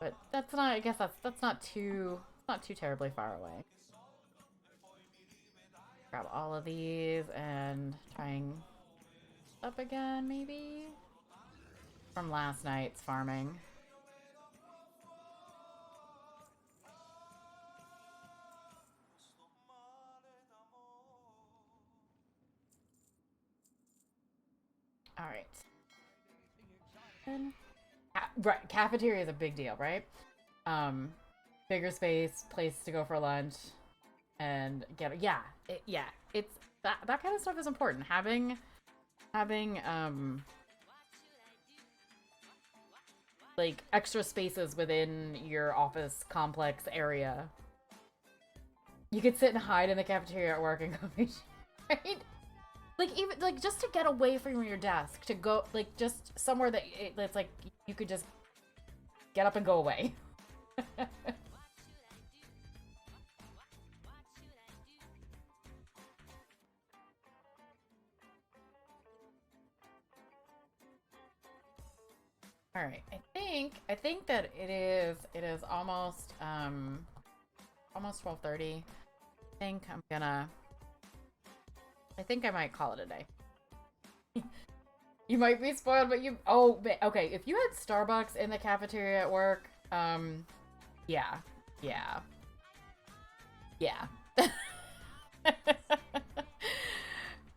But that's not, I guess that's not too terribly far away. Grab all of these and trying up again, maybe? From last night's farming. All right. Right, cafeteria is a big deal, right? Bigger space, place to go for lunch, and it's that kind of stuff is important. Having like extra spaces within your office complex area. You could sit and hide in the cafeteria at work and go, right? Like, even, like, just to get away from your desk, to go, like, just somewhere that it's like, you could just get up and go away. All right, I think that it is almost 12:30. I think I might call it a day. You might be spoiled, but okay, if you had Starbucks in the cafeteria at work, yeah.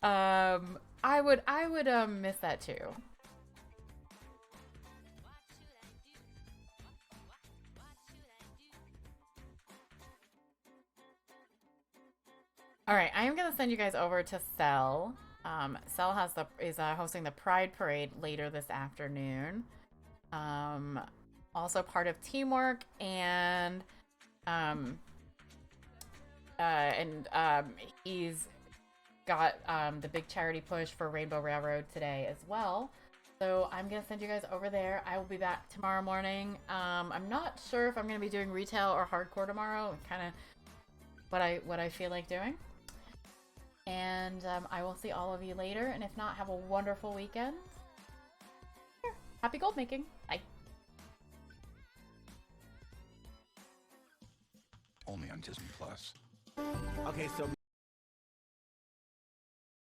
I would miss that too. All right, I am gonna send you guys over to Cell. Cell is hosting the Pride Parade later this afternoon. Also part of Teamwork, and he's got the big charity push for Rainbow Railroad today as well. So I'm gonna send you guys over there. I will be back tomorrow morning. I'm not sure if I'm gonna be doing retail or hardcore tomorrow. Kind of what I feel like doing. And I will see all of you later. And if not, have a wonderful weekend. Here, happy gold making. Bye. on Disney Plus. Okay, so